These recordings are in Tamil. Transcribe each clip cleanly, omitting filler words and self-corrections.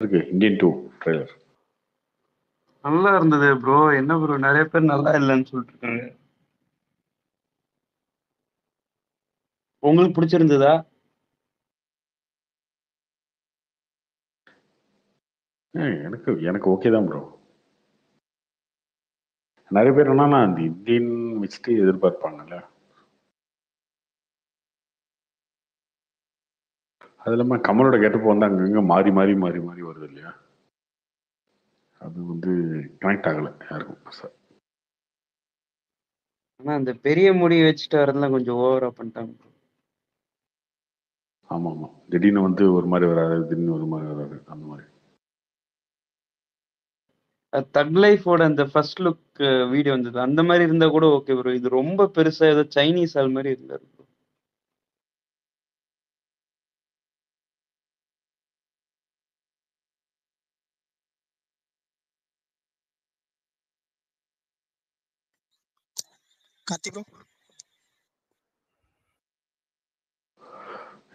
இருக்கு இந்தியன் 2 ட்ரெய்லர். நல்லா இருந்தது ப்ரோ. என்ன ப்ரோ நிறைய பேர் நல்லா இல்லைன்னு சொல்லிட்டு இருக்காங்க. உங்களுக்கு பிடிச்சிருந்ததா? எனக்கு எனக்கு ஓகே தான் ப்ரோ. நிறைய பேர் என்னன்னா அந்த இந்தியன் வச்சுட்டு எதிர்பார்ப்பாங்கல்ல. அது இல்லாமல் கமலோட கெட்டப் வந்து அங்கங்க மாறி மாறி மாறி மாறி வருது இல்லையா? அது வந்து கனெக்ட் ஆகலை யாருக்கும் பெருசா. ஆனா அந்த பெரிய முடி வச்சுட்டு வரதுலாம் கொஞ்சம் ஓவரா பண்ணிட்டாங்க. ஆமா ஆமா, திடீர்னு வந்து ஒரு மாதிரி வராது, திடீர்னு ஒரு மாதிரி வராது, அந்த மாதிரி. தக் லைஃபோட அந்த ஃபர்ஸ்ட் லுக் வீடியோ வந்தது, அந்த மாதிரி இருந்தா கூட ஓகே ப்ரோ. இது ரொம்ப பெருசா ஏதோ சைனீஸ் ஆள் மாதிரி இருந்தாரு bro. கார்த்தி ப்ரோ,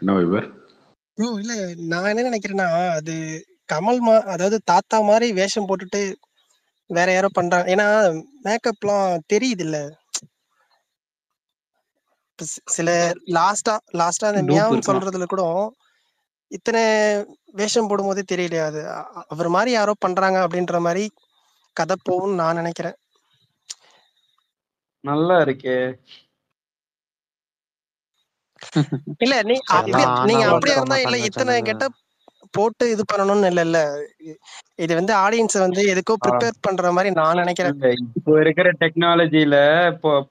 என்ன வைபர்? ப்ரோ இல்ல நான் என்ன நினைக்கிறேன்னா, அது கமல் அதாவது தாத்தா மாதிரி வேஷம் போட்டுட்டு வேற யாரோ பண்றாங்க. ஏன்னா மேக்கப்லாம் தெரியுது இல்ல. சில லாஸ்டா அந்த டூப் மியான்னு இருக்கலாம். சொல்றதுல கூட இத்தனை வேஷம் போடும்போதே தெரியலையா அது அவர் மாதிரி யாரோ பண்றாங்க அப்படின்ற மாதிரி கதை போகும்னு நான் நினைக்கிறேன். நல்லா இருக்கே. இல்ல நீங்க அப்படியே இருந்தா இல்ல இத்தனை கெட்டப் போட்டு இது பண்ணணும்னு இல்ல. இது வந்து ஆடியன்ஸ் வந்து எதுக்கோ ப்ரிப்பேர் பண்ற மாதிரி நான் நினைக்கிறேன். இப்போ இருக்கிற டெக்னாலஜில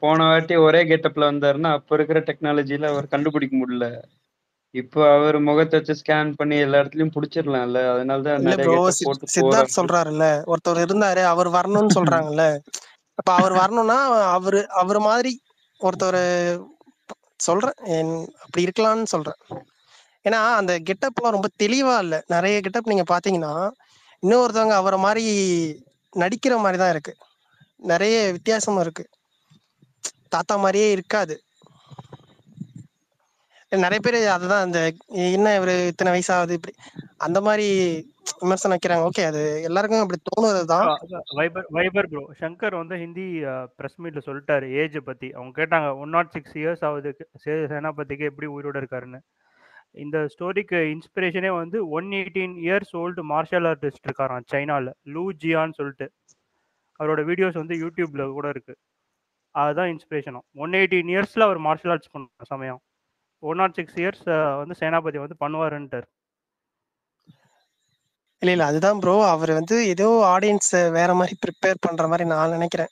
போன வாட்டி ஒரே கெட்டப்ல வந்தாருன்னா, அப்ப இருக்கிற டெக்னாலஜில அவர் கண்டுபிடிக்க முடியல. இப்போ அவர் முகத்தை வச்சு ஸ்கேன் பண்ணி எல்லா இடத்துலயும் புடிச்சிடலாம்ல. அதனாலதான் இல்ல நிறைய ப்ரோ, கெட்டப் போட்டு சித்தார்த் போறாங்க. சொல்றாருல்ல, ஒருத்தர் இருந்தாரு அவர் வரணும்னு சொல்றாங்கல்ல. அப்ப அவர் வரணும்னா அவர் மாதிரி ஒருத்தர் சொல்றேன், அப்படி இருக்கலாம்னு சொல்றேன். ஏன்னா அந்த கெட்டப்லாம் ரொம்ப தெளிவா இல்ல. நிறைய கெட்டப் நீங்க பாத்தீங்கன்னா இன்னொருத்தவங்க அவரை மாதிரி நடிக்கிற மாதிரி தான் இருக்கு. நிறைய வித்தியாசமும் இருக்கு. தாத்தா மாதிரியே இருக்காது. நிறைய பேர் அதுதான் அந்த என்ன இவரு இத்தனை வயசாகுது இப்படி அந்த மாதிரி விமர்சனம் வைக்கிறாங்க. ஓகே, அது எல்லாருக்கும் அப்படி தோணுறதுதான். வைபர் ப்ரோ, சங்கர் வந்து ஹிந்தி பிரஸ் மீட்ல சொல்லிட்டாரு ஏஜ் பத்தி. அவங்க கேட்டாங்க 106 இயர்ஸ் ஆகுது சேனாபதிக்கு, எப்படி உயிரோட இருக்காருன்னு. இந்த ஸ்டோரிக்கு இன்ஸ்பிரேஷனே வந்து 118 இயர்ஸ் ஓல்டு மார்ஷல் ஆர்டிஸ்ட் இருக்காராம் சைனால, லூ ஜியான்னு சொல்லிட்டு. அவரோட வீடியோஸ் வந்து யூடியூப்ல கூட இருக்கு. அதுதான் இன்ஸ்பிரேஷனும். 118 இயர்ஸ்ல அவர் மார்ஷல் ஆர்ட்ஸ் பண்ண சமயம் 106 இயர்ஸ் வந்து சேனாபதி வந்து பண்ணுவாருன்ட்டார். இல்ல அதுதான் ப்ரோ, அவர் வந்து ஏதோ ஆடியன்ஸ் வேற மாதிரி ப்ரிப்பேர் பண்ற மாதிரி நான் நினைக்கிறேன்.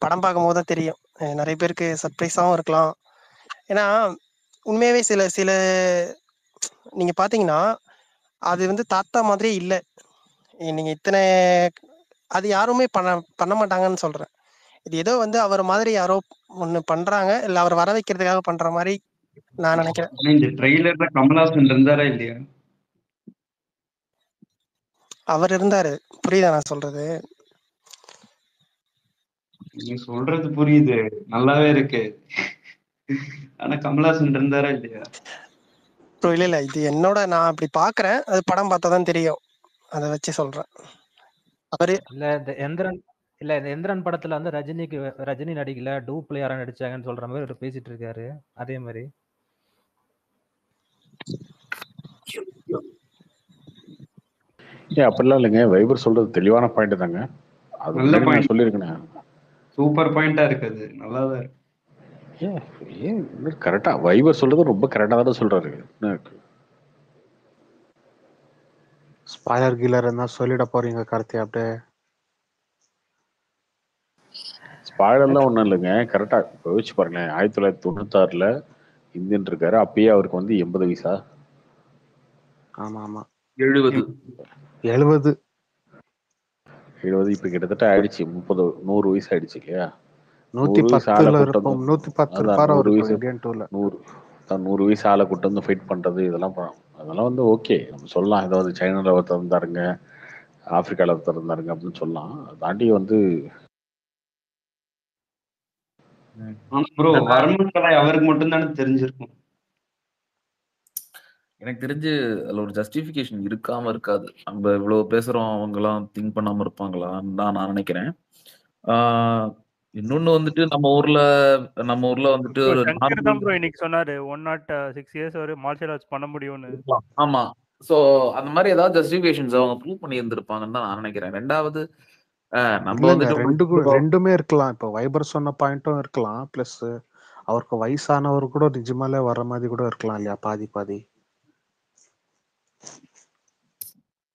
படம் பார்க்கும் போது தான் தெரியும். நிறைய பேருக்கு சர்ப்ரைஸாகவும் இருக்கலாம். ஏன்னா உண்மையாவே சில சில நீங்க பாத்தீங்கன்னா அது வந்து தாத்தா மாதிரியே இல்லை. நீங்க இத்தனை அது யாருமே பண்ண மாட்டாங்கன்னு சொல்றேன். இது ஏதோ வந்து அவர் மாதிரி யாரோ ஒண்ணு பண்றாங்க, இல்ல அவர் வர வைக்கிறதுக்காக பண்ற மாதிரி நான் நினைக்கிறேன். இந்த ட்ரெய்லர்ல கமல்ஹாசன் இருந்தாரா இல்லையா? அவர் இருந்தாரு. புரியுதா நான் சொல்றது? நீங்க சொல்றது புரியுது, நல்லாவே இருக்கு. ஆனா கமல்ஹாசன் இருந்தாரா இல்லையா? இல்ல இது என்னோட நான் அப்படி பாக்குறேன். அது படம் பார்த்தா தான் தெரியும். அதை வச்சு சொல்றேன். அவரு இல்ல இந்த எந்திரன் படத்துல வந்து ரஜினி நடிக்கல, டூப்ல யாரா நடிச்சாங்கன்னு சொல்ற மாதிரி அவர் பேசிட்டு இருக்காரு. அதே மாதிரி அப்படிலாம் இல்லைங்க, வைபர் சொல்றது தெளிவான பாயிண்ட் தாங்க. அது நல்ல முன்னாடி நான் பாயிண்ட், சொல்லியிருக்கேன். சூப்பர் பாயிண்டா இருக்குது, நல்லாதான் இருக்கு. ஏன் கரெக்டா வைபர் சொல்றது ரொம்ப கரெக்டா தான் சொல்றாரு. ஸ்பாய்லர் கீலர் இருந்தா சொல்லிட போறீங்க கார்த்தி அப்படியே. ஸ்பாய்லர்லாம் ஒன்றும் இல்லைங்க, கரெக்டா யோசிச்சு பாருங்களேன். 1996ல இந்தியன் இருக்காரு, அப்பயே அவருக்கு வந்து 80 வயசா? ஆமா ஆமா, 70 70. இப்ப கிட்டத்தட்ட ஆயிடுச்சு 100 வயசு ஆயிடுச்சு இல்லையா? 110 இருப்போம், 110 இருப்பாரு அவரு இப்போ இந்தியன் 2ல. 100 வயசு ஆளை கூட்டு வந்து ஃபைட் பண்றது இதெல்லாம் அதெல்லாம் வந்து ஓகே, நம்ம சொல்லலாம். ஏதாவது சைனால ஒருத்தர் இருந்தாருங்க, ஆப்பிரிக்கால ஒருத்தர் இருந்தாருங்க அப்படின்னு சொல்லலாம். தாண்டி வந்து ப்ரோ, வரமன் கலை அவருக்கு மட்டும் தானே தெரிஞ்சிருக்கும். எனக்கு தெரிஞ்சு அதுல ஒரு ஜஸ்டிஃபிகேஷன் இருக்காம இருக்காது. நம்ம இவ்வளவு பேசுறோம், அவங்கலாம் திங்க் பண்ணாம இருப்பாங்களான்னு தான் நான் நினைக்கிறேன். இன்னொன்னு வந்துட்டு நம்ம ஊர்ல வந்துட்டு ப்ரோ ஒரு சங்கர் தான் நார்மல் ப்ரோ இன்னைக்கு சொன்னாரு 106 இயர்ஸ் ஒரு மார்ஷியல் ஆர்ட்ஸ் பண்ண முடியும்னு. இருக்கலாம். ஆமா. சோ அந்த மாதிரி ஏதாவது ஜஸ்டிஃபிகேஷன்ஸ் அவங்க ப்ரூவ் பண்ணி இருந்திருப்பாங்கன்னு தான் நான் நினைக்கிறேன். ரெண்டாவது நம்ம இல்லைங்க வந்துட்டு உங்களுக்கு ரெண்டுமே இருக்கலாம். இப்போ வைபர் சொன்ன பாயிண்ட்டும் இருக்கலாம். பிளஸ் அவருக்கு வயசானவர் கூட நிஜமாலே வர மாதிரி கூட இருக்கலாம் இல்லையா, பாதி பாதி.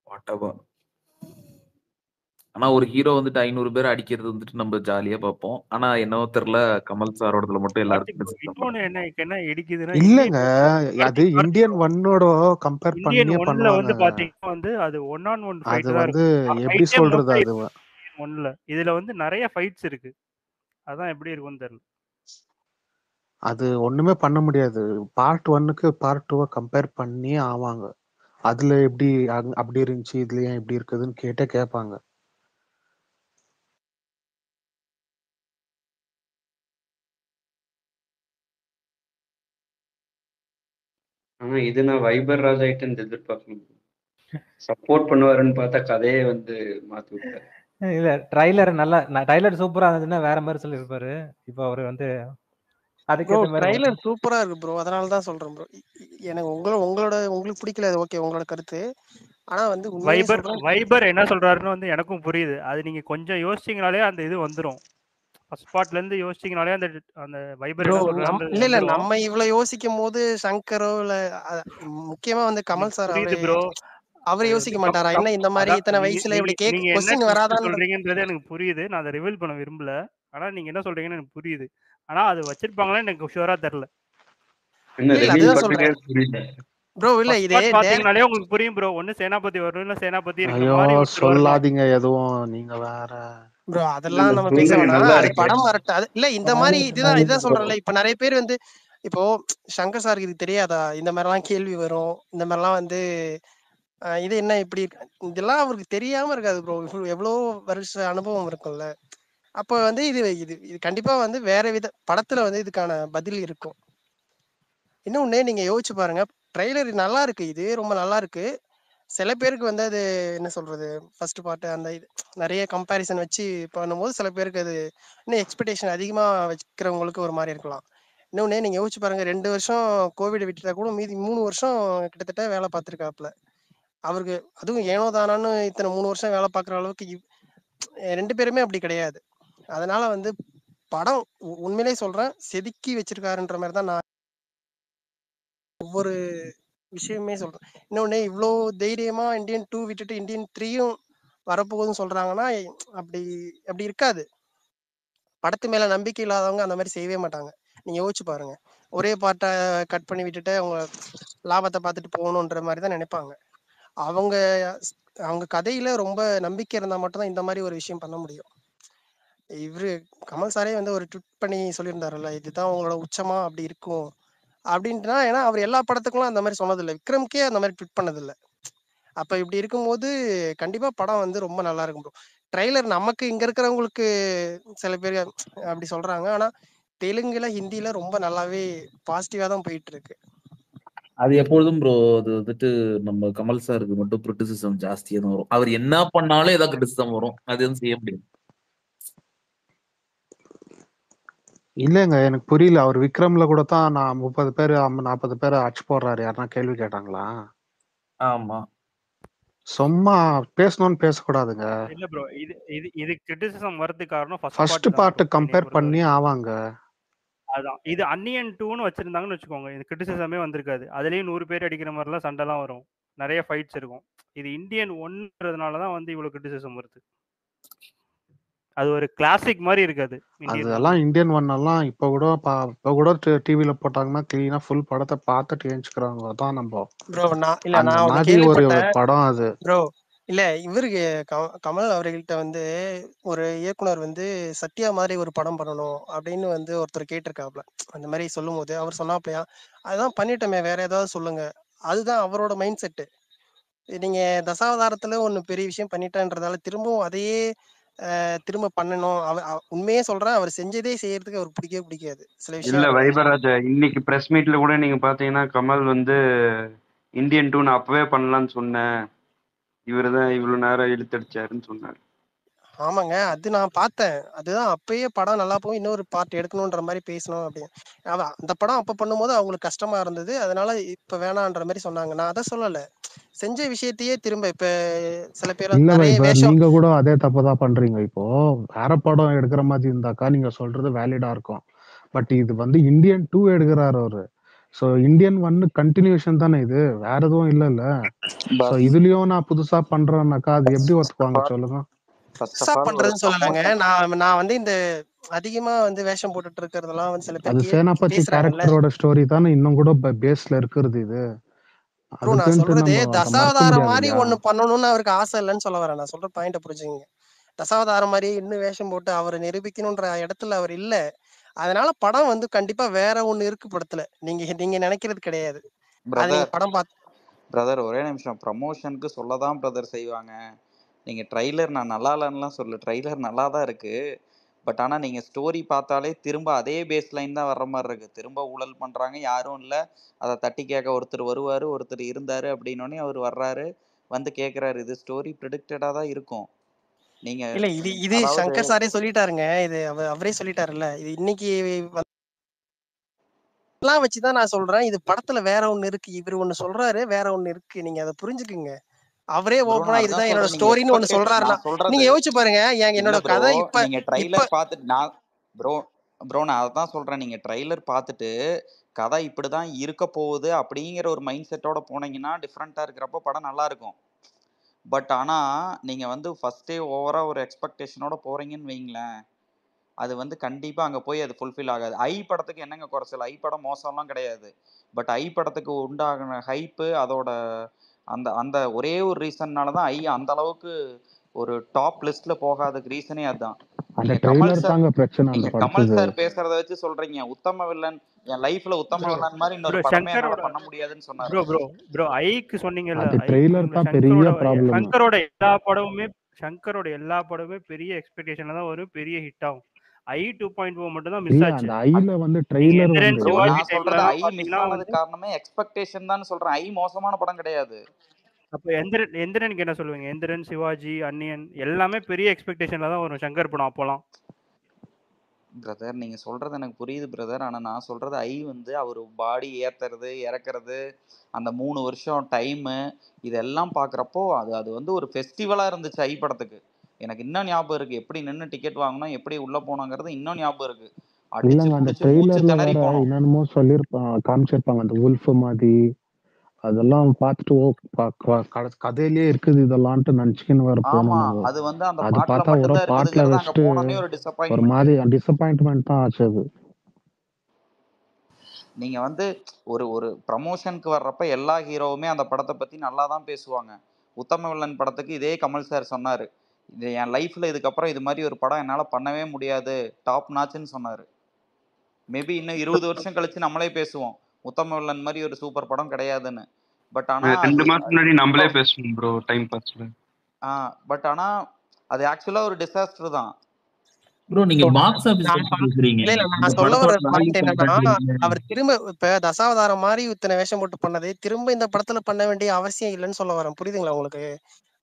whatever. ஆனா ஒரு ஹீரோ வந்துட்டு 500 பேர் அடிக்கிறது வந்துட்டு நம்ம ஜாலியா பார்ப்போம். ஆனா என்னவோ தெரியல, கமல் சாரோடதுல மட்டும் எல்லாருக்கும் இன்னொன்னு என்ன இடிக்குதுன்னா இல்லங்க, அது இந்தியன் ஒன்னோட கம்பேர் இந்தியன் பண்ணியே ஒன்ல பண்ணுவாங்க. வந்து பாத்தீங்கன்னா வந்து அது 1-on-1 அது ஃபைட் தான் வந்து இருக்கும். எப்படி சொல்றது, அது ஒன்ல இதுல வந்து நிறைய ஃபைட்ஸ் இருக்கு. அதான் எப்படி இருக்கும்னு தெரியல. அது ஒண்ணுமே பண்ண முடியாது. பார்ட் 1க்கு பார்ட் 2 கம்பேர் பண்ணி ஆவாங்க. அதுல எப்படி அப்படி இருந்துச்சு, இதுல ஏன் இப்படி இருக்குதுன்னு கேட்பாங்க. ஆனா இது நான் வைபர் ராஜ் ஆயிட்டு எதிர்பார்க்கணும். சப்போர்ட் பண்ணுவாருன்னு பார்த்தா கதையே வந்து மாத்தி விட்டாரு. இல்ல ட்ரைலர் சூப்பரா இருந்ததுன்னா வேற மாதிரி சொல்லியிருப்பாரு. இப்போ அவரு வந்து அதுக்கேற்ற மாதிரி ட்ரைலர் சூப்பரா இருக்கு ப்ரோ, அதனால தான் சொல்றேன் ப்ரோ. எனக்கு உங்களுக்கு பிடிக்கல, அது ஓகே உங்களோட கருத்து. ஆனா வந்து உண்மையே சொல்றேன், வைபர் என்ன சொல்றாருன்னு வந்து எனக்கும் புரியுது. அது நீங்க கொஞ்சம் யோசிச்சீங்கனாலே அந்த இது வந்துரும். ஃபர்ஸ்ட் பார்ட்ல இருந்து யோசிச்சீங்கனாலே அந்த வைபர் என்ன சொல்றாரு. இல்ல நம்ம இவ்வளவு யோசிக்கும் போது சங்கரோ இல்ல முக்கியமா வந்து கமல் சார் அவர் யோசிக்க மாட்டாரா? என்ன இந்த மாதிரி இத்தனை வயசுல இப்படி நீங்க கொஸ்டின் என்ன வராதான் சொல்றீங்கன்றது எனக்கு புரியுது. நான் அதை ரிவீல் பண்ண விரும்பல. ஆனா நீங்க என்ன சொல்றீங்கன்னு எனக்கு புரியுது. ஆனா அது வச்சிருப்பாங்களா எனக்கு ஷூரா தெரியல. அதுதான் சொல்றேன் ப்ரோ. இல்ல இதே பாத்தீங்கனாலே உங்களுக்கு புரியும் ப்ரோ. ஒண்ணு சேனாபதி வரும், இல்ல சேனாபதி இருக்கிற மாதிரி சொல்லாதீங்க எதுவும், நீங்க வேற ப்ரோ. அதெல்லாம் நம்ம பேச வேணாம், அது படம் வரட்டும். அது இல்ல இந்த மாதிரி இதுதான் சொல்றேன்ல. இப்ப நிறைய பேர் வந்து இப்போ சங்கர் சாருக்கு இது தெரியாதா, இந்த மாதிரிலாம் கேள்வி வரும், இந்த மாதிரிலாம் வந்து இது என்ன இப்படி இதெல்லாம் அவருக்கு தெரியாம இருக்காது ப்ரோ. எவ்வளவு வருஷ அனுபவம் இருக்கும்ல. அப்ப வந்து இது இது இது கண்டிப்பா வந்து வேற வித படத்துல வந்து இதுக்கான பதில் இருக்கும். இன்னொன்னு நீங்க யோசிச்சு பாருங்க, ட்ரெய்லர் நல்லா இருக்கு, இது ரொம்ப நல்லா இருக்கு. சில பேருக்கு வந்து அது என்ன சொல்றது, ஃபர்ஸ்ட் பார்ட் அந்த இது நிறைய கம்பேரிசன் வச்சு பண்ணும்போது சில பேருக்கு அது இன்னும் எக்ஸ்பெக்டேஷன் அதிகமா வச்சுக்கிறவங்களுக்கு ஒரு மாதிரி இருக்கலாம். இன்னொன்னு நீங்க யோசிச்சு பாருங்க, 2 வருஷம் கோவிட் விட்டுட்டா கூட மீதி 3 வருஷம் கிட்டத்தட்ட வேலை பார்த்துருக்காப்புல அவருக்கு. அதுவும் ஏனோ தானான்னு இத்தனை 3 வருஷம் வேலை பார்க்குற அளவுக்கு 2 பேருமே அப்படி கிடையாது. அதனால வந்து படம் உண்மையிலே சொல்றேன் செதுக்கி வச்சிருக்காருன்ற மாதிரி தான் நான் ஒவ்வொரு விஷயமே சொல்றேன். இன்னொன்னு இவ்வளோ தைரியமா இந்தியன் 2 விட்டுட்டு இந்தியன் 3யும் வரப்போகுதுன்னு சொல்றாங்கன்னா அப்படி அப்படி இருக்காது. படத்து மேல நம்பிக்கை இல்லாதவங்க அந்த மாதிரி செய்யவே மாட்டாங்க. நீங்க யோசிச்சு பாருங்க, ஒரே பார்ட்டை கட் பண்ணி விட்டுட்டு அவங்க லாபத்தை பார்த்துட்டு போகணுன்ற மாதிரி தான் நினைப்பாங்க. அவங்க அவங்க கதையில ரொம்ப நம்பிக்கை இருந்தா மட்டும்தான் இந்த மாதிரி ஒரு விஷயம் பண்ண முடியும். இவரு கமல் சாரே வந்து ஒரு ட்விட் பண்ணி சொல்லியிருந்தாருல்ல, இதுதான் உங்களோட உச்சமா அப்படி இருக்கும் அப்படின்ட்டுனா. ஏன்னா அவர் எல்லா படத்துக்கும் அந்த மாதிரி சொன்னதில்லை, விக்ரம்கே அந்த மாதிரி ட்விட் பண்ணதில்லை. அப்ப இப்படி இருக்கும்போது கண்டிப்பா படம் வந்து ரொம்ப நல்லா இருக்கும் ப்ரோ. ட்ரெய்லர் நமக்கு இங்க இருக்கிறவங்களுக்கு சில பேர் அப்படி சொல்றாங்க, ஆனா தெலுங்குல ஹிந்தில ரொம்ப நல்லாவே பாசிட்டிவா தான் போயிட்டு இருக்கு. அது எப்பொழுதும் ப்ரோ, அது வந்துட்டு நம்ம கமல் சாருக்கு மட்டும் கிரிட்டிசிசம் ஜாஸ்தியா தான் வரும். அவர் என்ன பண்ணாலும் ஏதாவது கிரிட்டிசிசம் வரும். அது எதுவும் செய்ய முடியும். இல்லங்க, எனக்கு புரியல. அவர் விக்ரம்ல கூட தான் நான் 30 பேர் 40 பேர் அடிச்சு போடுறாரு, யாருன்னா கேள்வி கேட்டாங்களா? ஆமா, சும்மா பேசணும்னு பேசக்கூடாதுங்க. இல்ல ப்ரோ, இது கிரிட்டிசிசம் வரதுக்கு காரணம் ஃபர்ஸ்ட் பார்ட் கம்பேர் பண்ணி ஆவாங்க. அதான் இது அன்னியன் 2ன்னு வச்சிருந்தாங்கன்னு வச்சுக்கோங்க, இது கிரிட்டிசிசமே வந்திருக்காது. அதுலயும் 100 பேர் அடிக்கிற மாதிரிலாம் சண்டைலாம் வரும், நிறைய ஃபைட்ஸ் இருக்கும். இது இந்தியன் 1ன்றதுனால தான் வந்து இவ்வளவு கிரிட்டிசிசம் வருது. அது ஒரு கிளாசிக் மாதிரி இருக்காது. அதெல்லாம் இந்தியன் ஒன் எல்லாம் இப்ப கூட டிவில போட்டாங்கன்னா கிளீனா ஃபுல் படத்தை பார்த்துட்டு ஏஞ்சுக்கிறாங்க. அதான் நம்ம ப்ரோ. அந்த மாதிரி ஒரு படம் அது ப்ரோ. இல்ல இவருக்கு கமல் அவர்கள்ட்ட வந்து ஒரு இயக்குனர் வந்து சத்யா மாதிரி ஒரு படம் பண்ணணும் அப்படின்னு வந்து ஒருத்தர் கேட்டிருக்காப்ல. அந்த மாதிரி சொல்லும் போது அவர் சொன்னாப்லையா, அதுதான் பண்ணிட்டோமே, வேற ஏதாவது சொல்லுங்க. அதுதான் அவரோட மைண்ட் செட்டு. நீங்க தசாவதாரத்துல ஒண்ணு பெரிய விஷயம் பண்ணிட்டேன்றதால திரும்பவும் அதையே திரும்ப பண்ணணும். உண்மையே சொல்றேன், அவர் செஞ்சதே செய்யறதுக்கு அவர் பிடிக்காது சில விஷயம். இல்ல வைபராஜா, இன்னைக்கு பிரஸ் மீட்ல கூட நீங்க பாத்தீங்கன்னா கமல் வந்து இந்தியன் 2 நான் அப்பவே பண்ணலாம்னு சொன்னேன், இவருதான் இவ்வளவு நேரம் இழுத்தடிச்சாருன்னு சொன்னாரு. ஆமாங்க. அது நான் பார்த்தேன். அதுதான் அப்பயே படம் நல்லா போகும். இன்னொரு பார்ட் எடுக்கணுன்ற மாரி பேசணும் அப்படின்னு. அந்த படம் அப்ப பண்ணும்போது அவங்களுக்கு கஷ்டமா இருந்தது. அதனால இப்ப வேணான்ற மாரி சொன்னாங்க. நான் அத சொல்லல. செஞ்ச விஷயத்தையே திரும்ப இப்ப சில பேர் இல்ல நெறைய வைபர், வேஷம் நீங்க கூட அதே தப்பு தான் பண்றீங்க. இப்போ வேற படம் எடுக்கிற மாதிரி இருந்தாக்கா நீங்க சொல்றது வேலிடா இருக்கும். பட் இது வந்து இந்தியன் 2 எடுக்கிறாரு அவரு. ஸோ இந்தியன் 1 கண்டினியூஷன் தானே இது, வேற எதுவும் இல்லைல்ல. ஸோ பஸ் இதுலயும் நான் புதுசா பண்றேன்னாக்கா அது எப்படி ஒத்துக்குவாங்க சொல்லுங்க? ஃபர்ஸ்ட் புதுசா ஆஃப் ஆல் ஒரு பண்றதுன்னு சொல்லலங்க. ப்ரமோஷன் நான் வந்து இந்த அதிகமா வந்து வேஷம் போட்டுட்டு இருக்கிறதெல்லாம் வந்து சில அது பேர் சேனாபதி பேசுறாங்கல்ல. கேரக்டரோட ஸ்டோரி தானே இன்னும் கூட பேஸ்ல இருக்கிறது இது. ப்ரோ நான் அதுக்குன்ட்டு சொல்றது நம்ம அதை மறுக்க தசாவதாரம் முடியாது மாரி இல்லையா? ஒண்ணு பண்ணணும்னு அவருக்கு ஆசை இல்லைன்னு சொல்ல வரேன். நான் சொல்ற பாயிண்ட புரிஞ்சுக்கங்க. தசாவதாரம் மாரி இன்னும் வேஷம் போட்டு அவரை நிரூபிக்கணுன்ற இடத்துல அவர் இல்ல. அதனால படம் வந்து கண்டிப்பா வேற ஒண்ணு இருக்கு படத்துல. நீங்க நீங்க நினைக்கிறது கிடையாது. அது நீங்க பிரதர் படம் பார்த்து பிரதர் ஒரே நிமிஷம். ப்ரமோஷனுக்கு சொல்லதான் பிரதர் செய்வாங்க. நீங்க ட்ரைலர் நான் நல்லா இல்லைன்னுலாம் சொல்ல, ட்ரைலர் நல்லா தான் இருக்கு. பட் ஆனா நீங்க ஸ்டோரி பார்த்தாலே திரும்ப அதே பேஸ் லைன் தான் வர்ற மாதிரி இருக்கு. திரும்ப ஊழல் பண்றாங்க, யாரும் இல்லை, அதை தட்டி கேட்க ஒருத்தர் வருவாரு, ஒருத்தர் இருந்தாரு அப்படின்னோடனே அவர் வர்றாரு, வந்து கேட்குறாரு. இது ஸ்டோரி ப்ரிடிக்டடாக தான் இருக்கும். நீங்க இல்ல இது அதாவது சங்கர் சாரே சொல்லிட்டாருங்க. இது அவரே சொல்லிட்டாருல்ல. இது இன்னைக்கு எல்லாம் வச்சுதான் நான் சொல்றேன். இது படத்துல வேற ஒண்ணு இருக்கு. இவரு ஒண்ணு சொல்றாரு, வேற ஒண்ணு இருக்கு. நீங்க அத புரிஞ்சுக்குங்க. அவரே ப்ரோ ஓப்பனா நான் அதுதான் இதுதான் என்னோட சொல்றேன். நீங்க ஸ்டோரின்னு ஒண்ணு எக்ஸ்பெக்டேஷன் சொல்றாருன்னா, நான் சொல்றது நீங்க யோசிச்சு பாருங்க. இல்ல என்னோட ப்ரோ. கதை இப்ப நீங்க இப்ப ட்ரைலர் பார்த்துட்டு நான் ப்ரோ ப்ரோ நான் அதான் சொல்றேன். நீங்க ட்ரைலர் பார்த்துட்டு கதை இப்படிதான் இருக்க போகுது அப்படிங்கிற ஒரு மைண்ட் செட்டோட போனீங்கன்னா டிஃப்ரெண்டா இருக்கிறப்போ படம் நல்லா இருக்கும். பட் ஆனா நீங்க வந்து ஃபர்ஸ்டே ஓவரா ஒரு எக்ஸ்பெக்டேஷனோட போறீங்கன்னு வைங்களேன், அது வந்து கண்டிப்பா அங்க போய் அது ஃபுல்ஃபில் ஆகாது. ஐ படத்துக்கு என்னங்க குறைச்சல்? ஐ படம் மோசம்லாம் கிடையாது. பட் ஐ படத்துக்கு உண்டாகின ஹைப்பு, அதோட அந்த அந்த ஒரே ஒரு ரீசன்னால தான் ஐ அந்த அளவுக்கு ஒரு டாப் லிஸ்ட்ல போகாததுக்கு ரீசனே அதுதான். அந்த நீங்க கமல் ட்ரெய்லர் சார் தாங்க பிரச்சனை அந்த நீங்க கமல் படத்துக்கு. சார் பேசுறத வச்சு சொல்றீங்க. உத்தம வில்லன், என் லைஃப்ல உத்தம ப்ரோ வில்லன் மாதிரி இன்னொரு ப்ரோ படமே என்னால சங்கரோட பண்ண முடியாதுன்னு ப்ரோ சொன்னாரு. ப்ரோ ப்ரோ ஐக்கு சொன்னீங்கல்ல, அது ஐக்கு ட்ரெய்லர் சொன்னீங்களா, தான் பெரிய சங்கரோட ப்ராப்ளம். சங்கரோட எல்லா படமுமே பெரிய எக்ஸ்பெக்டேஷன்ல தான் வரும், பெரிய ஹிட் ஆகும். ஐ 2.0 மட்டும் தான் மிஸ் இல்ல ஆச்சு. அந்த ஐல வந்து நீங்க ட்ரெய்லர் எந்திரன் வந்து ப்ரோ சிவாஜி நான் டைம்ல சொல்றது எல்லாம் ஐ மிஸ் பாத்தீங்கன்னா வந்து, ஆனதுக்கு காரணமே எக்ஸ்பெக்டேஷன் தான் சொல்றேன். ஐ மோசமான படம் கிடையாது. அப்ப எந்திரனுக்கு என்ன சொல்லுவீங்க? எந்திரன், சிவாஜி, அன்னியன் எல்லாமே பெரிய எக்ஸ்பெக்டேஷன்ல தான் வரும் சங்கர் படம் அப்போலாம். பிரதர் நீங்க சொல்றது எனக்கு புரியுது பிரதர். ஆனா நான் சொல்றது ஐ வந்து அவர் பாடி ஏத்துறது இறக்குறது, அந்த 3 வருஷம் டைமு, இதெல்லாம் பார்க்குறப்போ அது அது வந்து ஒரு ஃபெஸ்டிவலா இருந்துச்சு ஐ படத்துக்கு. எனக்கு இன்னும் ஞாபகம் இருக்கு. எப்படி நின்று டிக்கெட் வாங்கணும், எப்படி உள்ள போனோங்கிறது இன்னும் ஞாபகம் இருக்கு. அடிச்சு இல்லங்க அந்த புடிச்சு மூச்சு ட்ரெய்லர்ல திணறி வேற போனோம். என்னென்னமோ காமிச்சிருப்பாங்க அந்த உல்ஃப் மாதிரி. அதெல்லாம் பார்த்துட்டு ஓ கதையிலேயே இருக்குது இதெல்லாம்ட்டு நினச்சிக்கின்னு வேற ஆமா, போனோம் நாங்க. அது வந்து அந்த அது பாட்டுல பார்த்தா ஒரு மட்டும்தான் பாட்டுல இருக்குதுங்கிறது அங்க வச்சுட்டு போனோடனே ஒரு ஒரு டிசப்பாயின்மெண்ட். மாதிரி டிசப்பாயின்ட்மெண்ட் தான் ஆச்சு அது. நீங்க வந்து ஒரு ஒரு ப்ரமோஷனுக்கு வர்றப்ப எல்லா ஹீரோவுமே அந்த படத்தை பத்தி நல்லா தான் பேசுவாங்க. உத்தம வில்லன் படத்துக்கு இதே கமல் சார் சொன்னாரு, இது என் லைஃப்ல இதுக்கப்புறம் இது மாதிரி ஒரு படம் என்னால பண்ணவே முடியாது, டாப் நாச்சுன்னு சொன்னாரு. மேபி இன்னும் 20 வருஷம் கழிச்சு நம்மளே பேசுவோம், உத்தம வில்லன் மாதிரி ஒரு சூப்பர் படம் கிடையாதுன்னு. பட் ஆனா 2 அது மாசத்துக்கு முன்னாடி நம்மளே பேசணும் ப்ரோ டைம் பாஸ்ல. பட் ஆனா அது ஆக்சுவலா ஒரு டிசாஸ்டர் தான். ப்ரோ நீங்க பாக்ஸ் ஆபீஸ் நான் பத்தி பேசுறீங்க. இல்ல இல்ல இந்த நான் சொல்ல படத்தோட வர வேல்யூ பாயிண்ட் என்னன்னா, கம்பேரிட்டிவ்ல அவர் திரும்ப இப்ப தசாவதாரம் மாதிரி இத்தனை வேஷம் போட்டு பண்ணது திரும்ப இந்த படத்துல பண்ண வேண்டிய அவசியம் இல்லைன்னு சொல்ல வரேன். புரியுதுங்களா உங்களுக்கு?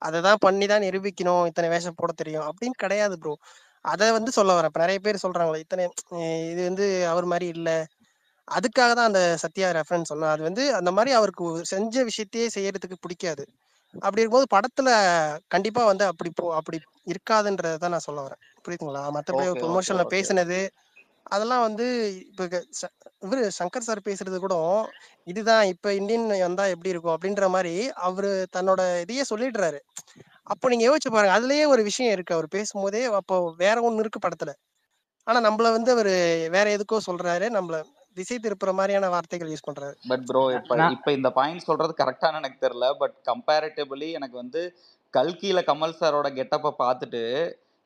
அததான் பண்ணிதான் நிரூபிக்கணும், இத்தனை வேஷம் போட தெரியும் அப்படின்னு கிடையாது ப்ரோ. அத வந்து சொல்ல வரேன். இப்ப நிறைய பேர் சொல்றாங்களே இத்தனை இது வந்து அவர் மாதிரி இல்ல, அதுக்காக தான் அந்த சத்யா ரெஃபரன்ஸ் சொன்னேன். அது வந்து அந்த மாதிரி அவருக்கு செஞ்ச விஷயத்தையே செய்யறதுக்கு பிடிக்காது. அப்படி இருக்கும்போது படத்துல கண்டிப்பா வந்து அப்படி இருக்காதுன்றதான் நான் சொல்ல வரேன். புரியுதுங்களா? மத்தபடி ஓகே ஓகே ப்ரொமோஷன்ல ஓகே. பேசினது அதெல்லாம் வந்து இப்ப இவரு சங்கர் சார் பேசுறது கூட இதுதான் இப்ப இந்தியன் வந்தா எப்படி இருக்கும் அப்படின்ற மாதிரி அவரு தன்னோட இதையே சொல்லிடுறாரு. அப்போ நீங்க யோசிச்சு பாருங்க, அதுலயே ஒரு விஷயம் இருக்கு. அவர் பேசும்போதே அப்போ வேற ஒண்ணு இருக்கு படத்துல. ஆனா நம்மள வந்து அவரு வேற எதுக்கோ சொல்றாரு, நம்மள திசை திருப்புற மாதிரியான வார்த்தைகள் யூஸ் பண்றாரு. பட் ப்ரோ இப்போ நான் இப்போ இந்த பாயிண்ட் சொல்றது கரெக்டான எனக்கு தெரியல. பட் கம்பேரிட்டிவ்லி எனக்கு வந்து கல்கியில கமல் சாரோட கெட்டப்பை பார்த்துட்டு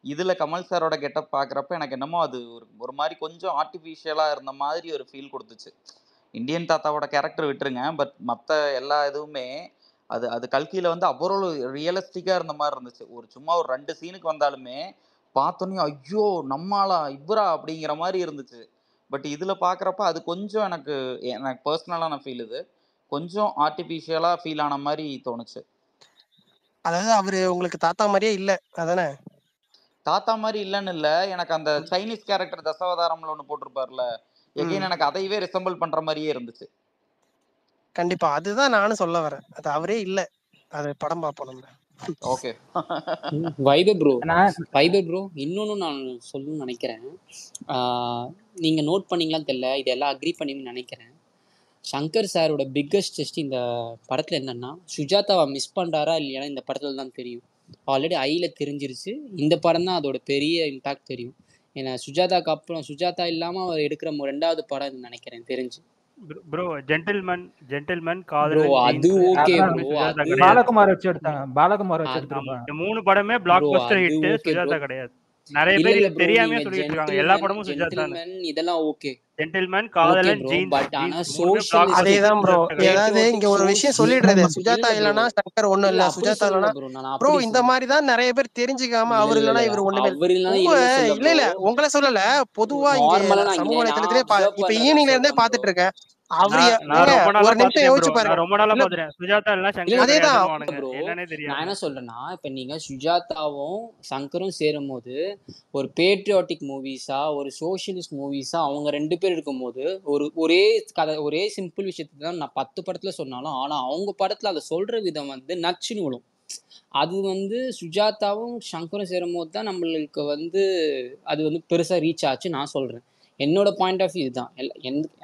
இதுல கமல் சாரோட கெட்டப் பார்க்குறப்ப எனக்கு என்னமோ அது ஒரு ஒரு மாதிரி கொஞ்சம் ஆர்டிஃபிஷியலா இருந்த மாதிரி ஒரு ஃபீல் கொடுத்துச்சு. இந்தியன் தாத்தாவோட கேரக்டர் விட்டுருங்க, பட் மற்ற எல்லா இதுவுமே அது அது கல்கியில வந்து அவ்வளோ ரியலிஸ்டிக்கா இருந்த மாதிரி இருந்துச்சு. ஒரு சும்மா ஒரு 2 சீனுக்கு வந்தாலுமே பார்த்தோன்னே ஐயோ நம்மளா இவரா அப்படிங்கிற மாதிரி இருந்துச்சு. பட் இதுல பார்க்குறப்ப அது கொஞ்சம் எனக்கு எனக்கு பர்சனலான ஃபீல் இது கொஞ்சம் ஆர்டிஃபிஷியலா ஃபீல் ஆன மாதிரி தோணுச்சு. அதாவது அவரு உங்களுக்கு தாத்தா மாதிரியே இல்ல அதானே? தாத்தா மாதிரி இல்லைன்னு இல்ல, எனக்கு அந்த சைனீஸ் கேரக்டர் தசாவதாரம்ல ஒன்று போட்டிருப்பார்ல, எகைன் எனக்கு அதையவே ரிசம்பிள் பண்ற மாதிரியே இருந்துச்சு. கண்டிப்பா அதுதான் நானும் சொல்ல வரேன். அது அவரே இல்ல. அது படம் பார்ப்போம் நம்ம. ஓகே. வைபர் ப்ரோ இன்னொன்னு நான் சொல்லணும்னு நினைக்கிறேன். நீங்க நோட் பண்ணீங்களான்னு தெரியல, இதெல்லாம் அக்ரி பண்ணீங்கன்னு நினைக்கிறேன். சங்கர் சாரோட பிக்கஸ்ட் டெஸ்ட் இந்த படத்துல என்னன்னா, சுஜாதாவை மிஸ் பண்றாரா இல்லையா இந்த படத்துல தான் தெரியும். ஆல்ரெடி ஐல தெரிஞ்சிருச்சு, இந்த படம் தான் அதோட பெரிய இம்பாக்ட் தெரியும். ஏன்னா சுஜாதாக்கு அப்புறம் சுஜாதா இல்லாம அவர் எடுக்கிற 2வது படம் நினைக்கிறேன் தெரிஞ்சு. ப்ரோ ஜென்டில்மேன் ப்ரோ காதலன் அது ஜீன்ஸ் ஓகே எல்லாமே ப்ரோ, சுஜாதா அது கிடையாது. பாலகுமார் வச்சு எடுத்தாங்க. பாலகுமார் வச்சு ஆமா, எடுத்திருப்பாங்க. இந்த 3 படமே பிளாக் ப்ரோ பஸ்டர் அது ஹிட், ஓகே ப்ரோ. சுஜாதா கிடையாது. நிறைய இல்ல பேர் இல்ல இது ப்ரோ, தெரியாமே நீங்க சொல்லிட்டு இருக்காங்க எல்லா படமும் சுஜாதான்னு. ஜென்டில்மேன் இதெல்லாம் ஓகே ஜென்டில்மேன் ஓகே காதலன் ப்ரோ, ஜீன்ஸ் பட் ஆனா ஜீன்ஸ் 3மே பிளாக் சோஷியலிஸ்டிக் அதேதான் ப்ரோ. பஸ்டர் கிடையாது. ஏதாவது இங்க ஒரு விஷயம் சொல்லிடுறது, சுஜாதா இல்ல ப்ரோ, இல்லைன்னா சங்கர் ஒண்ணும் இல்ல இல்ல, அப்படி சுஜாதா சொல்லல இல்லைன்னா ப்ரோ, நான் ப்ரோ அப்படி இந்த சொல்லல. மாதிரி தான் நிறைய பேர் தெரிஞ்சுக்காம இல்ல அவர் இல்ல இல்லைன்னா இல்ல இவர் ஒண்ணுமே இல்ல. அவர் இல்லைன்னா உங்க இல்லைன்னு சொல்ல இல்ல ப்ரோ, இல்ல உங்களை சொல்லல, பொதுவா இங்க நார்மலா நான் சமூக நான் வலைத்தளத்திலே அப்சர்வ் இப்ப பண்றதா ஈவினிங்ல இருந்தே சொல்றேன் ப்ரோ. பாத்துட்டு இருக்கேன். அவரு நான் ஏங்க ரொம்ப நாளா ஒரு நிமிஷம் பாத்துட்டேன் யோசிச்சு ப்ரோ, பாருங்க. நான் ரொம்ப நாளா இல்ல பாத்துட்டேன். சுஜாதா இல்ல இல்ல சங்கர் அதேதான் கிடையாதுன்னு ப்ரோ, என்னன்னே நான் தெரியாம. என்ன சொல்றேன்னா, இப்ப நீங்க சுஜாதாவும் சங்கரும் சேரும் போது ஒரு பேட்ரியாட்டிக் மூவிஸா ஒரு சோஷியலிஸ்ட் மூவிஸா அவங்க 2 பேர் இருக்கும்போது ஒரே கதை ஒரே சிம்பிள் விஷயத்தை தான் நான் 10 படத்துல சொன்னாலும், ஆனா அவங்க படத்துல அதை சொல்ற விதம் நச்சுன்னு விழும். அது சுஜாதாவும் சங்கரும் சேரும் போது தான் நம்மளுக்கு அது பெருசா ரீச் ஆச்சு நான் சொல்றேன். என்னோட பாயிண்ட் ஆஃப் வியூ இதுதான்.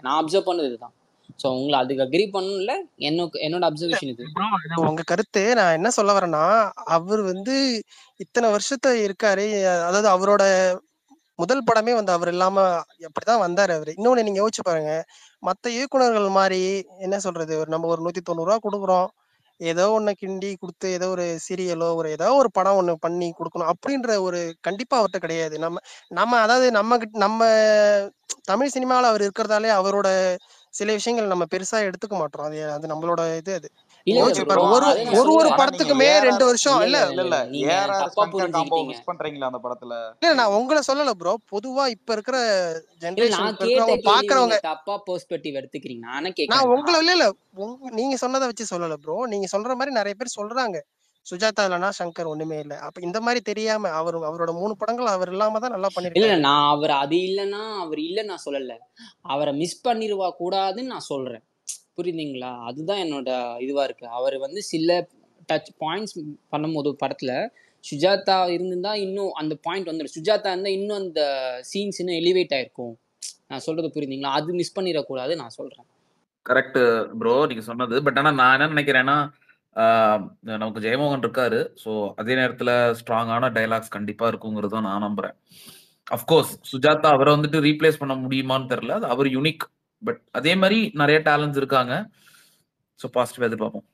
நான் அப்சர்வ் பண்ணது இதுதான். ஸோ உங்களை அதுக்கு அக்ரி பண்ணல, என்னோட அப்சர்வேஷன் இது. ப்ரோ இது உங்க கருத்து. நான் என்ன சொல்ல வரேன்னா, அவர் இத்தனை வருஷத்தை இருக்காரு. அதாவது அவரோட முதல் படமே அவர் இல்லாம அப்படிதான் வந்தாரு அவரு. இன்னொன்னு நீங்க யோசிச்சு பாருங்க, மத்த இயக்குனர்கள் மாதிரி என்ன சொல்றது, நம்ம ஒரு 190 ரூபா கொடுக்குறோம், ஏதோ ஒண்ணு கிண்டி கொடுத்து ஏதோ ஒரு சீரியலோ ஏதோ ஒரு படம் ஒண்ணு பண்ணி கொடுக்கணும் அப்படின்ற ஒரு கண்டிப்பா அவர்கிட்ட கிடையாது. நம்ம நம்ம அதாவது நம்ம தமிழ் சினிமாவில் அவர் இருக்கிறதாலே அவரோட சில விஷயங்கள் நம்ம பெருசா எடுத்துக்க மாட்டோம். அது நம்மளோட இது. அது இல்ல இல்ல யோசிச்சு ப்ரோ, பாருங்க, ஒரு அதை நான் ஒரு ஒரு சொல்லல. ஆனா நீங்க படத்துக்குமே 2 வருஷம் இல்ல இல்ல. இல்ல இல்ல இல்ல இல்ல நீங்க ஏஆர்ஆர் தப்பா சங்கர் காம்போ புரிஞ்சுக்கிட்டீங்க. மிஸ் பண்றீங்களா அந்த படத்துல? இல்ல நான் உங்களை சொல்லல ப்ரோ, பொதுவா இப்ப இருக்கிற இல்ல ஜெனரேஷன் நான் இப்ப கேட்ட இருக்கிறவங்க கேள்வி பாக்குறவங்க. நீங்க தப்பா பெர்ஸ்பெக்டிவ் எடுத்துக்கிறீங்க. நான் என்ன நான் கேட்கறேன்னா, உங்களை இல்ல நீங்க சொன்னதை வச்சு சொல்லல ப்ரோ. நீங்க சொல்ற மாதிரி நிறைய பேர் சொல்றாங்க, சுஜாதா இல்லைன்னா சங்கர் ஒண்ணுமே இல்ல. அப்ப இந்த மாதிரி தெரியாம அவரோட 3 படங்கள் அவர் இல்லாம தான் நல்லா இல்ல பண்ணிருக்காரு. நான் அவர் அது இல்லைன்னா அவர் இல்லைன்னு நான் சொல்லல, அவரை மிஸ் பண்ணிருவா கூடாதுன்னு நான் சொல்றேன். புரியுதுங்களா? அதுதான் என்னோட இதுவா இருக்கு. அவர் சில டச் பாயிண்ட்ஸ் பண்ணும்போது படத்துல சுஜாதா இருந்திருந்தா இன்னும் அந்த பாயிண்ட் வந்துடும். சுஜாதா இருந்தா இன்னும் அந்த சீன்ஸ் இன்னும் எலிவேட் ஆயிருக்கும். நான் சொல்றது புரியுதுங்களா? அது மிஸ் பண்ணிடக்கூடாது நான் சொல்றேன். கரெக்ட் ப்ரோ நீங்க சொன்னது. பட் ஆனா நான் என்ன நினைக்கிறேன்னா, நமக்கு ஜெயமோகன் இருக்காரு. ஸோ அதே நேரத்துல ஸ்ட்ராங்கான டைலாக்ஸ் கண்டிப்பா இருக்குங்கிறது தான் நான் நம்புறேன். அஃப்கோர்ஸ் சுஜாதா அவரை ரீப்ளேஸ் பண்ண முடியுமான்னு தெரியல, அது அவர் யூனிக். பட் அதே மாதிரி நிறைய டேலண்ட்ஸ் இருக்காங்க. ஸோ பாசிட்டிவ் எதிர்பார்ப்போம்.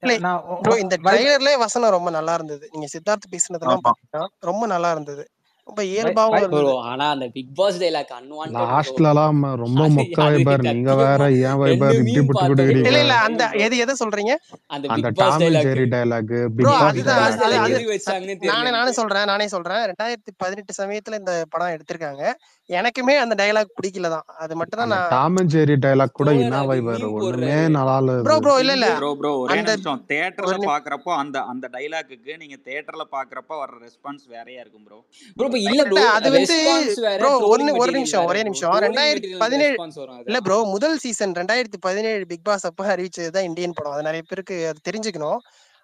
இல்ல நான் ப்ரோ, இந்த ட்ரைலர்லயே வசனம் ரொம்ப நல்லா இருந்தது. நீங்க சித்தார்த் பேசினதெல்லாம் ஆமா பாத்தீங்கன்னா ரொம்ப நல்லா இருந்தது, ரொம்ப இயல்பாவும் இருந்தது. ப்ரோ ஆனா அந்த Bigg Boss dialogue unwanted bro. லாஸ்ட்லலாம் ரொம்ப அது மொக்க அது வைபார். நீங்க வேற சத்தியமா ஏன் 2 வைபார் இப்படி மீம் புட்டு பார்த்தேன் ப்ரோ. இல்ல கொடுக்குறீங்க? இல்ல அந்த ப்ரோ எதை சொல்றீங்க அந்த அந்த Bigg Boss Tom and dialogue Jerry dialogue, bro? Bigg Boss Bigg அதுதான் பாஸ் டைலாக். டைலாக் அது எதுக்கு வச்சாங்கன்னே தெரியல நானே எனக்கு. சொல்றேன் 2018 சமயத்துல இந்த படம் எடுத்திருக்காங்க. எனக்குமே அந்த டைலாக் பிடிக்கல தான். அது மட்டும் தான் அந்த நான் டாம் அண்ட் ஜெரி டைலாக் கூட தோழர் என்ன அது வைபார், மீம் ஒண்ணுமே போடுறாரு. நல்லா ப்ரோ இல்ல. இல்ல இல்ல ப்ரோ ஒரே அந்த நிமிஷம். தேட்டர்ல ஒரு பாக்குறப்போ அந்த அந்த டைலாக்குக்கு நீங்க தேட்டர்ல பாக்குறப்ப வர்ற ரெஸ்பான்ஸ் வேறையா இருக்கும் ப்ரோ. ப்ரோ இப்ப இல்ல ப்ரோ, அது ரெஸ்பான்ஸ் வேற, ப்ரோ ட்ரோலிங் ஒரு மெட்டீரியல் நிமிஷம் வேற ஒரே ப்ரோ. நிமிஷம் ட்ரோலிங் மெட்டீரியலுக்கு 2017 ரெஸ்பான்ஸ் வரும் இல்ல அதான். ப்ரோ, முதல் சீசன் 2017 பிக் பாஸ் அப்ப அறிவிச்சதுதான் இந்தியன் படம். அது நிறைய பேருக்கு அது தெரிஞ்சுக்கணும்.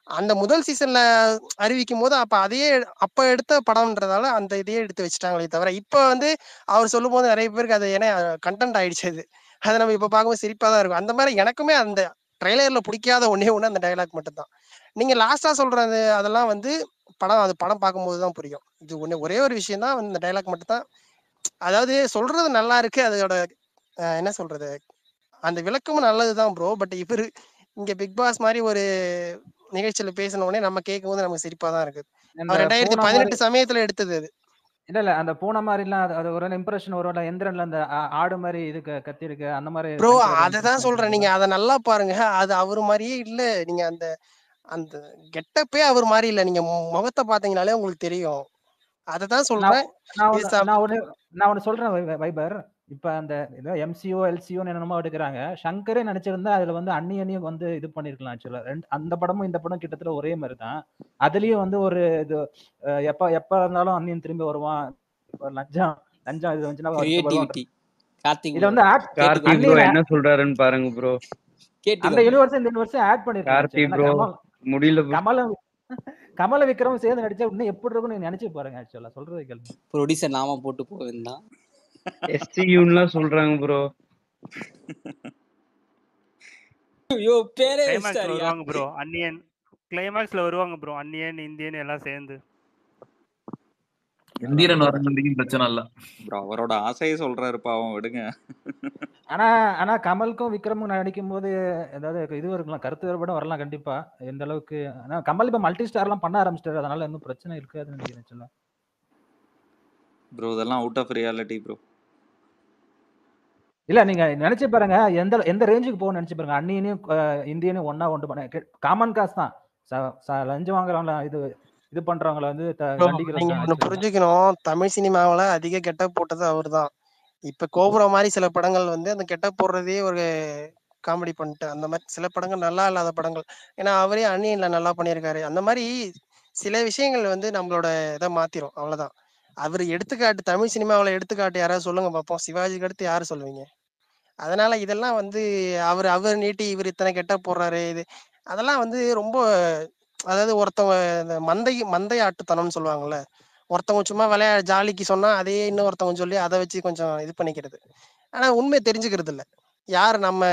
அந்த முதல் சீசன்ல அறிவிக்கும் போது அப்ப எடுத்த படம்ன்றதால அந்த இதையே எடுத்து வச்சுட்டாங்களே தவிர, இப்ப அவர் சொல்லும் போது நிறைய பேருக்கு அது ஏன்னா கண்டென்ட் ஆயிடுச்சு. அதை நம்ம இப்ப பார்க்கும்போது சிரிப்பா தான் இருக்கும். அந்த மாதிரி எனக்குமே அந்த ட்ரெய்லர்ல பிடிக்காத ஒண்ணே ஒண்ணு அந்த டைலாக் மட்டும் தான். நீங்க லாஸ்டா சொல்றது அதெல்லாம் படம் பார்க்கும்போது தான் புரியும். இது ஒரே ஒரு விஷயம் தான், இந்த டைலாக் மட்டும் தான். அதாவது சொல்றது நல்லா இருக்கு, அதோட என்ன சொல்றது, அந்த விளக்கமும் நல்லதுதான் ப்ரோ. பட் இங்க பிக் பாஸ் மாதிரி ஒரு நிகழ்ச்சியில பேசின உடனே நம்ம கேட்கும் போது நமக்கு சிரிப்பா தான் இருக்கு. இந்த 2018 சமயத்துல எடுத்தது அது. இல்ல அந்த பூனை மாதிரிலாம் அது ஒரு இம்ப்ரெஷன் வரும்ல, எந்திரன்ல அந்த ஆடு மாதிரி இது கத்தி இருக்கு அந்த மாதிரி ப்ரோ சங்கர் அததான் சொல்றேன், நீங்க அதை நல்லா பாருங்க. அது அவர் மாதிரியே இல்ல. நீங்க அந்த அந்த கெட்டப்பே அவர் மாதிரி இல்ல. நீங்க முகத்தை பாத்தீங்கன்னாலே உங்களுக்கு தெரியும். அததான் நான் சொல்றேன். நான் ஒண்ணு சொல்றேன் வைபர். இப்ப அந்த ஏதோ எம்சிஓ எல்சிஓன்னு என்னென்னமோ எடுக்கிறாங்க. சங்கரே நடிச்சிருந்தா அதுல வந்து அந்நியனையும் வந்து இது பண்ணிருக்கலாம் ஆக்சுவலா. அந்த படமும் இந்த படம் கிட்டத்தட்ட ஒரே மாதிரி தான். அதுலயும் வந்து ஒரு இது எப்ப எப்ப இருந்தாலும் அந்நியன் திரும்பி வருவான், இப்ப லஞ்சம் லஞ்சம் இது வந்துச்சுன்னா வருவான். கிரியேட்டிவிட்டி கார்த்திக் இதை ப்ரோ வந்து ஆட் கார்த்திக் ப்ரோ அந்நியன் என்ன சொல்றாருன்னு பாருங்க ப்ரோ. அந்த கேட்டுக்கோங்க. யூனிவர்ஸ் இந்த யூனிவர்ஸ் ஆட் பண்ணிருக்காங்க கார்த்திக் ஆக்சுவலா. ப்ரோ முடியல ப்ரோ. கமல விக்ரம் சேர்ந்து நடிச்சா இன்னும் எப்படி இருக்கும்னு நீங்க நினைச்சு பாருங்க ஆக்சுவலா. சொல்றது கேளுங்க. ப்ரொடியூசர் நாம போட்டு போவேன்தான். எஸ்டியூன்லாம் சொல்றாங்க ப்ரோ. ஐயோ பேரே கிளைமேக்ஸ்ல வச்சிட்டாரியா. வருவாங்க ப்ரோ அன்னியன். கிளைமேக்ஸ்ல வருவாங்க ப்ரோ அன்னியன் இந்தியன் எல்லாம் சேர்ந்து. இந்தியன் வரணும் பிரச்சனை இல்ல ப்ரோ. அவரோட ஆசையை சொல்றாரு பாவம், விடுங்க. ஆனா கமலுக்கும் விக்ரமும் நடிக்கும் போது ஏதாவது இது இருக்கலாம், கருத்து வேறுபாடும் வரலாம் கண்டிப்பா. எந்த அளவுக்கு ஆனா கமல் இப்ப மல்டி ஸ்டார் எல்லாம் பண்ண ஆரம்பிச்சிட்டாரு, அதனால இன்னும் பிரச்சனை இருக்காதுன்னு நினைக்கிறேன். ப்ரோ இதெல்லாம் அவுட் ஆஃப் ரியாலிட்டி ப்ரோ. இல்ல நீங்க நினைச்சு பாருங்க, எந்த எந்த ரேஞ்சுக்கு போகணும்னு நினைச்சு பாருங்க. அன்னியனையும் இந்தியனையும் ஒன்னா கொண்டு பண்ண காமன் காசு தான். லஞ்சம் வாங்குறவங்கள இது பண்றவங்கள வந்து நீங்க ஒண்ணு புரிஞ்சுக்கணும், தமிழ் சினிமாவில அதிக கெட்டப் போட்டது அவர்தான். இப்ப கோபுரா மாதிரி சில படங்கள் வந்து அந்த கெட்டப் போடுறதே ஒரு காமெடி பண்ணிட்டு அந்த மாதிரி சில படங்கள் நல்லா இல்லாத படங்கள். ஏன்னா அவரே அந்நியன்ல நல்லா பண்ணியிருக்காரு. அந்த மாதிரி சில விஷயங்கள் வந்து நம்மளோட இதை மாத்திரும், அவ்வளவுதான். அவர் எடுத்துக்காட்டு தமிழ் சினிமாவில் எடுத்துக்காட்டு யாராவது சொல்லுங்க பார்ப்போம். சிவாஜிக்கு அடுத்து யாரு சொல்லுவீங்க? அதனால இதெல்லாம் வந்து அவர் நீட்டி இவர் இத்தனை கெட்டப் போடுறாரு, இது அதெல்லாம் வந்து ரொம்ப, அதாவது ஒருத்தவங்க இந்த மந்தை ஆட்டுத்தனம்னு சொல்லுவாங்கல்ல, ஒருத்தவங்க சும்மா ஜாலிக்கு சொன்னா அதையே இன்னொருத்தவங்க சொல்லி அதை வச்சு கொஞ்சம் இது பண்ணிக்கிறது. ஆனா உண்மை தெரிஞ்சுக்கிறது இல்லை. யார் நம்ம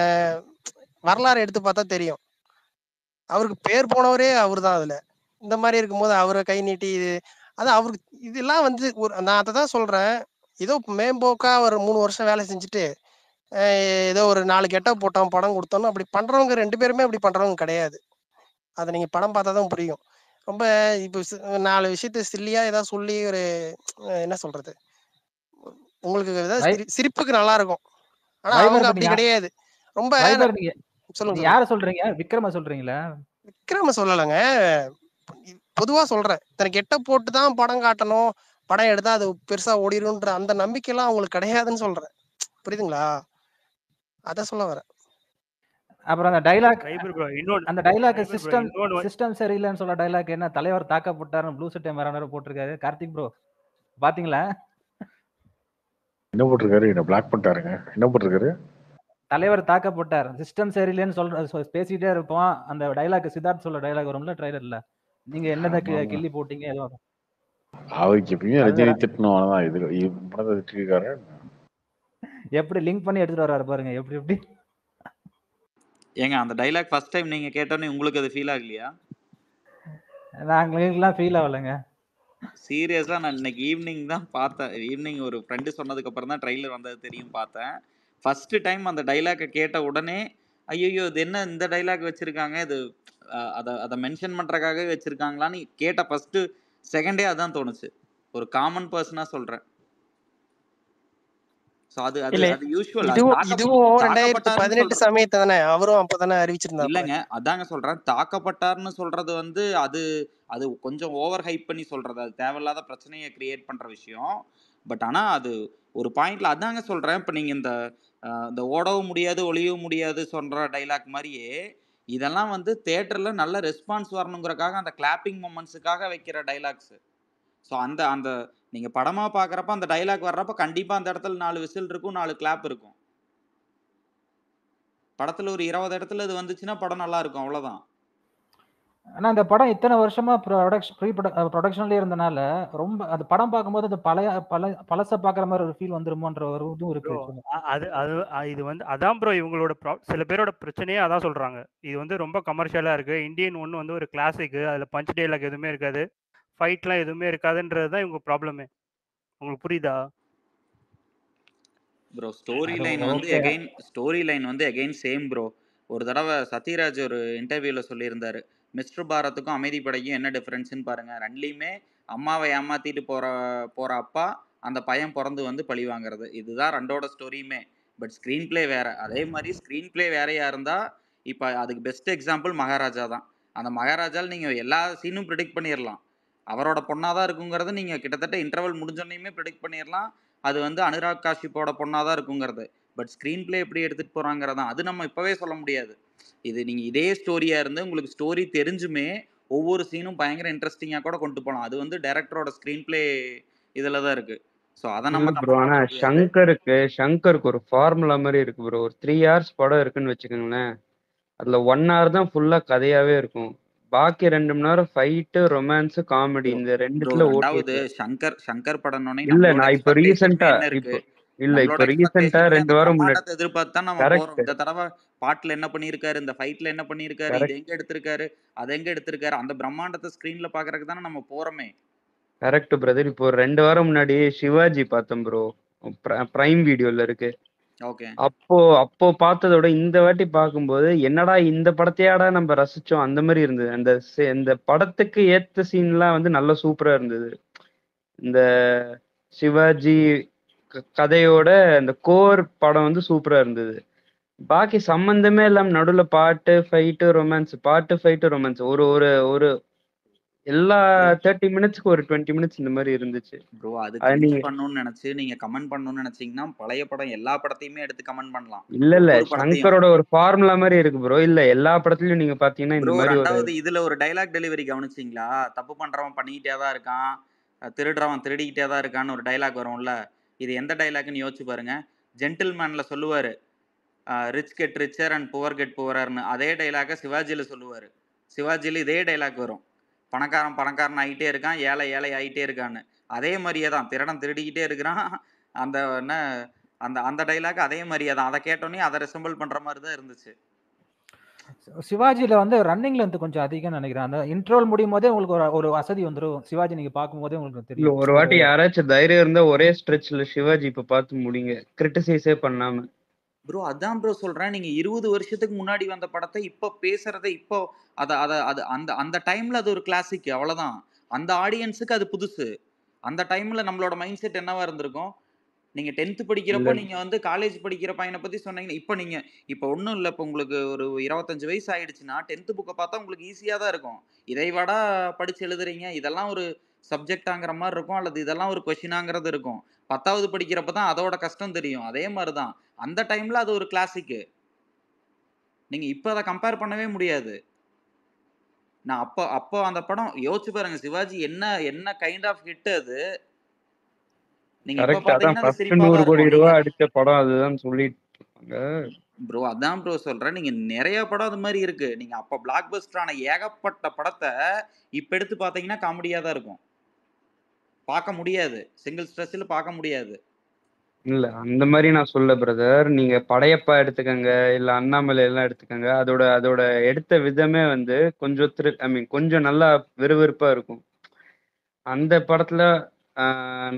வரலாறு எடுத்து பார்த்தா தெரியும், அவருக்கு பேர் போனவரே அவர் தான். அதுல இந்த மாதிரி இருக்கும்போது அவரை கை நீட்டி அது அவருக்கு இதெல்லாம் வந்து நான் அதை தான் சொல்றேன். ஏதோ மேம்போக்கா ஒரு 3 வருஷம் வேலை செஞ்சுட்டு ஏதோ ஒரு 4 கெட்டப் போட்டோம் படம் கொடுத்தோம்னு அப்படி பண்றவங்க 2 பேருமே அப்படி பண்றவங்க கிடையாது. அதை நீங்க படம் பார்த்தா தான் புரியும். ரொம்ப இப்போ 4 விஷயத்த சில்லியா ஏதாவது சொல்லி ஒரு என்ன சொல்றது, உங்களுக்கு ஏதாவது சிரிப்புக்கு நல்லா இருக்கும். ஆனா அவங்க அப்படி கிடையாது. ரொம்ப சொல்லுங்க. யார சொல்றீங்க? விக்ரம சொல்றீங்களா? விக்ரம சொல்லலைங்க, பொதுவா சொல்றேன். இத்தனை கெட்டப் போட்டு தான் படம் காட்டணும், படம் எடுத்தா அது பெருசா ஓடிடும்ன்ற அந்த நம்பிக்கைலாம் அவங்களுக்கு கிடையாதுன்னு சொல்றேன். புரியுதுங்களா? அத சொல்ல வரேன். அப்புறம் அந்த டைலாக், அந்த டைலாக் சிஸ்டம் சிஸ்டம் சரியில்லைன்னு சொல்ற டைலாக் என்ன, தலைவர் தாக்கப்பட்டாருன்னு ப்ளூ சட்டை மரணர் போட்டிருக்காரு கார்த்திக் ப்ரோ, பாத்தீங்களா? என்ன போட்டிருக்காரு? என்ன பிளாக் பண்ணிட்டாருங்க. என்ன போட்டிருக்காரு? தலைவர் தாக்கப்பட்டார், சிஸ்டம் சரியில்லைன்னு சொல்ற பேசிட்டே இருப்போம். அந்த டைலாக் சித்தார்த் சொல்ற டைலாக் வரும்ல ட்ரைலர்ல, நீங்க என்னத கிள்ளி போட்டீங்க ஏதோ. அவருக்கு எப்பயுமே ரஜினி திட்டணும், அவ்வளவுதான். இது படத்தை திட்டிருக்காரு. எப்படி லிங்க் பண்ணி எடுத்துட்டு வர்றாரு பாருங்க, எப்படி எப்படி. ஏங்க அந்த டைலாக் ஃபர்ஸ்ட் டைம் நீங்க கேட்டோன்னே உங்களுக்கு அது ஃபீல் ஆகலையா? நாங்களுக்குலாம் ஃபீல் ஆகலைங்க. சீரியஸா நான் இன்னைக்கு ஈவினிங் தான் பார்த்தேன். ஈவினிங் ஒரு ஃப்ரெண்டு சொன்னதுக்கு அப்புறம் தான் ட்ரெய்லர் வந்தது தெரியும் பார்த்தேன். ஃபர்ஸ்ட் டைம் அந்த டைலாக்கை கேட்ட உடனே ஐயோ இது என்ன இந்த டைலாக் வச்சிருக்காங்க, இது அதை மென்ஷன் பண்றதுக்காகவே வச்சிருக்காங்களான்னு கேட்ட ஃபர்ஸ்ட் செகண்டே அதான் தோணுச்சு. ஒரு காமன் பர்சனா சொல்றேன். இதுவும் 2018 சமயத்தை தானே அவரும் அப்பதானே அறிவிச்சிருந்தாரு. இல்லங்க, அதாங்க சொல்றேன். தாக்கப்பட்டார்னு சொல்றது வந்து அது கொஞ்சம் ஓவர் ஹைப் பண்ணி சொல்றது, அது தேவையில்லாத பிரச்சனையை கிரியேட் பண்ற விஷயம். பட் ஆனா அது ஒரு பாயிண்ட்ல அதாங்க சொல்றேன். இப்ப நீங்க இந்த ஓடவும் முடியாது ஒளியவும் முடியாது சொல்ற டைலாக் மாதிரியே இதெல்லாம் வந்து தியேட்டர்ல நல்ல ரெஸ்பான்ஸ் வரணுங்கிறக்காக அந்த கிளாப்பிங் மொமெண்ட்ஸுக்காக வைக்கிற டைலாக்ஸ். ஸோ அந்த நீங்க படமா பாக்குறப்ப அந்த டைலாக் வர்றப்ப கண்டிப்பா அந்த இடத்துல 4 விசில் இருக்கும், 4 கிளாப் இருக்கும். படத்துல ஒரு 20 இடத்துல இது வந்துச்சுன்னா படம் நல்லா இருக்கும், அவ்வளவுதான். ஆனா அந்த படம் இத்தனை வருஷமா ப்ரொடக்ஷன்லயே இருந்தனால ரொம்ப அந்த படம் பார்க்கும்போது அந்த பழச பாக்குற மாதிரி ஒரு ஃபீல் வந்துருமோன்ற ஒரு இதுவும் இருக்கு. இது வந்து அதான் ப்ரோ இவங்களோட சில பேரோட பிரச்சனையே அதான் சொல்றாங்க. இது வந்து ரொம்ப கமர்ஷியலா இருக்கு, இந்தியன் ஒன்று வந்து ஒரு கிளாசிக், அதுல பஞ்ச் டைலாக் எதுவுமே இருக்காது, ஃபைட்லாம் எதுவுமே இருக்காதுன்றது தான் இவங்க ப்ராப்ளமே. உங்களுக்கு புரியுதா ப்ரோ? ஸ்டோரி லைன் வந்து எகைன் சேம் ப்ரோ. ஒரு தடவை சத்யராஜ் ஒரு இன்டர்வியூல சொல்லியிருந்தாரு, மிஸ்டர் பாரத்துக்கும் அமைதிப்படைக்கும் என்ன டிஃபரன்ஸ்ன்னு பாருங்க. ரெண்டுலையுமே அம்மாவை ஏமாத்திட்டு போற அப்பா அந்த பையன் பிறந்து வந்து பழி வாங்குறது, இதுதான் ரெண்டோட ஸ்டோரியுமே. பட் ஸ்க்ரீன் பிளே வேற. அதே மாதிரி ஸ்க்ரீன் பிளே வேறையா இருந்தா இப்போ அதுக்கு பெஸ்ட் எக்ஸாம்பிள் மகாராஜா தான். அந்த மகாராஜால் நீங்கள் எல்லா சீனும் ப்ரிடிக்ட் பண்ணிடலாம், அவரோட பொண்ணாதான் இருக்குங்கிறத நீங்கள் கிட்டத்தட்ட இன்டர்வல் முடிஞ்சோன்னையுமே ப்ரிடிக்ட் பண்ணிடலாம். அது வந்து அனுராக் காஷ்யப்போட பொண்ணாதான் இருக்குங்கிறது. பட் ஸ்க்ரீன் பிளே எப்படி எடுத்துட்டு போறாங்கிறதான் அது நம்ம இப்பவே சொல்ல முடியாது. இது நீங்க இதே ஸ்டோரியா இருந்து உங்களுக்கு ஸ்டோரி தெரிஞ்சுமே ஒவ்வொரு சீனும் பயங்கர இன்ட்ரெஸ்டிங்கா கூட கொண்டு போகலாம். அது வந்து டைரக்டரோட ஸ்க்ரீன் பிளே இதுல தான் இருக்கு. ஸோ அதை இல்ல நம்ம ப்ரோ, தப்பு ஆனா சொல்ல முடியாது. ஷங்கருக்கு ஒரு ஃபார்முலா மாதிரி இருக்கு ப்ரோ. ஒரு 3 hours படம் இருக்குன்னு வச்சுக்கோங்களேன். அதுல 1 hour தான் ஃபுல்லா கதையாவே இருக்கும். பாக்கி 2 மணி நேரம் ஃபைட்டு, ரொமான்ஸ், காமெடி ப்ரோ இந்த ப்ரோ ரெண்டுத்துல ரெண்டாவது ஓட்டிடுது. சங்கர் படம்னோடனே இல்ல நம்மளோட நான் இப்ப எக்ஸ்பெக்டேஷனுமே ரீசெண்டா என்ன இருக்கு? நம்மளோட இப்ப ரீசெண்டா எக்ஸ்பெக்டேஷனுமே 2 அந்த வாரம் முன்னாடி பிரம்மாண்டத்தை எதிர்பார்த்து தான் நம்ம போறோம். கரெக்ட் இந்த தடவை பாட்டுல என்ன பண்ணியிருக்காரு, இந்த ஃபைட்ல என்ன பண்ணியிருக்காரு, இது கரெக்ட் எங்க எடுத்திருக்காரு, அது எங்க எடுத்திருக்காரு, அந்த பிரம்மாண்டத்தை ஸ்கிரீன்ல பாக்குறதுக்கு தானே நம்ம போறோமே. Correct brother. இப்போ 2 வாரம் முன்னாடி சிவாஜி பார்த்தேன் ப்ரோ. பிரைம் வீடியோல இருக்கு. ஓகே அப்போ பார்த்ததோட இந்த வாட்டி பார்க்கும்போது என்னடா இந்த படத்தையாடா நம்ம ரசிச்சோம் அந்த மாதிரி இருந்தது. இந்த படத்துக்கு ஏத்த சீன்லாம் வந்து நல்ல சூப்பரா இருந்தது. இந்த சிவாஜி கதையோட இந்த கோர் படம் வந்து சூப்பரா இருந்தது. பாக்கி சம்பந்தமே இல்லாம நடுவுல பாட்டு ஃபைட்டு ரொமான்ஸ், பாட்டு ஃபைட்டு ரொமான்ஸ், ஒரு ஒரு ஒரு எல்லா 30 மினிட்ஸ்க்கு ஒரு 20 மினிட்ஸ் இந்த மாதிரி இருந்துச்சு. ப்ரோ அது அது கிரிஞ்ச் நீங்க பண்ணணும்னு நினைச்சு நீங்க கமெண்ட் பண்ணணும்னு நினைச்சீங்கன்னா பழைய படம் எல்லா படத்தையுமே எடுத்து கமெண்ட் பண்ணலாம். இல்ல ஒவ்வொரு படத்தையும் சங்கரோட ஒரு ஃபார்முலா மாதிரி இருக்கு ப்ரோ. இல்ல எல்லா படத்துலயும் நீங்க பாத்தீங்கன்னா இந்த ப்ரோ மாதிரி ஒரு ரெண்டாவது இதுல ஒரு டைலாக் டெலிவரி கவனிச்சிங்களா? தப்பு பண்றவன் பண்ணிக்கிட்டே தான் இருக்கான், திருடுறவன் திருடிக்கிட்டே தான் இருக்கான்னு ஒரு டைலாக் வரும்ல. இது எந்த டைலாக்னு யோசிச்சு பாருங்க. ஜென்டில்மேன்ல சொல்லுவாரு rich get richer and poor get புவரர்னு. அதே டைலாக சிவாஜியில சொல்லுவாரு. சிவாஜியில இதே டைலாக் வரும். பணக்காரன் பணக்காரன் ஆகிட்டே இருக்கான், ஏழை ஏழை ஆகிட்டே இருக்கான்னு. அதே மாதிரியே தான் திருடன் திருடிக்கிட்டே இருக்கிறான். அந்த என்ன அந்த அந்த டைலாக் அதே மாதிரியே தான். அதை கேட்டோன்னே அதை ரெசம்பிள் பண்ற மாதிரி தான் இருந்துச்சு. சிவாஜில வந்து ரன்னிங் லென்த் கொஞ்சம் அதிகம் நினைக்கிறேன். அந்த இன்ட்ரோல் முடியும் போதே உங்களுக்கு ஒரு வசதி வந்துடும். சிவாஜி நீங்க பார்க்கும் போதே உங்களுக்கு இல்ல தெரியும். ஒரு வாட்டி யாராச்சும் தைரியம் இருந்தா ஒரே ஸ்ட்ரெச்ல சிவாஜி இப்ப பார்த்து முடிங்க, கிரிட்டிசைஸே பண்ணாம. ப்ரோ அதான் ப்ரோ சொல்றேன். நீங்க 20 வருஷத்துக்கு முன்னாடி வந்த படத்தை இப்போ பேசுறதை இப்போ அத அத அது அந்த அந்த டைம்ல அது ஒரு கிளாசிக், அவ்வளவுதான். அந்த ஆடியன்ஸுக்கு அது புதுசு. அந்த டைம்ல நம்மளோட மைண்ட் செட் என்னவா இருந்திருக்கும்? நீங்க 10th படிக்கிறப்போ இல்ல நீங்க வந்து காலேஜ் படிக்கிற பையனை பத்தி சொன்னீங்கன்னா இப்போ ஒன்றும் இல்லை. இப்போ உங்களுக்கு ஒரு 25 வயசு ஆயிடுச்சுன்னா 10th புக்கை பார்த்தா உங்களுக்கு ஈஸியாக தான் இருக்கும். இதை விட படிச்சு எழுதுறீங்க, இதெல்லாம் ஒரு சப்ஜெக்டாங்கிற மாதிரி இருக்கும், அல்லது இதெல்லாம் ஒரு கொஷினாங்கிறது இருக்கும். 10வது படிக்கிறப்ப தான் அதோட கஷ்டம் தெரியும். அதே மாதிரி தான் அந்த டைம்ல அது ஒரு கிளாசிக்கு. நீங்க இப்போ அதை கம்பேர் பண்ணவே முடியாது. நான் அப்போ அந்த படம் யோசிச்சு பாருங்க. சிவாஜி என்ன என்ன கைண்ட் ஆஃப் ஹிட் அது. நீங்க இப்ப கரெக்ட். அதான் பாத்தீங்கன்னா அது ஃபர்ஸ்ட் சிரிப்பா 100 தான் கோடி இருக்கும். ரூபாய் நீங்க அடிச்ச படம் அதுதான் சொல்லிட்டு இருப்பாங்க. ப்ரோ அதான் ப்ரோ சொல்றேன். நீங்க நிறைய படம் அது மாதிரி இருக்கு. நீங்க அப்ப பிளாக் பஸ்டரான ஏகப்பட்ட படத்தை இப்ப எடுத்து பாத்தீங்கன்னா காமெடியா தான் இருக்கும். பார்க்க முடியாது, சிங்கிள் ஸ்ட்ரெஸ்ல பார்க்க முடியாது. இல்ல அந்த மாதிரி நான் சொல்ல பிரதர். நீங்க படையப்பா எடுத்துக்கங்க, இல்ல அண்ணாமலை எல்லாம் எடுத்துக்கங்க. அதோட எடுத்த விதமே வந்து கொஞ்சம் கொஞ்சம் நல்லா விறுவிறுப்பா இருக்கும். அந்த படத்துல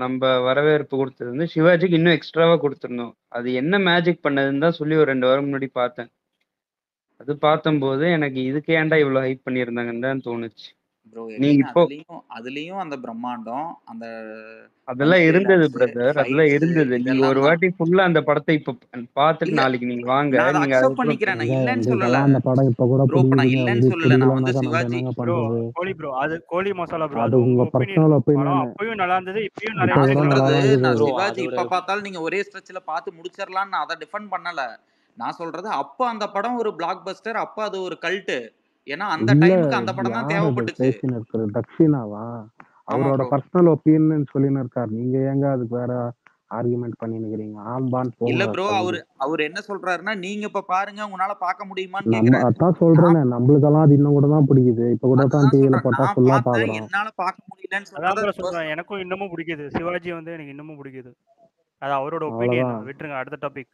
நம்ம வரவேற்பு கொடுத்தது வந்து சிவாஜிக்கு இன்னும் எக்ஸ்ட்ராவா கொடுத்துருந்தோம். அது என்ன மேஜிக் பண்ணதுன்னு தான் சொல்லி ஒரு 2 வாரம் முன்னாடி பார்த்தேன். அது பார்த்தம்போது எனக்கு இதுக்கு ஏன்டா இவ்வளவு ஹைப் பண்ணியிருந்தாங்கன்னு தான் தோணுச்சு. ப்ரோ நீங்க எகைன் இப்போ அதுலயும் அந்த பிரம்மாண்டம், அந்த அதெல்லாம் பஞ்ச் இருந்தது டைலாக்ஸ், பிரதர். அதெல்லாம் ஃபைட்ஸ் இருந்தது. நீங்க இதெல்லாம் ஒரு தான். வாட்டி ஃபுல்லா அந்த படத்தை இப்ப பார்த்துட்டு இல்ல நாளைக்கு நீங்க வாங்க. நான் அதை நீங்க அக்செப்ட் அதுக்கப்புறம் பண்ணிக்கிறேன். நான் ஏங்க இல்லைன்னு சொல்லல எங்களுக்கெல்லாம் அந்த படம் இப்ப கூட ப்ரோ. இப்ப நான் பிடிக்குதுங்க, இல்லைன்னு உங்களுக்கு சொல்லல. நான் வந்து பிடிக்கலனாக்கா நம்ம சிவாஜி என்னங்க ப்ரோ பண்றது? ப்ரோ அது கோழி மசாலா ப்ரோ. அது அது உங்க உங்க ஒப்பீனியன். பர்சனல் படம் ஒப்பீனியன். அப்பயும் நல்லா இருந்தது, இப்பயும் இப்ப நிறைய நான் கூட விஷயங்கள் நல்லா நல்லா சொல்றது தான் இருக்கு. நான் இருக்குது. ப்ரோ சிவாஜி அதோட இப்ப பார்த்தாலும் நீங்க ஒரே ஸ்ட்ரெச்ல பார்த்து முடிச்சிடலாம்னு நான் அதை டிஃபெண்ட் பண்ணல. நான் சொல்றது அப்ப அந்த படம் ஒரு பிளாக் பஸ்டர், அப்ப அது ஒரு கல்ட்டு. ஏன்னா அந்த இல்ல, டைமுக்கு அந்த படம் தான் யார் அது தேவைப்பட்டுச்சு. பேசின்னு இருக்கிறது? தக்ஷினாவா? ஆமா அவரோட ப்ரோ. பர்சனல் ஒப்பீனியன் சொல்லின்னு இருக்காரு. நீங்க ஏங்க அதுக்கு வேற ஆர்குமெண்ட் பண்ணின்னு இருக்கிறீங்க? ஆம்பான் இல்ல போங்க ப்ரோ, கிளம்பி. அவர் என்ன சொல்றாருன்னா, நீங்க இப்ப பாருங்க உங்களால பார்க்க முடியுமான்னு நம்ம கேக்குறாரு. அதான் நான் சொல்றேனே, நம்மளுக்கெல்லாம் அது இன்னும் கூட தான் பிடிக்குது. இப்ப கூட தான் அதுதான் டிவில சொல்றேன். போட்டா நான் ஃபுல்லா பார்த்தேன், பாக்குறோம். என்னால பார்க்க முடியலன்னு அதான் சொல்றது ப்ரோ அது சொல்றேன். personal. எனக்கும் இன்னமும் பிடிக்குது. சிவாஜி வந்து எனக்கு இன்னமும் பிடிக்குது. அது அவரோட ஒப்பீனியன். அவ்வளவுதான். அதை விட்டுருங்க. அடுத்த டாபிக்.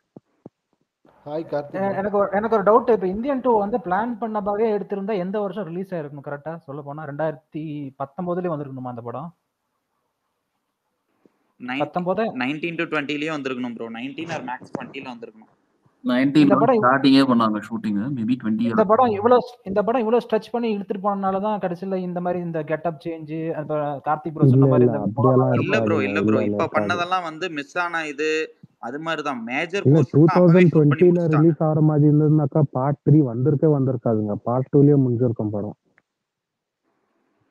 Hi Karthik bro. எனக்கு ஒரு டவுட். இப்போ இந்தியன் 2 வந்து பிளான் பண்ணதாவே எடுத்திருந்தா எந்த வருஷம் ரிலீஸ் ஆயிருக்கும் கரெக்டா? சொல்ல போனா 2019 வந்திருக்கணுமா அந்த படம்? 19 19 to 20லயே வந்திருக்கணும் ப்ரோ. 19 ஆர் மேக்ஸ் 20ல வந்திருக்கணும். 19 இந்த படம் ஸ்டார்டிங்கே பண்ணாங்க ஷூட்டிங். மேபி 20 இந்த படம் இவ்வளவு ஸ்ட்ரெச் பண்ணி இழுத்துட்டு போனனால தான் கடைசியில இந்த மாதிரி இந்த கெட்டப் சேஞ்ச், அந்த கார்த்திக் ப்ரோ இல்ல சொன்ன மாதிரி இல்ல இந்த அப்படியெல்லாம் இல்ல ப்ரோ, இருக்காதுங்க. இல்ல இல்ல ப்ரோ. இல்ல இப்ப இருக்காது. பண்ணதெல்லாம் வந்து மிஸ் ஆன இது அது மாதிரி தான். மேஜர் இல்ல போர்ஷன் தான் அப்பவே ஷூட் பண்ணி 2020ல முடிச்சிட்டாங்க. ரிலீஸ் ஆகிற மாதிரி இருந்ததுனாக்கா பார்ட் 3 வந்திருக்காதுங்க. பார்ட் 2லயே முடிஞ்சிருக்கும் படம்.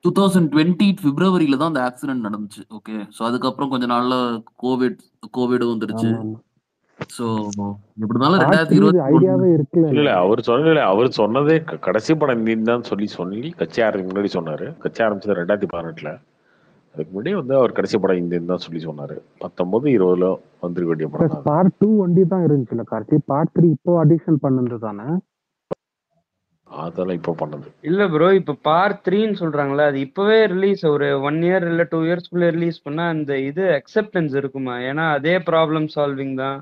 2020 பிப்ரவரியில தான் அந்த ஆக்சிடென்ட் நடந்துச்சு. ஓகே. ஸோ அதுக்கப்புறம் கொஞ்ச நாள்ல கோவிடும் வந்துடுச்சு. ஆமா ஆமா ஸோ எப்படி இருந்தாலும் பார்ட் 3 இது 2021 ஐடியாவே இருக்குல்ல இல்ல அவர் சொன்னதே கடைசி படம் இந்தியன் தான் சொல்லி கட்சி ஆரம்பிக்கு முன்னாடி சொன்னாரு. கட்சி ஆரம்பிச்சது 2018ல. அதுக்கு முன்னாடி வந்து அவர் கடைசி படம் இந்தியன் தான் சொல்லி சொன்னாரு. 19, 20ல வந்துருக்க வேண்டிய படம் தான் அது. பார்ட் 2 ஒண்டி தான் இருந்துச்சுல கார்த்தி. பார்ட் 3 இப்போ அடிஷன் பண்ணது தானே. அதெல்லாம் இப்போ பண்ணது. இல்ல ப்ரோ, இப்ப பார்ட் 3ன்னு சொல்றாங்களா, அது இப்பவே ரிலீஸ் ஒரு 1 இயர் இல்ல 2 இயர்ஸ்க்குள்ள ரிலீஸ் பண்ணா அந்த இது அக்செப்டன்ஸ் இருக்குமா? ஏன்னா அதே ப்ராப்ளம் சால்விங் தான்,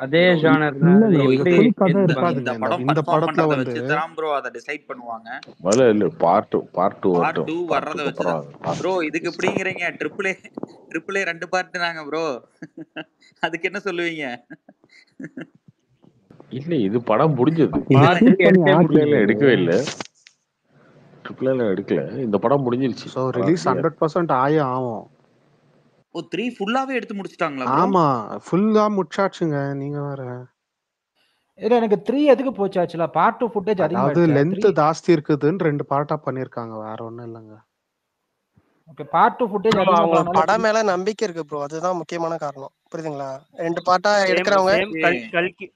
அதே ப்ரோ ஜானர் தான். இல்லங்க அது ப்ரோ இதுல எப்படி ஃபுல் கதை இந்த இருக்காதுங்க. இந்த இந்த படம் இந்த பர்ஃபார்ம் படத்துல பண்றதை வந்து வச்சு தான் ப்ரோ அதை டிசைட் பண்ணுவாங்க. முதல்ல இல்ல பார்ட் 2 பார்ட் வரட்டும். 2 பார்ட் வர்றதை 2க்கு வச்சு அப்புறம் தான் ப்ரோ இதுக்கு இப்படிங்கிறீங்க. ட்ரிபிள் ஏ 2 பார்ட் நாங்க ப்ரோ. அதுக்கு என்ன சொல்லுவீங்க? இல்ல இது படம் முடிஞ்சது. இது பார்ட் ஷூட் 3 பண்ணி எடுத்தே ட்ரிபிள் ஆச்சு. ஏல முடிஞ்சிருச்சு. எடுக்கவே இல்லை. ட்ரிபிள் ஏல எடுக்கல. இந்த படம் முடிஞ்சிருச்சு. ஸோ படம் ரிலீஸ் clear. 100% ஆயே ஆகும். ஓ 3 ஃபுல்லாவே எடுத்து முடிச்சிட்டாங்களா ப்ரோ? ஆமா ஃபுல்லா முடிச்சாச்சுங்க. நீங்க வேற. இல்ல எனக்கு 3 எதுக்கு போச்சு ஆக்சுவலா? பார்ட் 2 ஃபுட்டேஜ் அதாவது அதிகமாயிடுச்சா? லென்த் 3 ஜாஸ்தி இருக்குதுன்னு 2 பார்ட்டா பண்ணிருக்காங்க. வேற ஒண்ணும் இல்லைங்க. ஓகே. பார்ட் 2 ஃபுட்டேஜ் ப்ரோ அதிகமா அவங்களுக்கு போனனால படம் மேல நம்பிக்கை இருக்கு ப்ரோ, அதுதான் முக்கியமான காரணம். புரியுதுங்களா? 2 பார்ட்டா சேம் எடுக்கிறவங்க சேம்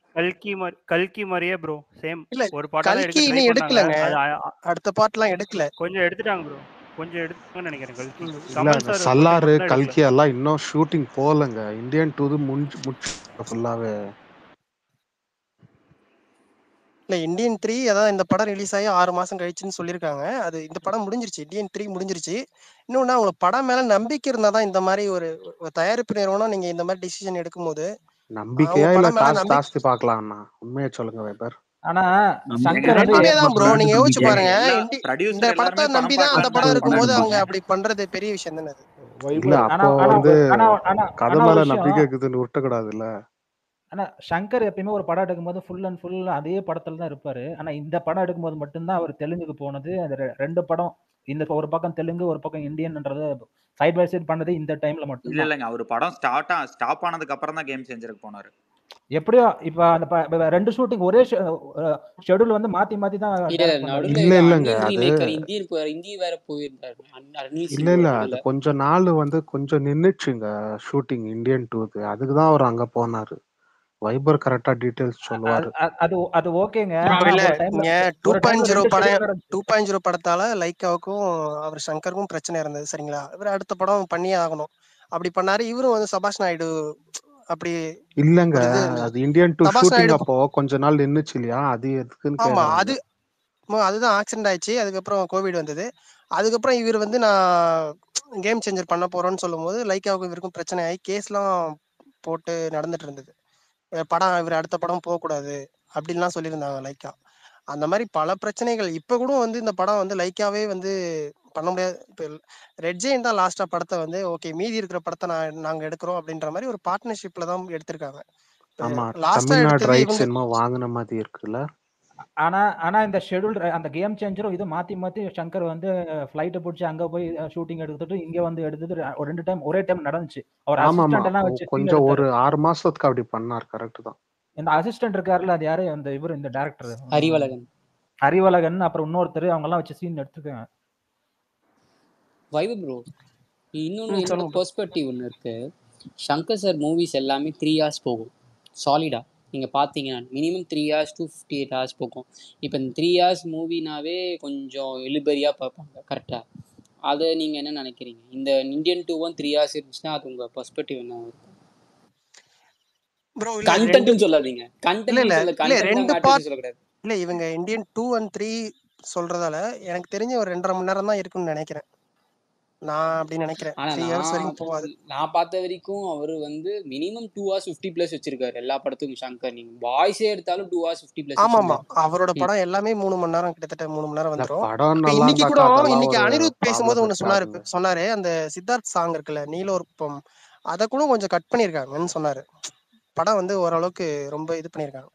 கல்கி மாதிரியே ப்ரோ. சேம் இல்ல, ஒரு பாட்டா தான் கல்கி எடுக்க ட்ரை இன்னும் பண்ணாங்க. எடுக்கலங்க. அது அடுத்த பார்ட்லாம் எடுக்கல. கொஞ்சம் எடுத்துட்டாங்க ப்ரோ. கொஞ்சம் எடுத்தாங்கன்னு நினைக்கிறேன் கல்கி. இல்ல கமல் சார் கொஞ்சம் சல்லாரு மட்டும் தான் எடுக்கல. கல்கி எல்லாம் இன்னும் ஷூட்டிங் போலங்க. இந்தியன் 2 முடிச்சு ஃபுல்லாவே. இல்ல இந்தியன் 3 அதான் இந்த படம் ரிலீஸ் ஆகி 6 மாசம் கழிச்சுன்னு சொல்லியிருக்காங்க. அது இந்த படம் முடிஞ்சிருச்சு. இந்தியன் 3 முடிஞ்சிருச்சு. இன்னொன்னு அவங்களுக்கு படம் மேல நம்பிக்கை இருந்தாதான் இந்த மாதிரி ஒரு தயாரிப்பு நிறுவனம் நீங்க இந்த மாதிரி டிசிஷன் எடுக்கும்போது அவங்க நம்பிக்கையா இல்ல படம் மேல காசு நம்பிக்கை. ஜாஸ்தி பார்க்கலாம்னா உண்மையை சொல்லுங்க வைபர். ஆனா எங்க சங்கர் வந்து ரெண்டுமே தான் ப்ரோ, நீங்க யோசிச்சு ஏங்க பாருங்க. எல்லா இந்த ப்ரொடியூசர் படத்தை எல்லாருமே படம் நம்பிதான் அந்த படம் பார்க்கலாம்னு படம் இருக்கும்போது அவங்க எடுப்பாங்க. அப்படி பண்றது பெரிய விஷயம் தானே அது. இல்ல வைபர் ஆனா அப்போ ஆனா வந்து ஆனா ஆனா கதை ஆனா ஒரு மேல விஷயம். நம்பிக்கை இருக்குதுன்னு விட்டக்கூடாதுல்ல. ஆனா சங்கர் எப்பயுமே ஒரு படம் எடுக்கும்போது ஃபுல் அண்ட் ஃபுல் அதே படத்துல தான் இருப்பாரு. ஆனா இந்த படம் எடுக்கும்போது மட்டும்தான் அவர் தெலுங்குக்கு போனது. அந்த 2 படம், இந்த ஒரு பக்கம் தெலுங்கு ஒரு பக்கம் இந்தியன்ன்றது சைட் பை சைட் பண்ணது இந்த டைம்ல இல்ல மட்டும்தான். இல்லைங்க அவர் படம் ஸ்டாப் ஆனதுக்கு அப்புறம் தான் கேம் சேஞ்சருக்கு போனாரு. எப்படியோ இப்ப அந்த 2 ஷூட்டிங் ஒரே ஷெட்யூல் வந்து மாத்தி மாத்தி தான் இல்ல டைரக்ட் பண்ணாரு. நடுவுல இல்ல ஏதோ இல்லங்க அன்னியன் அது ரீமேக்கர் இந்தி வேற போயிருந்தாரு. அனில் இல்ல சிங்கோட இல்ல அது நடுவுல. கொஞ்ச நாள் வந்து கொஞ்சம் நின்னுச்சுங்க ஷூட்டிங் இந்தியன் 2க்கு. அதுக்கு தான் அவர் அங்க போனாரு. வைபர் கரெக்டா டீடைல்ஸ் சொல்லுவாரு. அது அது ஓகேங்க. ப்ரோ ஆனா இல்ல ஒரு டைம்ல இங்க ஒரு டைம்ல 2.0 2 படம் ஷெட்யூல் நடந்துச்சு. 2.0 படத்தால லைக்காவுக்கும் அவர் சங்கருக்கும் பிரச்சனை இருந்தது. சரிங்களா? இவர் அடுத்த படம் பண்ணியே ஆகணும் அப்படி பண்ணாரு. இவரும் வந்து சபாஷ் நாயுடு அப்படி இல்லங்க ஒரு இது இருந்தது. அது இந்தியன் 2 சபாஷ் ஷூட்டிங் நாயுடு அப்போ கொஞ்ச நாள் நின்னுச்சு இல்லையா? அது எதுக்குன்னு ஆமா கேக்குறாங்க. அதுதான் ஆக்சிடென்ட் ஆயிடுச்சு. அதுக்கப்புறம் கோவிட் வந்தது. அதுக்கப்புறம் இவர் வந்து நான் கேம் சேஞ்சர் பண்ண போறோம்னு சொல்லும்போது லைக்காவுக்கும் இவருக்கும் பிரச்சனை ஆகி கேஸ்லாம் போட்டு நடந்துட்டு இருந்தது. படம் இவர் அடுத்த படம் போகக்கூடாது அப்படின்லாம் சொல்லியிருந்தாங்க லைக்கா. அந்த மாதிரி பல பிரச்சனைகள் இப்ப கூட வந்து இந்த படம் வந்து லைக்காவே வந்து பண்ண முடியாது. இப்ப ரெட் ஜெயின் தான் லாஸ்டா படத்தை வந்து ஓகே மீதி இருக்கிற படத்தை நாங்க எடுக்கிறோம் அப்படின்ற மாதிரி ஒரு பார்ட்னர்ஷிப்ல தான் எடுத்திருக்காங்க. ஆமா லாஸ்டா தமிழ்நாடு எடுத்தது ரைட்ஸ் இவங்க. என்னமோ வாங்கின மாதிரி இருக்குல்ல. ஆனா இந்த ஷெட்யூல் அந்த கேம் சேஞ்சரும் இது மாத்தி மாத்தி சங்கர் வந்து ஃபிளைட்டை பிடிச்சி அங்க போய் ஷூட்டிங் எடுத்துட்டு இங்க வந்து எடுத்தது ஒரு 2 டைம் ஒரே டைம் நடந்துச்சு. அவர் ஆமாமா அசிஸ்டன்ட் எல்லாம் வச்சு சீன் கொஞ்சம் எடுத்தாரு. ஒரு 6 மாசத்துக்கு அப்படி பண்ணார். கரெக்ட் தான். இந்த அசிஸ்டன்ட் இருக்காருல்ல, அது யாரு? அந்த இவர் இந்த டைரக்டர் அறிவழகன். அறிவழகன் அப்புறம் இன்னொருத்தர் அவங்க எல்லாம் வச்சு சீன் எடுத்துருக்காங்க. வைபு ப்ரோ, இன்னொன்னு என்னோட சொல்லுங்க bro. பெர்ஸ்பெக்டிவ் ஒன்று இருக்கு. சங்கர் சார் மூவிஸ் எல்லாமே 3 hours போகும் சாலிடா. நீங்கள் பார்த்தீங்கன்னா மினிமம் 3 hours to 58 hours போகும். இப்போ இந்த 3 hours மூவினாவே கொஞ்சம் இழுபறியாக பார்ப்பாங்க. கரெக்டாக? அதை நீங்கள் என்ன நினைக்கிறீங்க? இந்த இந்தியன் 2 3 hours இருந்துச்சுன்னா அது உங்கள் பெர்ஸ்பெக்டிவ் என்ன இருக்கும்? ப்ரோ இல்ல கண்டென்ட்னு சொல்லாதீங்க. இல்ல கண்டென்ட் இல்ல சொல்ல இல்ல கண்டென்ட் 2 மேட்டர்ஸ் பார்ட் சொல்லக்கூடாது. இல்ல இவங்க இந்தியன் 2 and 3 சொல்றதால எனக்கு தெரிஞ்ச ஒரு 2.5 மணி நேரம் தான் இருக்குன்னு நினைக்கிறேன். நான் அப்படி நினைக்கிறேன். ஆனா 3 hours வரைக்கும் போகாது. நான் பார்த்த வரைக்கும் அவர் வந்து மினிமம் 2 hours 50 plus வச்சிருக்காரு எல்லா படத்துக்கும். சங்கர் நீங்க பாய்ஸே எடுத்தாலும் 2 hours 50 plus ஆமாமா வச்சிருக்காரு. அவரோட படம் எல்லாமே 3 மணி நேரம், கிட்டத்தட்ட 3 மணி நேரம் இல்ல வந்துரும். படம் அப்ப நல்லா இன்னைக்கு கூட இருந்தாக்கா அதெல்லாம் இன்னைக்கு ஒரு அனிருத் பேசும்போது ப்ராப்ளம் ஒண்ணு இருக்காதுங்க. சொன்னாரு அந்த சித்தார்த் சாங் இருக்குல்ல நீலோற்பம், அதை கூட கொஞ்சம் கட் பண்ணியிருக்காங்கன்னு சொன்னாரு. படம் வந்து ஓரளவுக்கு ரொம்ப இது பண்ணியிருக்காங்க.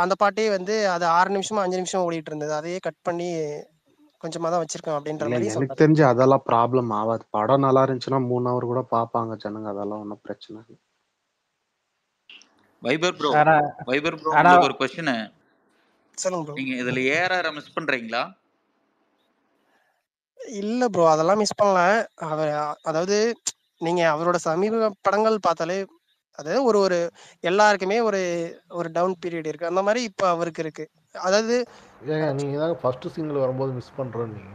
அந்த பாட்டே வந்து அது 6 நிமிஷமா 5 நிமிஷம் ஓடிட்டு இருந்தது. அதையே கட் பண்ணி கொஞ்சமா தான் வச்சிருக்கேன் அப்படின்ற இல்ல மாதிரி எனக்கு சொல்றாரு. தெரிஞ்சு அதெல்லாம் ப்ராப்ளம் ஆகாது. படம் நல்லா இருந்துச்சுன்னா 3 hour கூட பாப்பாங்க ஜனங்க. அதெல்லாம் ஒன்றும் பிரச்சனை இல்லை. வைபர் ப்ரோ ஆனா உங்களுக்கு ஒரு கொஸ்டின். சொல்லுங்க ப்ரோ. நீங்க இதுல ஏஆர்ஆர் மிஸ் பண்றீங்களா? இல்ல ப்ரோ, அதெல்லாம் மிஸ் பண்ணல. அவர் அதாவது நீங்க அவரோட சமீப படங்கள் பார்த்தாலே, அதாவது ஒரு ஒரு எல்லாருக்குமே ஒரு ஒரு டவுன் பீரியட் இருக்கு. அந்த மாதிரி இப்ப அவருக்கு இருக்கு. அதாவது ஏங்க நீங்க தான் ஃபர்ஸ்ட் சிங்கிள் வரும்போது மிஸ் பண்றேன் நீங்க.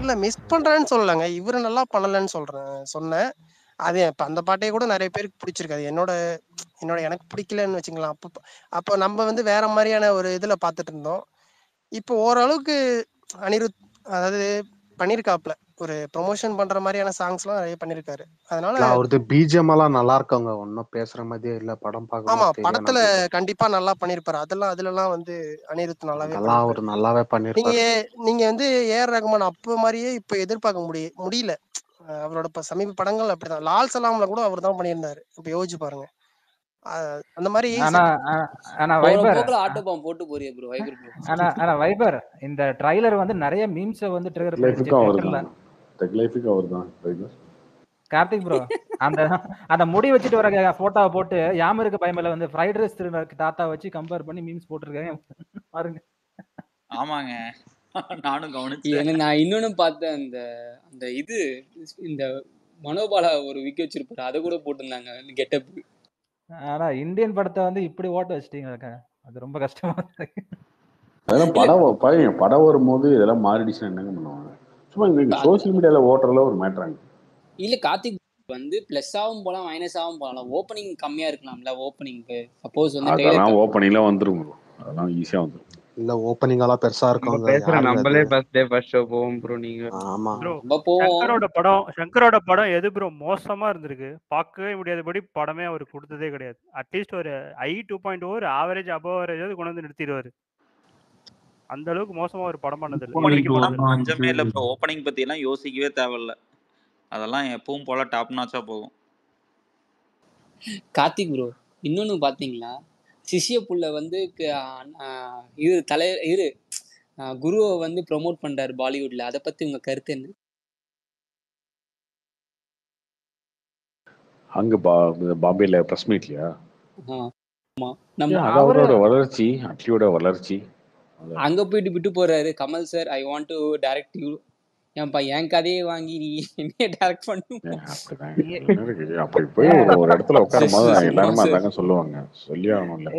இல்ல மிஸ் பண்றேன்னு சொல்லலங்க. இவரு நல்லா பண்ணலன்னு சொன்னேன். அது இப்ப அந்த பாட்டே கூட நிறைய பேருக்கு பிடிச்சிருக்காது. என்னோட என்னோட எனக்கு பிடிக்கலன்னு வச்சுக்கலாம். அப்போ நம்ம வந்து வேற மாதிரியான ஒரு இதுல பார்த்துட்டு இருந்தோம். இப்போ ஓரளவுக்கு அனிருத் அதாவது பண்ணியிருக்காப்ல. ஒரு ப்ரொமோஷன் பண்ற மாதிரியான சாங்ஸ்லாம் நிறைய பண்ணியிருக்காரு. அதனால இல்ல அவரது பிஜிஎம் எல்லாம் நல்லா இருக்குங்க. ஒன்னும் பேசுற மாதிரியே இல்ல. படம் ஆமா, பார்க்கும்போது தெரியும் படத்துல நம்மளுக்கு. கண்டிப்பா நல்லா பண்ணியிருப்பாரு. அதுலலாம் வந்து அனிருத் நல்லாவே அதெல்லாம் பண்ணியிருப்பாரு. அவரு நல்லாவே நீங்க பண்ணிருப்பாரு. நீங்க வந்து ஏஆர் ரகுமான் அப்போ மாதிரியே இப்ப எதிர்பார்க்க முடியல. அவரோட சமீப படங்கள் அப்படிதான். லால் சலாம்ல கூட அவர் தான் பண்ணியிருந்தாரு. இப்ப யோசிச்சு பாருங்க. அந்த மாதிரி ஆனா ஆனா போன வைபர் போக்குல ஆட்டோ பாம் போட்டு போறிய ப்ரோ வைபர் ப்ரோ. ஆனா வைபர் இந்த ட்ரைலர் வந்து நிறைய மீம்ஸை வந்து ட்ரிகர் பண்ணிடுச்சு லைஃபுக்கும் அவர் தியேட்டர்ல. தான், டெக் லைஃபுக்கும் அவர் தான். கார்த்திக் ப்ரோ அந்த அந்த முடி வச்சுட்டு வர போட்டோவை போட்டு யாமருக்கு பயமில்ல வந்து ஃப்ரைட் ரைஸ் தாத்தா வச்சு கம்பேர் பண்ணி மீம்ஸ் போட்டிருக்காங்க பாருங்க. ஆமாங்க, நானும் கவனிச்சேன். நான் இன்னொன்னு பார்த்தேன். அந்த அந்த இது இந்த மனோபாலா ஒரு விக்கி வச்சிருப்பாரு, அதை கூட போட்டிருந்தாங்க கெட்டப். ஆனா இந்தியன் படத்தை வந்து இப்படி ஓட்ட வச்சிட்டீங்க, அது ரொம்ப கஷ்டமா இருக்கு. அதெல்லாம் படம் வரும்போது இதெல்லாம் மாறிடுச்சுன்னா என்னங்க பண்ணுவாங்க? சும்மா இந்த சோசியல் மீடியால ஓட்டுறதுல ஒரு மேட்ராங்க. இல்ல கார்த்திக் வந்து பிளஸ் ஆகும் போலாம் மைனஸ் ஆகும் போலாம். ஓப்பனிங் கம்மியா இருக்கலாம்ல ஓப்பனிங்க்கு. சப்போஸ் வந்து அதெல்லாம் ஓப்பனிங்ல வந்துரும், அதெல்லாம் ஈஸியா வந்துரும். இல்ல ஓப்பனிங் எல்லாம் பெருசா இருக்கும். நம்மளே ஃபர்ஸ்ட் டே ஃபர்ஸ்ட் ஷோ போவோம் ப்ரோ. நீங்க ஆமா ப்ரோ நம்ம போவோம். சங்கரோட படம் எது ப்ரோ மோசமா இருந்திருக்கு? பார்க்கவே முடியாதபடி படமே அவர் கொடுத்ததே கிடையாது. அட்லீஸ்ட் ஒரு I2.0 ஒரு ஆவரேஜ் அபவ் ஆவரேஜாவது கொண்டு வந்து நிறுத்திடுவாரு. அந்த அளவுக்கு மோசமா ஒரு படம் பண்ணது இல்லை. ஓப்பனிங் படம் பஞ்சமே இல்லை ப்ரோ. ஓப்பனிங் பத்தி எல்லாம் யோசிக்கவே தேவையில்ல. அதெல்லாம் எப்பவும் போல டாப் நாச்சா போகும். கார்த்திக் ப்ரோ இன்னொன்னு பாத்தீங்களா, சிஷ்ய புள்ள வந்து இரு குருவை வந்து ப்ரொமோட் பண்றாரு பாலிவுட்ல. அதை பத்தி உங்க கருத்து என்ன? அங்க பாம்பேல பிரஸ் மீட்லயா? அவரோட வளர்ச்சி, அட்லியோட வளர்ச்சி. அங்க போயிட்டு விட்டு போறாரு. Kamal sir, I want to direct you. ஏன்பா என் கதையை வாங்கி நீ என்ன டைரக்ட் பண்ணுவோம்? அப்படி போய் ஒரு இடத்துல உட்காரும் போது எல்லாருமே அதாங்க சொல்லுவாங்க. சொல்லி ஆகணும்ல.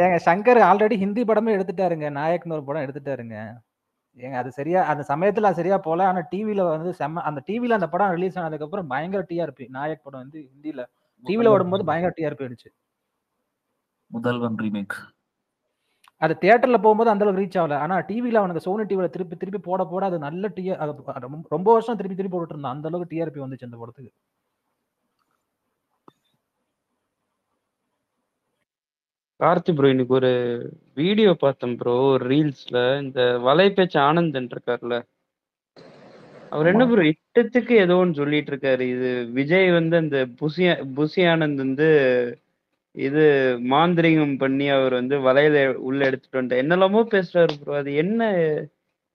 ஏங்க சங்கர் ஆல்ரெடி ஹிந்தி படமே எடுத்துட்டாருங்க. நாயக்னு ஒரு படம் எடுத்துட்டாருங்க. ஏங்க அது சரியா அந்த சமயத்துல சரியா போல. ஆனா டிவில வந்து அந்த டிவில அந்த படம் ரிலீஸ் ஆனதுக்கு அப்புறம் பயங்கர டிஆர்பி. நாயக் படம் வந்து ஹிந்தில டிவில ஓடும்போது பயங்கர டிஆர்பி ஆயிடுச்சு. முதல்வன் ரீமேக் அது தியேட்டர்ல போகும்போது அந்த அளவுக்கு ரீச் ஆகல. ஆனா டிவில அவனுக்கு சோனி டிவில திருப்பி போட அது நல்ல ரொம்ப வருஷம் திருப்பி போட்டுட்டு இருந்தான். அந்த அளவுக்கு டிஆர்பி வந்துச்சு அந்த படத்துக்கு. கார்த்தி ப்ரோ இன்னைக்கு ஒரு வீடியோ பார்த்தேன் ப்ரோ, ஒரு ரீல்ஸ்ல. இந்த வலைபேச்சு ஆனந்தன் இருக்காருல்ல, அவர் என்ன ப்ரோ இஷ்டத்துக்கு ஏதோ ஒன்று சொல்லிட்டு இருக்காரு. இது விஜய் வந்து அந்த புசி ஆனந்த் வந்து இது மாந்திரிகம் பண்ணி அவர் வந்து வலையில உள்ள எடுத்துட்டு வந்துட்டு என்னெல்லாமோ பேசுறாரு ப்ரோ. அது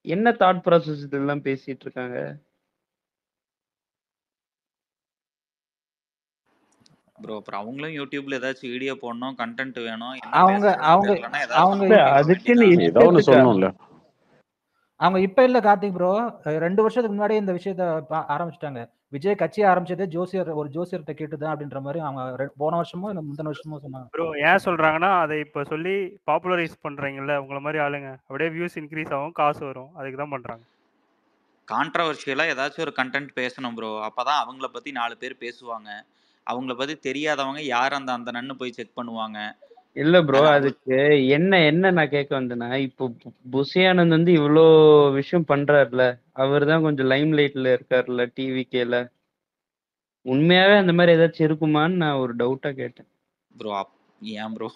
என்ன தாட் ப்ராசஸ் இதெல்லாம் பேசிட்டு இருக்காங்க? ப்ரோ அப்புறம் அவங்களும் யூடியூப்ல ஏதாச்சும் வீடியோ போடணும், கண்டென்ட் வேணும். அவங்க இப்ப இல்ல கார்த்திக் ப்ரோ, 2 வருஷத்துக்கு முன்னாடி இந்த விஷயத்த ஆரம்பிச்சிட்டாங்க. விஜய் கட்சி ஆரம்பிச்சதே ஒரு ஜோசியர்கிட்ட கேட்டுதான் அப்படின்ற மாதிரி அவங்க போன வருஷமோ இல்ல முந்தின வருஷமோ சொன்னாங்க. ப்ரோ ஏன் சொல்றாங்கன்னா, அதை இப்ப சொல்லி பாப்புலரைஸ் பண்றீங்கல்ல உங்களை மாதிரி ஆளுங்க, அப்படியே வியூஸ் இன்க்ரீஸ் ஆகும், காசு வரும், அதுக்கு தான் பண்றாங்க. கான்ட்ரவர்ஷியலா ஏதாச்சும் ஒரு கண்டென்ட் பேசணும் ப்ரோ. அப்பதான் அவங்கள பத்தி 4 பேர் பேசுவாங்க. அவங்கள பத்தி தெரியாதவங்க யார் அந்த நன்னு போய் செக் பண்ணுவாங்க. இல்ல ப்ரோ, அதுக்கு என்ன நான் கேட்க வந்தேன்னா, இப்போ புசி ஆனந்த் வந்து இவ்வளோ விஷயம் பண்றாருல, அவர் தான் கொஞ்சம் லைம் லைட்ல இருக்காருல்ல டிவிகேல. உண்மையாவே அந்த மாதிரி ஏதாச்சும் இருக்குமான்னு நான் ஒரு டவுட்டா கேட்டேன் ப்ரோ. ஏன் ப்ரோ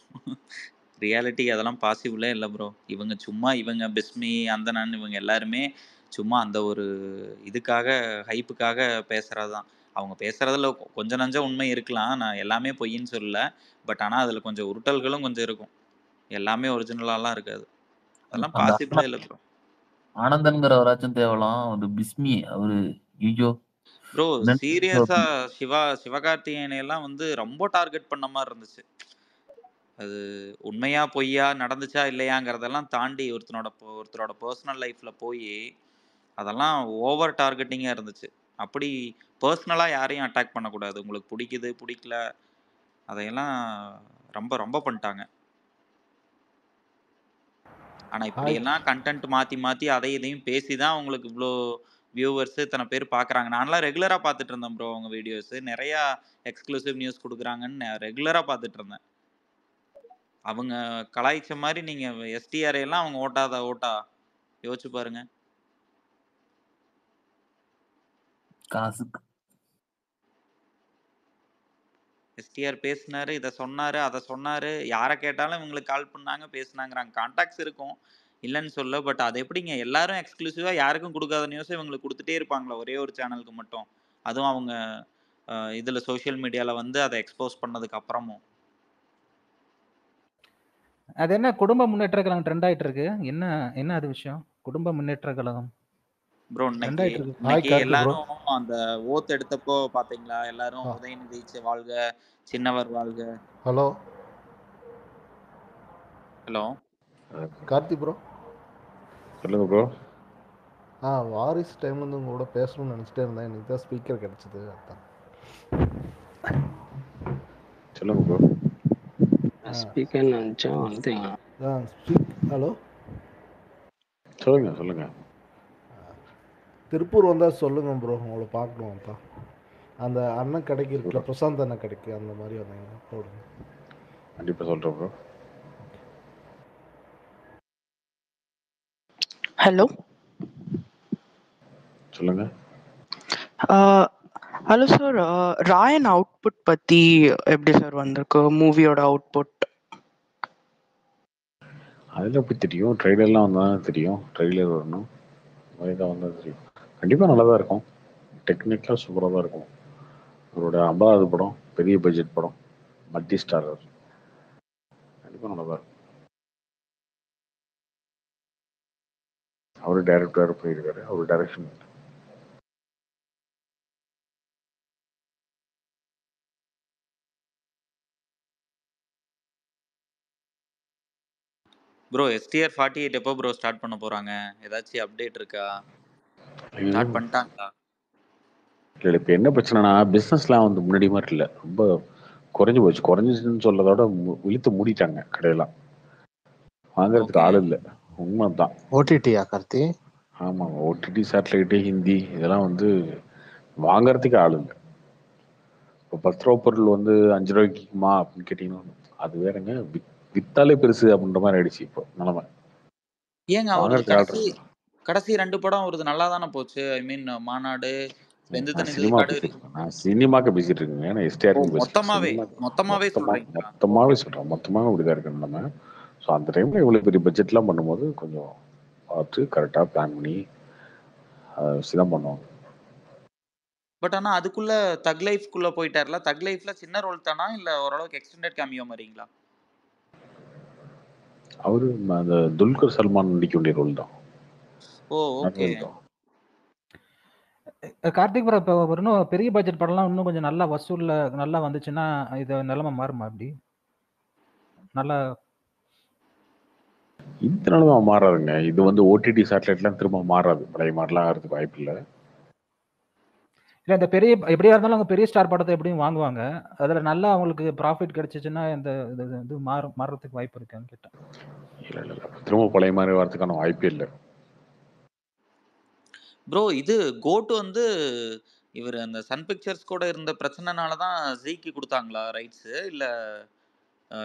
ரியாலிட்டி அதெல்லாம் பாசிபிளே இல்லை ப்ரோ. இவங்க பிஸ்மி அந்த நான் இவங்க எல்லாருமே சும்மா அந்த ஒரு இதுக்காக ஹைப்புக்காக பேசுறது தான். அவங்க பேசுறதுல கொஞ்சம் நஞ்சம் உண்மை இருக்கலாம், நான் எல்லாமே பொய்ன்னு சொல்லல. பட் ஆனால் அதில் கொஞ்சம் உருட்டல்களும் கொஞ்சம் இருக்கும். எல்லாமே ஒரிஜினலாலாம் இருக்காது. அதெல்லாம் பாசிபிளே இல்லை ப்ரோ. ஆனந்தன்கிறவராச்சும் தேவலாம். அது பிஸ்மி அவரு ஐயோ ப்ரோ சீரியஸா சிவகார்த்திகேயனை எல்லாம் வந்து ரொம்ப டார்கெட் பண்ண மாதிரி இருந்துச்சு. அது உண்மையா பொய்யா நடந்துச்சா இல்லையாங்கிறதெல்லாம் தாண்டி ஒருத்தரோட பர்சனல் லைஃப்ல போய் அதெல்லாம் ஓவர் டார்கெட்டிங்காக இருந்துச்சு. அப்படி பர்சனலாக யாரையும் அட்டாக் பண்ணக்கூடாது. உங்களுக்கு பிடிக்குது பிடிக்கல அதையெல்லாம் ரொம்ப ரொம்ப பண்ணிட்டாங்க. ஆனால் ஹாய் இப்படியெல்லாம் கண்டென்ட் மாற்றி மாற்றி அதை இதையும் பேசி தான் உங்களுக்கு இவ்வளோ வியூவர்ஸ் இத்தனை பேர் பார்க்குறாங்க. நான்லாம் ரெகுலராக பார்த்துட்டு இருந்தேன் ப்ரோ அவங்க வீடியோஸ். நிறையா எக்ஸ்க்ளூசிவ் நியூஸ் கொடுக்குறாங்கன்னு ரெகுலராக பார்த்துட்டு இருந்தேன். அவங்க கலாய்ச்ச மாதிரி நீங்கள் எஸ்டிஆர் எல்லாம் அவங்க ஓட்டாத ஓட்டா யோசிச்சு பாருங்க. காசுக்கு எஸ்டிஆர் பேசினாரு, இதை சொன்னாரு, அதை சொன்னாரு, யாரை கேட்டாலும் இவங்களுக்கு கால் பண்ணாங்க பேசினாங்கிறாங்க. கான்டாக்ட்ஸ் இருக்கும் இல்லைன்னு சொல்ல. பட் அது எப்படிங்க எல்லாரும் எக்ஸ்க்ளூசிவாக யாருக்கும் கொடுக்காத நியூஸை இவங்களுக்கு கொடுத்துட்டே இருப்பாங்களா ஒரே ஒரு சேனலுக்கு மட்டும்? அதுவும் அவங்க இதில் சோஷியல் மீடியாவில் வந்து அதை எக்ஸ்போஸ் பண்ணதுக்கு அப்புறமும். அது என்ன குடும்ப முன்னேற்ற கழகம் ட்ரெண்ட் ஆயிட்டு இருக்கு? என்ன என்ன அது விஷயம்? குடும்ப முன்னேற்ற கழகம் ப்ரோ ட்ரெண்ட் இன்னைக்கு ஆயிட்டு இருக்கு. ஹாய் இன்னைக்கு கார்த்தி ப்ரோ. எல்லாரும் அந்த ஓத் எடுத்தப்போ பாத்தீங்களா? எல்லாரும் ஆ உதயநிதி வாழ்க, சின்னவர் வாழ்க. Hello hello Karthi bro. சொல்லுங்க ப்ரோ. வாரிஸ் டைம்லேருந்து உங்க கூட பேசணும்னு நினச்சிட்டே இருந்தேன். இன்னைக்கு தான் ஸ்பீக்கர் கிடச்சிது. அதான் சொல்லுங்க ப்ரோ. ஸ்பீக்கர் நினச்சா வந்துட்டீங்க. ஹலோ சொல்லுங்க சொல்லுங்க. திருப்பூர் வந்தால் சொல்லுங்க ப்ரோ, உங்களை பார்க்கணும். அப்பா அந்த அண்ணன் கடைக்கு இருக்குல்ல, ப்ரோ பிரசாந்த் அண்ணன் கடைக்கு, அந்த மாதிரி வந்தீங்கன்னா போடுங்க. கண்டிப்பாக சொல்கிறேன் ப்ரோ. ஹலோ சொல்லுங்க. ஹலோ சார், ராயன் அவுட்புட் பற்றி எப்படி சார் வந்திருக்கு மூவியோட அவுட்புட்? அதில் எப்படி தெரியும்? ட்ரெய்லர்லாம் வந்தால் தெரியும். ட்ரெய்லர் வரணும், அதுதான் வந்தால் தெரியும். கண்டிப்பாக நல்லா தான் இருக்கும். டெக்னிக்கலாக சூப்பராக தான் இருக்கும். அவரோட 50வது படம், பெரிய பட்ஜெட் படம், மல்டி ஸ்டாரர். கண்டிப்பாக நல்லா தான் இருக்கும். அவரு டைரக்டர் போயிருக்காரு, அவர் டைரக்ஷன். ப்ரோ எஸ்டிஆர் 48 எப்போ ப்ரோ ஸ்டார்ட் பண்ண போறாங்க? ஏதாச்சும் அப்டேட் இருக்கா? ஸ்டார்ட் பண்ணிட்டாங்களா? இல்லை இப்போ என்ன பிரச்சனைனா, பிஸ்னஸ்லாம் வந்து முன்னாடி மாதிரி இல்லை, ரொம்ப குறைஞ்சி போச்சு. குறைஞ்சிச்சுன்னு சொல்றதோட இழுத்து மூடிட்டாங்க கடையெல்லாம். வாங்குறதுக்கு ஓகே ஆள் இல்லை. உண்மை தான். ஓடிடியா கார்த்தி? ஆமாம், ஓடிடி, சேட்டலைட்டு, ஹிந்தி இதெல்லாம் வந்து வாங்குறதுக்கு ஆள் இல்லை. இப்போ 10 ரூபா பொருள் வந்து 5 ரூபாய்க்கு விற்குமா அப்படின்னு கேட்டிங்கன்னா அது வேறங்க. வித்தாலே பெருசு அப்படின்ற மாதிரி ஆயிடுச்சு இப்போ நிலைமை. ஏங்க அவரது வாங்குறதுக்கு ஆள் கடைசி இருக்கு. கடைசி 2 படம் அவரது நல்லா தானே போச்சு. ஐ மீன் மாநாடு, வெந்து நான் தணிந்தது சினிமா காடு. பேசிட்டு இருக்கேன். நான் சினிமாக்கு பேசிட்டு இருக்கேங்க. நான் ஓ எஸ்டிஆருக்கு பேசிட்டு மொத்தமாவே மொத்தமாவே சொல்றீங்களா? மொத்தமாவே ஓகே சொல்றேன். மொத்தமாக அப்படிதான் இருக்கு நம்ம. ஸோ அந்த டைம்ல இவ்வளவு பெரிய பட்ஜெட்லாம் பண்ணும்போது கொஞ்சம் பார்த்து கரெக்டாக பிளான் பண்ணி வச்சுதான் பண்ணுவாங்க. பட் ஆனா அதுக்குள்ள தக் லைஃப்குள்ள போயிட்டார்ல. தக் லைஃப்ல சின்ன ரோல் தானா இல்ல ஓரளவுக்கு எக்ஸ்டெண்டட் கேமியோ மாதிரிங்களா? அவரு அந்த துல்கர் சல்மான் நடிக்க வேண்டிய ரோல் தான். ஓ ஓகே. ரோல் தான். கார்த்திக் ப்ரோ, இப்போ இன்னும் பெரிய பட்ஜெட் படம்லாம் இன்னும் கொஞ்சம் நல்லா வசூல்ல நல்லா வந்துச்சுன்னா இது நிலைமை மாறுமா? அப்படி நல்லா இதனால தான் மாறாதுங்க. இது வந்து ஓடிடி சேட்டலைட்லாம் திரும்ப மாறாது. பழைய மாதிரிலாம் ஆகிறதுக்கு வாய்ப்பு இல்லை. இல்லை, இந்த பெரிய எப்படியா இருந்தாலும் அவங்க பெரிய ஸ்டார் படத்தை எப்படியும் வாங்குவாங்க. அதில் நல்லா அவங்களுக்கு ப்ராஃபிட் கிடைச்சிச்சுன்னா இந்த இது மாறுறதுக்கு வாய்ப்பு இருக்கான்னு கேட்டேன். இல்லை இல்லை இல்லை, திரும்ப பழைய மாதிரி வரதுக்கான வாய்ப்பே இல்லை. ப்ரோ இது கோட் வந்து இவர் அந்த சன் பிக்சர்ஸ் கூட இருந்த பிரச்சனைனால தான் ஜீக்கு கொடுத்தாங்களா ரைட்ஸ்? இல்ல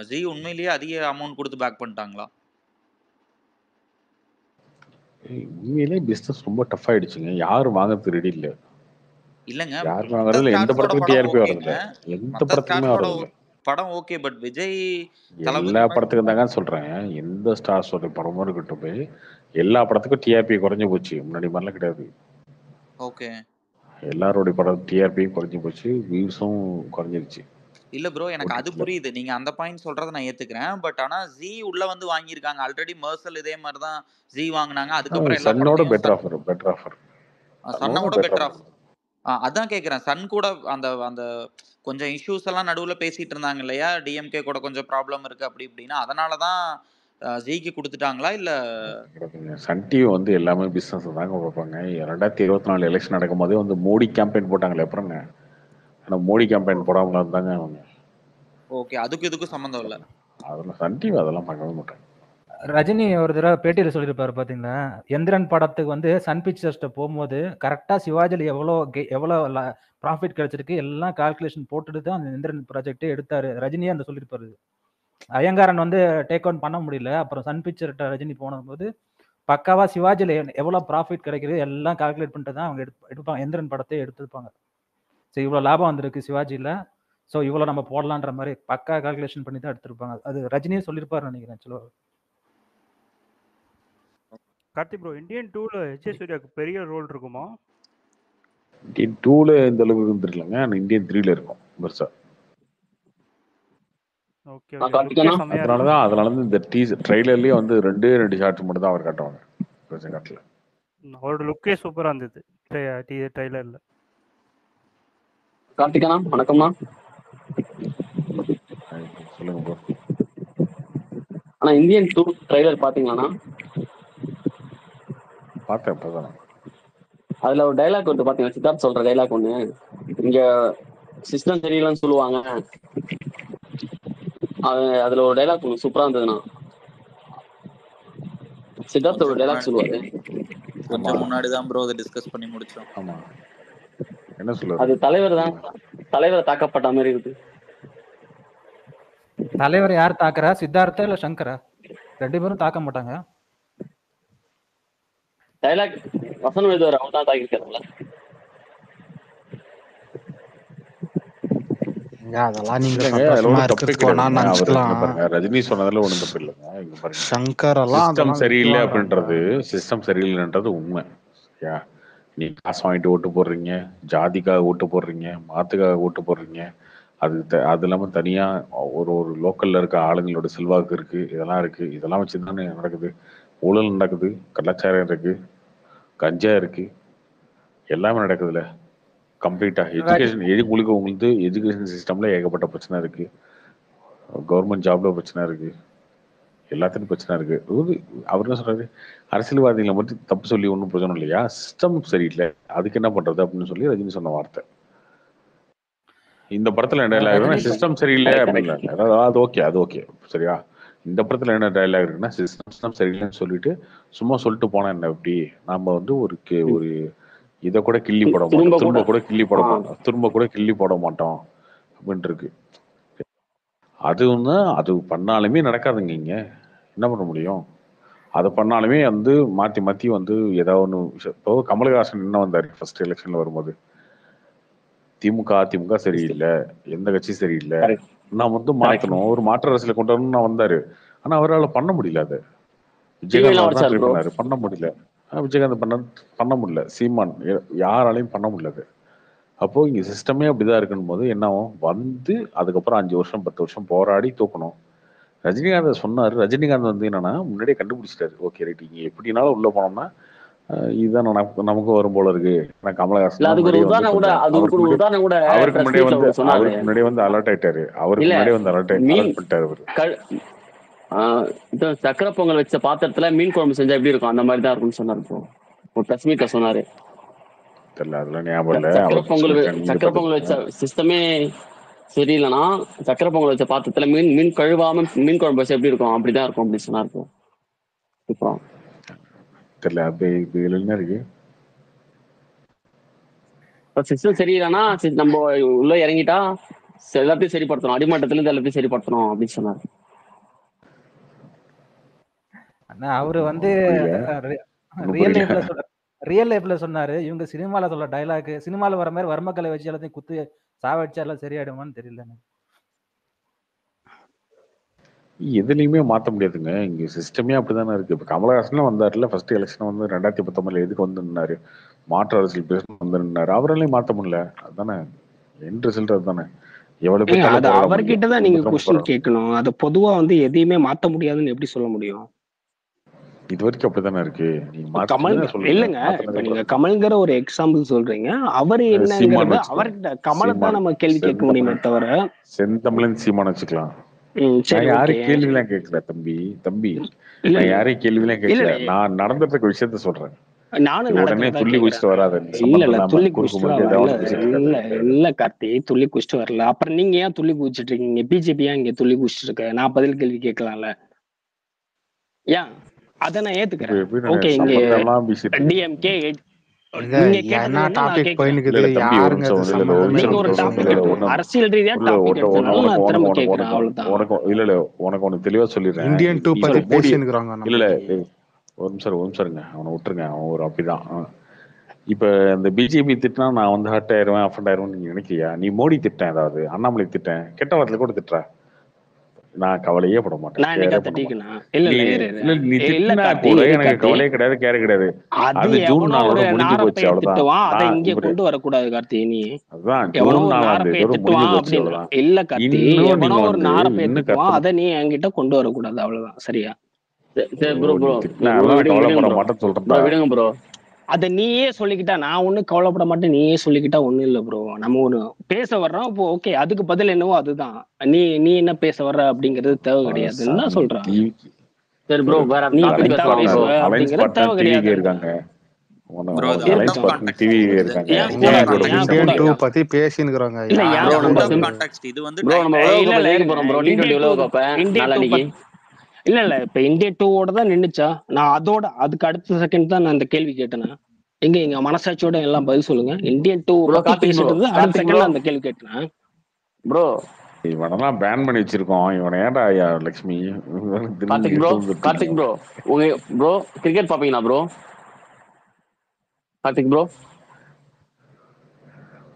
ஜீ உண்மையிலேயே அதிக அமௌண்ட் கொடுத்து பேக் பண்ணிட்டாங்களா? உண்மையிலே பிஸ்னஸ் ரொம்ப டஃப் ஆயிடுச்சுங்க. யாரும் வாங்குறதுக்கு ரெடி இல்லை. இல்லங்க யாரும் மத்த வாங்குறது இல்லை. எந்த ஸ்டார்ஸோட படத்துக்கும் படம் டிஆர்பி ஓகேங்க. வர்றதில்ல. எந்த மத்த படத்துக்குமே ஸ்டார்ஸோட வர்றதில்ல. படம் ஓகே. பட் விஜய் எல்லா தளபதி மாதிரி படத்துக்கும் தாங்க சொல்றேன். எந்த ஸ்டார்ஸோட படமும் இருக்கட்டும், போய் எல்லா படத்துக்கும் டிஆர்பி குறைஞ்சு போச்சு. முன்னாடி மாதிரிலாம் கிடையாது. ஓகே. எல்லாரோட படம் டிஆர்பியும் குறைஞ்சு போச்சு, வியூஸும் குறைஞ்சிருச்சு. இல்ல ப்ரோ எனக்கு அது ஓடிடில. புரியுது. நீங்க அந்த பாயிண்ட் சொல்றத நான் ஏத்துக்கிறேன். பட் ஆனா ஜீ உள்ள வந்து வாங்கியிருக்காங்க. ஆல்ரெடி மெர்சல் இதே மாதிரி தான் ஜீ வாங்குனாங்க. அதுக்கப்புறம் எல்லா சன்னோட படத்தையும் பெட்டர் ஆஃபர், பெட்டர் ஆஃபர். சன்னோட பெட்டர் ஆஃப். அதான் கேட்குறேன். சன் கூட அந்த அந்த கொஞ்சம் இஷ்யூஸ் எல்லாம் நடுவில் பேசிட்டு இருந்தாங்க இல்லையா? டிஎம்கே கூட கொஞ்சம் ப்ராப்ளம் இருக்கு அப்படி இப்படின்னா, அதனால தான் ஜிக்கு கொடுத்துட்டாங்களா இல்ல சன் டிவி வந்து எல்லாமே பிசினஸ் தாங்க பார்ப்பாங்க. 2024 எலெக்ஷன் நடக்கும் போதே வந்து மோடி கேம்பெயின் போட்டாங்களே அப்புறங்க. ஆனா மோடி கேம்பெயின் போடாமல இருந்தாங்க அவங்க. ஓகே, அதுக்கு இதுக்கும் சம்மந்தம் இல்ல. அதெல்லாம் சன் டிவி அதெல்லாம் பார்க்கவே மாட்டாங்க. ரஜினி ஒரு தடவை பேட்டியில சொல்லியிருப்பாரு பாத்தீங்களா, எந்திரன் படத்துக்கு வந்து சன் பிக்சர்ஸ்ட்ட போகும்போது கரெக்டா சிவாஜில எவ்வளவு ப்ராஃபிட் கிடைச்சிருக்கு எல்லாம் கால்குலேஷன் போட்டுட்டு தான் அந்த எந்திரன் ப்ராஜெக்டே எடுத்தாரு. ரஜினியே அந்த சொல்லியிருப்பாரு. ஐயங்காரன் வந்து டேக் ஆன் பண்ண முடியல. அப்புறம் சன் பிக்சர்ட்ட ரஜினி போனபோது பக்காவா சிவாஜில எவ்வளவு ப்ராஃபிட் கிடைக்குது எல்லாம் கால்குலேட் பண்ணிட்டு தான் அவங்க எடுப்பாங்க. எந்திரன் படத்தை எடுத்துப்பாங்க. சரி, இவ்வளவு லாபம் வந்திருக்கு சிவாஜில, ஸோ இவ்வளவு நம்ம போடலான்ற மாதிரி பக்கா கால்குலேஷன் பண்ணி தான் எடுத்திருப்பாங்க. அது ரஜினியே சொல்லியிருப்பாரு நினைக்கிறேன். சொல்லுவா கார்த்தி ப்ரோ, இந்தியன் 2ல எச்.எஸ். சூர்யாவுக்கு பெரிய ரோல் இருக்குமா? இந்தியன் 2ல இந்த அளவுக்கு இருந்துருக்கலங்க. ஆனா இந்தியன் 3ல இருக்கும் பெருசா. ஓகே ஓகே, லுக்கே செமையா இருக்கு. அதனாலதான் இந்த ட்ரெய்லர்லயே வந்து 2 ஷார்ட்ஸ் மட்டும் தான் அவர் காட்டுவாங்க. பெருசா காட்டல. அவரோட லுக்கே சூப்பரா இருந்தது ட்ரெய்லர்ல. கார்த்திகனா வணக்கம்ண்ணா. சொல்லுங்க ப்ரோ. ஆனா இந்தியன் 2 ட்ரெய்லர் பாத்தீங்களாண்ணா? பார்த்தேன். அதுல ஒரு டைலாக் வந்து பாத்தீங்கன்னா, சித்தார்த் சொல்ற டைலாக் ஒண்ணு, இங்க சிஸ்டம் தெரியலன்னு சொல்லுவாங்க. அதுல ஒரு டைலாக் ஒண்ணு சூப்பரா இருந்ததுண்ணா. சித்தார்த் ஒரு டைலாக் சொல்லுவாரு. கொஞ்சம் முன்னாடி தான் ப்ரோ அதை டிஸ்கஸ் பண்ணி முடிச்சோம். ஆமா, என்ன சொல்லுவாரு? அது தலைவரை தாக்கப்பட்ட மாதிரி இருக்கு. தலைவர் யார் தாக்குறா? சித்தார்த்தா இல்ல சங்கரா? 2 பேரும் தாக்க மாட்டாங்க. டைலாக் வசனம் எழுதுவார், அவர் தான் தாக்கிருக்காருல்ல. அதெல்லாம் நீங்க சந்தோஷமா இருக்கிறதுக்கு வேணா நினைச்சுக்கலாம். ரஜினி சொன்னதுல ஒண்ணும் தப்பு இல்லைங்க. இங்க பாருங்க, சங்கர் எல்லாம் சிஸ்டம் சரியில்லை அப்படின்றது உண்மை. நீ காசு வாங்கிட்டு ஓட்டு போடுறீங்க, ஜாதிக்காக ஓட்டு போடுறீங்க, மாத்துக்காக ஓட்டு போடுறீங்க. அது இல்லாம தனியா ஒரு லோக்கல்ல இருக்க ஆளுங்களோட செல்வாக்கு இருக்கு, இதெல்லாம் இருக்கு. இதெல்லாம் வச்சுதானே நடக்குது. ஊழல் நடக்குது, கலாச்சாரம் இருக்கு, கஞ்சா இருக்கு, எல்லாமே நடக்குதுல்ல. கம்ப்ளீட்டா உங்களுக்கு எஜுகேஷன் சிஸ்டம்ல ஏகப்பட்ட பிரச்சனை இருக்கு, கவர்மெண்ட் ஜாப்ல பிரச்சனை இருக்கு, எல்லாத்துக்கும் பிரச்சனை இருக்கு. அவர் என்ன சொல்றாரு, அரசியல்வாதிகளை மட்டும் தப்பு சொல்லி ஒன்றும் பிரச்சனை இல்லையா, சிஸ்டம் சரியில்லை, அதுக்கு என்ன பண்றது அப்படின்னு சொல்லி ரஜினி சொன்ன வார்த்தை. இந்த படத்துல என்ன டைலாக் இருக்குன்னா, சிஸ்டம் சரியில்லை அப்படிங்கிறாங்க. அது ஓகே சரியா. இந்த படத்துல என்ன டைலாக் இருக்குன்னா, சிஸ்டம் சரியில்லைன்னு சொல்லிட்டு சும்மா சொல்லிட்டு போனா என்ன, எப்படி நாம வந்து ஒரு இதை கூட கிள்ளி போட மாட்டோம், திரும்ப கூட கிள்ளி போட மாட்டோம் அப்படின்ட்டு இருக்கு. அது பண்ணாலுமே நடக்காதுங்க. இங்க என்ன பண்ண முடியும்? அதை பண்ணாலுமே வந்து மாத்தி வந்து ஏதாவது ஒண்ணு. இப்போ கமலஹாசன் என்ன வந்தாரு ஃபர்ஸ்ட் எலெக்ஷன்ல வரும்போது, அதிமுக சரியில்லை, எந்த கட்சி சரியில்லை, நான் வந்து மாத்தணும், ஒரு மாற்று அரசியல கொண்டு வரணும்னு வந்தாரு. ஆனா அவரால் பண்ண முடியல. அது விஜயகாந்த் தான் ட்ரை பண்ணாரு, பண்ண முடியல. விஜயகாந்த் பண்ண முடியல, சீமான் யாராலையும் பண்ண முடியல. அப்போ இங்க சிஸ்டமே அப்படிதான் இருக்குன்னு போது என்ன ஆகும், வந்து அதுக்கப்புறம் 5 வருஷம் 10 வருஷம் போராடி தூக்கணும். ரஜினிகாந்த் சொன்னாரு. ரஜினிகாந்த் வந்து என்னன்னா முன்னாடியே கண்டுபிடிச்சிட்டாரு. ஓகே ரைட், இங்க எப்படினாலும் உள்ள போனோம்னா இதுதான் நமக்கு வரும் போல இருக்கு. கமலஹாசன் அவருக்கு முன்னாடியே வந்து அலர்ட் ஆயிட்டாரு. அவருக்கு முன்னாடியே வந்து அலர்ட் பண்ணிட்டாரு அவரு. சக்கரை பொங்கல் வச்ச பாத்திரத்துல மீன் குழம்பு செஞ்சா எப்படி இருக்கும், அந்த மாதிரி தான் இருக்கும்னு சொன்னாரு. ஒரு பிரஸ் மீட்ல சொன்னாரு. சக்கரை பொங்கல் வச்ச சிஸ்டமே சரியில்லைன்னா சக்கரை பொங்கல் வச்ச பாத்திரத்துல மீன் கழுவாம மீன் குழம்பு வச்சா எப்படி இருக்கும், அப்படிதான் இருக்கும் அப்படின்னு சொன்னாரு. சிஸ்டம் சரியில்லைன்னா நம்ம உள்ள இறங்கிட்டா எல்லாத்தையும் சரிப்படுத்தணும், அடிமட்டத்துல இருந்து எல்லாத்தையும் சரிப்படுத்தணும் அப்படின்னு சொன்னாரு. அவரு வந்து ரியல் லைஃப்ல சொன்னாரு. இவங்க சினிமால சொல்ல டைலாக், சினிமால வர மாதிரி வர்மக்கலை வச்சு எல்லாத்தையும் குத்து சாவடிச்சா எல்லாம் சரியாயிடுமான்னு தெரியல. எதுலையுமே மாற்ற முடியாதுங்க. இங்க சிஸ்டமே அப்படிதானே இருக்கு. இப்ப கமலஹாசன் வந்தாருல ஃபர்ஸ்ட் எலெக்ஷன் வந்து 2019 எதுக்கு வந்து நின்னாரு, மாற்று அரசியல் பேச வந்து நின்னாரு. அவராலையும் மாற்ற முடியல. அதுதானே எண்ட் ரிசல்ட். அதுதானே அது அவர்கிட்டதான் நீங்க கொஸ்டின் கேட்கணும். அது பொதுவா வந்து எதையுமே மாத்த முடியாதுன்னு எப்படி சொல்ல முடியும்? இது வரைக்கும் அப்படித்தானே இருக்கு. இல்லங்க, இப்ப நீங்க கமல்ங்கிற ஒரு எக்ஸாம்பிள் சொல்றீங்க. அவரு என்னங்கிறது அவர்கிட்ட கமலை தான் நம்ம கேள்வி கேட்க முடியுமே தவிர. செந்தமிழன் சீமான் வச்சுக்கலாம். சரி நான் ஓகே. யாரையும் கேள்விலாம் கேட்கல தம்பி. இல்ல நான் இல்ல யாரையும் கேள்விலாம் இல்ல கேட்கல. இல்ல நான் நடந்துட்டு இருக்க விஷயத்த சொல்றேன். நானும் உடனே நடக்கிறதா துள்ளி கேக்குறேன். குதிச்சுட்டு வராத, இல்ல சம்பந்தம் இல்ல இல்லாம துள்ளி குறுக்கு குதிச்சுட்டுலாம் மறுக்கு வரல. ஏதாவது பேசிட்டு இல்ல இருக்காது. இல்ல கார்த்தி, துள்ளி குதிச்சுட்டு வரல. அப்புறம் நீங்க ஏன் துள்ளி குதிச்சுட்டு இருக்கீங்க? பிஜேபி ஏன் இங்க துள்ளி குதிச்சுட்டு இருக்க? நான் பதில் கேள்வி கேட்கலாம்ல. ஏன் அதை நான் இப்ப ஏத்துக்கிறேன். எப்படி ஓகே, நான் இங்க சம்பந்தம் எல்லாம் பேசிட்டு இருக்கேன்? டிஎம்கே எங்க நீங்க என்ன கேட்டது வந்து நான் டாபிக் கேட்கிறேன். போயின்னு இல்ல இருக்குது? தம்பி ஒரு யாருங்க நிமிஷம் அது இல்ல ஒரு சம்பந்தமே நிமிஷம் நீங்க ஒரு ஒரு டாபிக் இல்ல சொல்றது? எடுத்து அரசியல் ரீதியா இல்ல டாபிக் எடுத்ததுனால நான் திரும்ப உனக்கு கேட்கிறேன், அவ்வளவுதான். உனக்கு தெளிவா சொல்லிடுறேன். இந்தியன் டூ நீ பத்தி இப்ப மோடி பேசினுக்குறாங்க இல்ல இல்ல நம்ம. ஒரு நிமிஷம் இருங்க, அவனை விட்டுருங்க, அவன் ஒரு அப்படிதான். இப்ப இந்த பிஜேபி திட்டினா நான் வந்து ஹர்ட் ஆயிருவேன், அஃபண்ட் ஆயிருவேன் நீங்க நினைக்கிறியா? நீ மோடி திட்டேன், ஏதாவது அண்ணாமலை திட்டேன், கெட்ட வார்த்தையில கூட திட்டுற, நான் கவலையே பட மாட்டேன், நான் கேரே என்னைக்கா பண்ண மாட்டேன். திட்டிக்கணும்? இல்ல நீ இல்ல இரு இல்ல நீ இல்ல திட்டினா கார்த்தி, கூட இரு எனக்கு கார்த்தி. கவலையே கிடையாது, கேரே கிடையாது. அது அது ஜூன் எவனோ ஒரு 4 முடிஞ்சு போச்சு, நாரப்பைய அவ்வளவுதான். திட்டுவான், அதை நான் இங்க இவரு கொண்டு வரக்கூடாது கார்த்தி. நீ அதுதான் எவனோ ஜூன் ஒரு 4 நாரப்பைய முடிஞ்சு திட்டுவான் போச்சு, அப்படின்னு அவ்வளவுதான். இல்ல கார்த்தி, இன்னும் எவனோ நீங்க ஒரு வந்து நாரப்பைய இன்னும் திட்டுவான், கஷ்டம். அதை நீ என்கிட்ட கொண்டு வரக்கூடாது, அவ்வளவுதான். சரியா? சரி ப்ரோ ப்ரோ நீ ப்ரோ திட்டினா ப்ரோ நான் விடுங்க கவலைப்பட ப்ரோ. மாட்டேன்னு ப்ரோ சொல்றேன்டா. விடுங்க ப்ரோ. அதை நீயே சொல்லிக்கிட்டா, நான் ஒன்னும் கவலைப்பட மாட்டேன், நீயே சொல்லிக்கிட்டா ஒண்ணும் இல்ல ப்ரோ. நம்ம ஒண்ணு பேச வர்றோம், இப்போ ஓகே, அதுக்கு பதில் என்னவோ அதுதான். நீ நீ என்ன பேச வர்ற அப்படிங்கிறது தேவை கிடையாதுன்னு தான் சொல்றேன். சரி ப்ரோ, வேற நீ டாபிக் இப்படித்தான் பேசலாம் பேசுவ ப்ரோ. அலைன்ஸ் அப்படிங்கிறது தேவை பார்ட்னர் டிவிக்கு கிடையாதுன்ற. இருக்காங்க, ப்ரோ இது உனக்கு அவுட் அலைன்ஸ் ஆஃப் இருக்கட்டும். பார்ட்னர் கான்டெக்ட் டிவி இது இருக்காங்க, ஏன் எங்க கூட டிவியோட ஏன் பேசுறாங்க. கூட இந்தியன் டூ பத்தி பேசினுக்குறாங்க. இல்ல இது ஏன் வந்து கூட அவுட் யாருங்க ஆஃப் அது? கான்டெக்ட். இது வந்து ப்ரோ நம்ம உலக இல்ல கப்பை இல்ல ஜெயிக்க போறோம் ப்ரோ. இந்தியா T20 டூ உலக கப்பை இந்தியா டூ நாளைக்கு. இல்ல இப்ப இந்தியா டூவோட தான் நின்னுச்சா? நான் அதோட அதுக்கு அடுத்த செகண்ட் தான் நான் இந்த கேள்வி கேட்டேனா? எங்க மனசாட்சியோட எல்லாம் பதில் சொல்லுங்க. இந்தியன் டூ ப்ரோ பத்தி கார்த்திக் பேசிட்டு ப்ரோ, இருந்து அடுத்த கார்த்திக் ப்ரோ, செகண்ட் அந்த கேள்வி கேட்டேனா? ப்ரோ இவனெல்லாம் பேன் பண்ணி வச்சிருக்கோம். இவனை ஏன்டா ஐயா லட்சுமி திரும்பி கார்த்திக் ப்ரோ, எடுத்து கார்த்திக் வந்துட்டீங்க? ப்ரோ, உங்க ப்ரோ கிரிக்கெட் பாப்பீங்களா ப்ரோ? கார்த்திக் ப்ரோ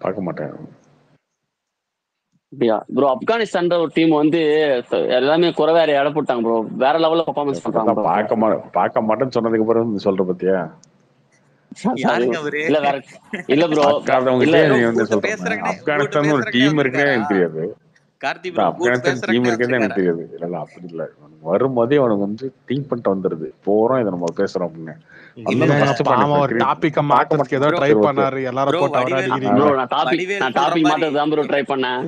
பார்க்க மாட்டேன். அப்படியா ப்ரோ? ஆப்கானிஸ்தான்ற ஒரு டீம் வந்து எல்லாமே குறைவேற இட போட்டாங்க ப்ரோ. வேற லெவல்ல பெர்ஃபார்மன்ஸ் பண்றாங்க ப்ரோ. பார்க்க மாட்டேன்னு சொன்னதுக்கு அப்புறம் நீ சொல்ற பத்தியா? யாருங்க அவரு? இல்ல வேற இல்ல ப்ரோ. இல்ல பார்க்காதவங்ககிட்டே ப்ரோ நீ வந்து உங்ககிட்ட சொல்றேன். பேசுறதுக்குனே ஆப்கானிஸ்தான் ஒரு டீம் இருக்குன்னே எனக்கு தெரியாது. கார்த்தி ப்ரோ உங்ககிட்ட ஆப்கானிஸ்தான் டீம் பேசுறதுக்குனே இருக்கிறதே எனக்கு வந்திருக்காரா? தெரியாது. இல்ல அப்படி இல்ல, வரும்போதே அவனுக்கு வந்து திங்க் பண்ணிட்டு வந்துருது, போறோம் இதை நம்ம பேசுறோம் அப்படின்னு. இல்ல இல்லங்க இல்ல பாவம், அவர் டாபிக்க மாத்துறதுக்கு ஏதோ ட்ரை பண்ணாரு, எல்லாரும் போட்டு அவரை ப்ரோ அடிக்கிறீங்க. நான் வடிவேல் சொல்ற டாபிக் மாதிரி மாத்த தான் ப்ரோ ட்ரை பண்ணேன்.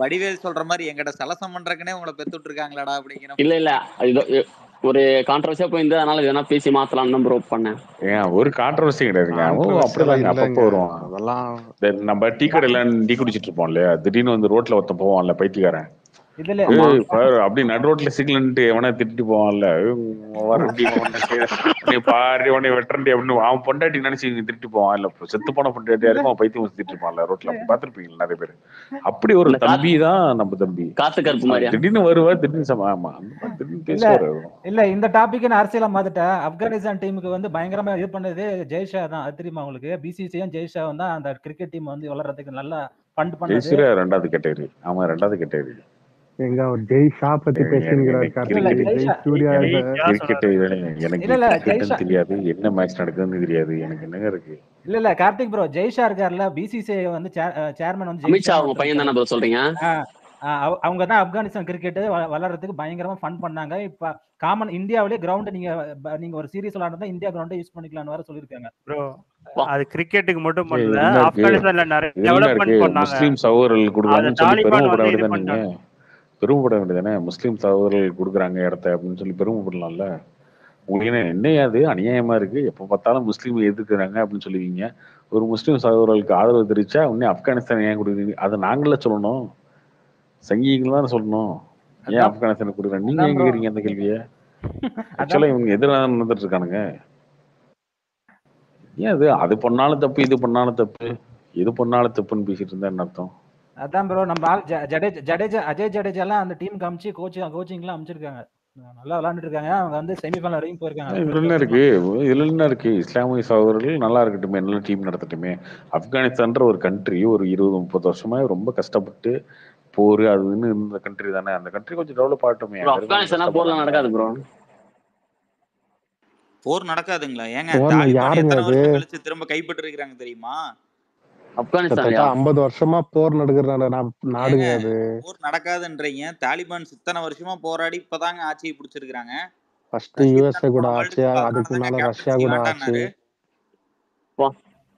வடிவேல் சொல்ற மாதிரி எங்கிட்ட சலசம் பண்றதுக்குனே உங்களை பெத்துட்டு இருக்காங்களாடா அப்படிங்கிற இல்ல இல்ல இது ஒரு கான்ட்ரவர்சியா போயிருந்தது, அதனால எதனா பேசி மாத்தலாம் தான் ப்ரோ பண்ணேன். ஏன் ஒரு கான்ட்ரவர்சி கிடையாதுங்க. கான்ட்ரவர்சி எல்லாம் அப்படிதாங்க அப்பப்போ இல்லங்க, வருவான். அதெல்லாம் நம்ம டீ கடையில டீ குடிச்சிட்டு இருப்போம் இல்லையா, திடீர்னு வந்து ரோட்ல ஒருத்தன் போவான்ல பைத்தியக்காரன், இதுல அப்படி நடு ரோட்ல சிக்னல்ட்டு எவனா திட்டிட்டு போவான்ல, வரண்டி உன்னை பாரு உன்னை வெட்டண்டி அப்படின்னு அவன் பொண்டாட்டி நினைச்சு திட்டு போவான். இல்ல செத்து போன பொண்டாட்டியா இருக்கும், அவன் பைத்தியம் திட்டு இருப்பான்ல ரோட்ல, அப்படி பாத்துருப்பீங்க நிறைய பேர். அப்படி ஒரு தம்பி தான் நம்ம தம்பி. காத்து கருப்பு மாதிரியா? திடீர்னு வருவார், திடீர்னு ஆமா அந்த மாதிரி திடீர்னு இல்ல பேசுவாரு. இல்ல இந்த டாபிக் நான் அரசியலா மாத்திட்டேன். ஆப்கானிஸ்தான் டீமுக்கு வந்து பயங்கரமா இது பண்ணது ஜெய்ஷா தான். அது தெரியுமா உங்களுக்கு? பிசிசியும் ஜெய்ஷாவும் தான் அந்த கிரிக்கெட் டீம் வந்து வளர்றதுக்கு நல்லா ஃபண்ட் பண்ணது. ஜெய்சூர்யா 2வது கேட்டகரி. ஆமா 2வது கேட்டகரி. எங்க அவர் ஜெய் ஷா பத்தி பேசினுக்கிறாரு. ஜெய் சூர்யா கிரிக்கெட் எனக்கு கிரிக்கெட்டும் தெரியாது, என்ன மேட்ச் நடக்குதுன்னு தெரியாது, எனக்கு என்னங்க இருக்கு. இல்ல கார்த்திக் ப்ரோ, ஜெய்ஷா இருக்காருல்ல, பிசிசிஐ வந்து சேர்மன் வந்து அமித்ஷா அவங்க பையன் தானே ப்ரோ சொல்றீங்க? அவங்க தான் ஆப்கானிஸ்தான் கிரிக்கெட் வளர்றதுக்கு பயங்கரமா ஃபண்ட் பண்ணாங்க. இப்ப காமன் இந்தியாவிலே கிரவுண்ட் நீங்க ஒரு சீரிஸ் விளையாடுறதா இந்தியா கிரவுண்டை யூஸ் பண்ணிக்கலாம்னு வேற சொல்லிருக்காங்க. ப்ரோ அது கிரிக்கெட்டுக்கு மட்டும் பண்ணல, என்ன இருக்கு ஆப்கானிஸ்தான்ல நிறைய டெவலப்மெண்ட் பண்ணாங்க. முஸ்லீம் சகோதரர்கள் கொடுக்குறாங்கன்னு சொல்லி தாலிபான் வந்து பெருமைப்பட இது வேண்டியதானே? நீங்க பெருமைப்பட வேண்டியதானே? முஸ்லீம் சகோதரர்கள் கொடுக்குறாங்க இடத்த அப்படின்னு சொல்லி பெருமைப்படலாம்ல. உங்களுக்கு என்னையாது அநியாயமா இருக்கு, எப்ப பார்த்தாலும் முஸ்லீம் எதிர்க்கிறாங்க அப்படின்னு சொல்லுவீங்க. ஒரு முஸ்லீம் சகோதரர்களுக்கு ஆதரவு தெரிவிச்சா உடனே ஆப்கானிஸ்தான் ஏன் கொடுக்குறீங்க? அதை நாங்களே சொல்லணும், சங்கிகள் தான் சொல்லணும். ஏன் ஆப்கானிஸ்தானுக்கு கொடுக்குறாங்க, நீங்க ஏன் கேக்குறீங்க அந்த கேள்வியை? ஆக்சுவலா இவங்க எதிராக நடந்துட்டு இருக்கானுங்க. ஏன் அது பண்ணாலும் தப்பு, இது பண்ணாலும் தப்பு, எது பண்ணாலும் தப்புன்னு பேசிட்டு இருந்தா என்ன அர்த்தம்? அதான் ப்ரோ, நம்ம ஆள் ஜடேஜா அஜய் ஜடேஜா எல்லாம் அந்த டீம் காமிச்சு கோச்சிங் எல்லாம் அமைச்சிருக்காங்க. நல்லா விளையாண்டுட்டு இருக்காங்க. அவங்க வந்து செமிஃபைனல் வரைக்கும் போயிருக்காங்க. இதுல என்ன இருக்கு? இதுல என்ன இருக்கு? இஸ்லாமிய சகோதரர்கள் நல்லா இருக்கட்டுமே, நல்ல டீம் நடத்தட்டுமே. ஆப்கானிஸ்தான்ற ஒரு கண்ட்ரி ஒரு 20-30 வருஷமா ரொம்ப கஷ்டப்பட்டு போர் அதுன்னு இருந்த கண்ட்ரி தானே. அந்த கண்ட்ரி கொஞ்சம் டெவலப் ஆகட்டுமே. ஆப்கானிஸ்தான் போர்லாம் நடக்காது ப்ரோ. போர் நடக்காதுங்களா? ஏங்க தாலிபான் எத்தனை வருஷம் கழிச்சு திரும்ப கைப்பற்றி இருக்காங்க தெரியுமா? ஆப்கானிஸ்தான் 50 வருஷமா போர் நடக்கிற நாடுங்க அது. போர் நடக்காதுன்றீங்க. தாலிபான் இத்தனை வருஷமா போராடி இப்பதாங்க ஆட்சியை பிடிச்சிருக்காங்க. ஃபர்ஸ்ட் யுஎஸ்ஏ கூட ஆச்சு, அதுக்கு முன்னால ரஷ்யா கூட ஆச்சு.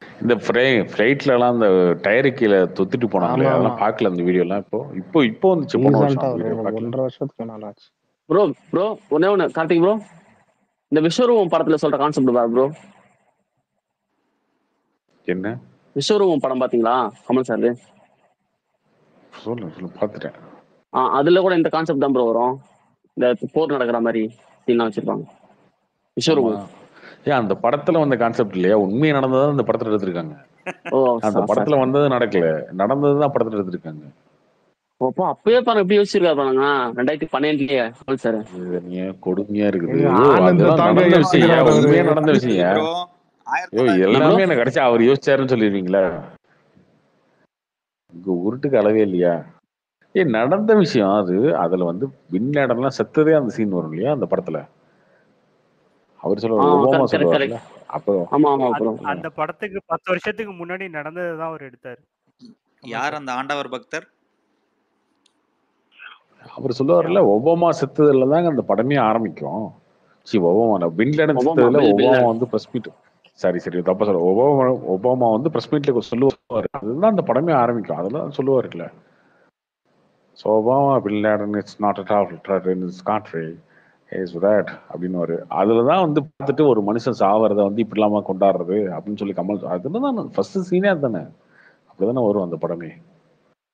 இந்த ஃப்ளைட்ல எல்லாம் அந்த டயரு கீழே தொத்திட்டு போனாங்களே, ஆமா ஆமா அதெல்லாம் பார்க்கல அந்த வீடியோ எல்லாம். இப்போ வந்துச்சு, போன வருஷம் ரீசெண்டா அந்த ஒரு வீடியோ பார்க்கல. 1.5 வருஷத்துக்கு மேல ஆச்சு. ப்ரோ ஒண்ணு கார்த்திக் ப்ரோ, இந்த விஸ்வரூபம் படத்துல சொல்ற கான்செப்ட் பாரு ப்ரோ. என்ன விஸ்வரூபம் படம் பாத்தீங்களா கமல் சார்? சொல்லு பார்த்துட்டேன். அதுல கூட இந்த கான்செப்ட் தான் ப்ரோ வரும். இந்த போர் நடக்கிற மாதிரி சீன்லாம் வச்சிருப்பாங்க. ஆமா, விஸ்வரூபம். ஏன் அந்த படத்துல வந்த கான்செப்ட் இல்லையா? உண்மையை நடந்ததான் அந்த படத்துல எடுத்திருக்காங்க. அந்த சார் படத்துல வந்தது நடக்கல, நடந்ததுதான் படத்துல எடுத்திருக்காங்க. அப்போ அப்பயே பாருங்க எப்படி யோசிச்சிருக்காரு பாருங்க 2012லயே கமல் சார். இது நீ கொடுமையா இருக்குது. எங்க ஐயோ, ஆனந்த அதெல்லாம் தாங்க நடந்த விஷயம், யோசிக்கிறாரு அவரு. உண்மையா நடந்த விஷயம். ப்ரோ ஐயோ, எல்லாமே எனக்கு கிடைச்சா அவர் யோசிச்சாருன்னு சொல்லிடுவீங்களா? இங்க உருட்டுக்கு அளவே இல்லையா? நடந்த விஷயம் அது. அதுல வந்து பின்லேடன்லாம் செத்ததே அந்த சீன் வரும் இல்லையா அந்த படத்துல. அவர் சொல்லுவார், ஒபாமா சொல்லுவார்ல. அப்போ அந்த படத்துக்கு 10 வருஷத்துக்கு முன்னாடி நடந்ததுதான் அவர் எடுத்தாரு. யார் அந்த ஆண்டவர் பக்தர்? அவர் சொல்லுவார்ல, ஒபாமா செத்ததுல தாங்க அந்த படமே ஆரம்பிக்கும். ஒபாமா பின்லேடன் செத்ததுல ஒபாமா வந்து பிரஸ் மீட், சரி தப்பா சொல்ல, ஒபாமா வந்து பிரஸ் மீட்ல சொல்லுவாரு, அதுதான் அந்த படமே ஆரம்பிக்கும். அதெல்லாம் சொல்லுவாருல்ல. So Obama bin Laden it's not at all in this country is that அப்படின்னு. அதுல தான் வந்து பார்த்துட்டு ஒரு மனுஷன் சாவறதை வந்து இப்படி இல்லாம கொண்டாடுறது அப்படின்னு சொல்லி கமல், அதுதான் ஃபர்ஸ்ட் சீனே அதுதானே. அப்படிதானே வரும் அந்த படமே.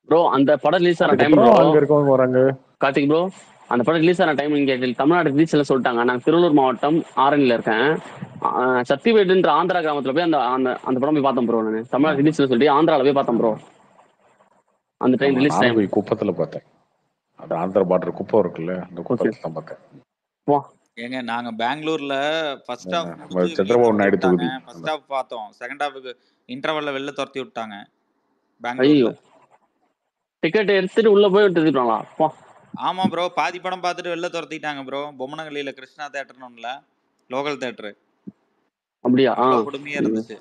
ப்ரோ அந்த படம் ரிலீஸ் ஆன டைம் ப்ரோ, அங்க இருக்கவங்க வராங்க கார்த்திக் ப்ரோ, அந்த படம் ரிலீஸ் ஆன டைம் இங்க தமிழ்நாடு ரிலீஸ்ல சொல்லிட்டாங்க. நான் திருவள்ளூர் மாவட்டம் ஆரணியில இருக்கேன். சத்திவேடுன்ற ஆந்திரா கிராமத்துல போய் அந்த அந்த படம் போய் பார்த்தேன் ப்ரோ. நான் தமிழ்நாடு ரிலீஸ்ல சொல்லி ஆந்திரால போய் பார்த்தேன் ப்ரோ. அந்த டைம் ரிலீஸ் டைம் போய் குப்பத்துல பார்த்தேன். அது ஆந்திரா பார்டர் குப்பம் இருக்குல்ல, அந்த குப்பத்துல தான் பார்த்தேன். ஏங்க நாங்க பெங்களூர்ல ஃபர்ஸ்ட் ஹாஃப் சந்திரபாபு நாயுடு தொகுதி ஃபர்ஸ்ட் ஹாஃப் பார்த்தோம். செகண்ட் ஹாஃப்க்கு இன்டர்வல்ல வெளில துரத்தி விட்டாங்க பெங்களூர்ல. டிக்கெட் எடுத்துட்டு உள்ள போய் எடுத்துட்டாங்களா? ஆமா ப்ரோ, பாதி படம் பார்த்துட்டு வெளில துரத்திட்டாங்க ப்ரோ. பொம்மனகல்லியில கிருஷ்ணா தியேட்டர்னு ஒண்ணுல, லோக்கல் தியேட்டர். அப்படியா? கொடுமையா இருந்துச்சு.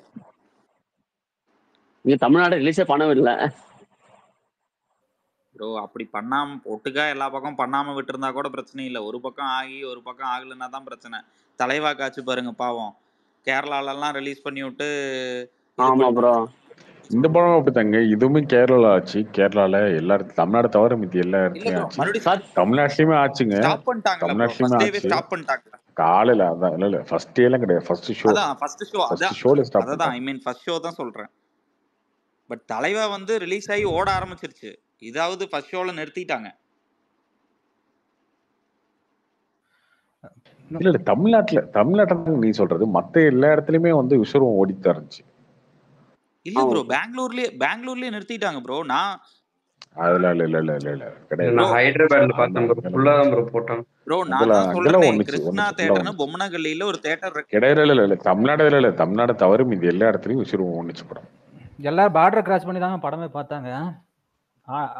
இங்க தமிழ்நாடு ரிலீஸே பண்ணவே இல்லை ப்ரோ. அப்படி பண்ணாம ஒட்டுக்கா எல்லா பக்கம் பண்ணாம விட்டுருந்தா கூட பிரச்சனை இல்லை. ஒரு பக்கம் ஆகி ஒரு பக்கம் ஆகலைன்னா தான் பிரச்சனை. தலைவா காட்சி பாருங்க பாவம், கேரளால எல்லாம் ரிலீஸ் பண்ணி விட்டு. ஆமா ப்ரோ, இந்த படம் அப்படித்தாங்க. இதுவுமே கேரளா ஆச்சு. கேரளால எல்லாரும், தமிழ்நாடு தவிர மித்தி எல்லா இடத்துலயும் ஆச்சு. தமிழ்நாட்டுலயுமே ஆச்சுங்க. தமிழ்நாட்டுலயுமே ஆச்சு. காலையில அதான் இல்ல ஃபர்ஸ்ட் டே எல்லாம் கிடையாது. ஃபர்ஸ்ட் ஷோ அதான் ஐ மீன் ஃபர்ஸ்ட் ஷோ தான் சொல்றேன். பட் தலைவா வந்து ரிலீஸ் ஆகி ஓட ஆரம்பிச்சிருச்சு. இதாவது ஃபர்ஸ்ட் ஷோல நிறுத்திட்டாங்க. இல்ல தமிழ்நாட்டுல நீ சொல்றது, மத்த எல்லா இடத்துலயுமே வந்து விஸ்வரூபம் ஓடிட்டு இருந்துச்சு. இல்ல ப்ரோ, பெங்களூர்லயே நிறுத்திட்டாங்க ப்ரோ. நான் அதுல இல்ல கிடையாது. நான் ஹைதராபாத்ல பார்த்தேன் ப்ரோ, ஃபுல்லா தான் ப்ரோ போட்டாங்க. ப்ரோ நான் தான் சொல்றேன், கிருஷ்ணா தியேட்டர்னு பொம்மனகல்லியில ஒரு தியேட்டர் இருக்கு. கிடையாது. இல்ல தமிழ்நாடு தவிர இது எல்லா இடத்துலயும் விஸ்வரூபம் ஒண்ணுச்சு படம். எல்லாரும் பார்டர் கிராஸ் பண்ணி தாங்க படமே பார்த்தாங்க.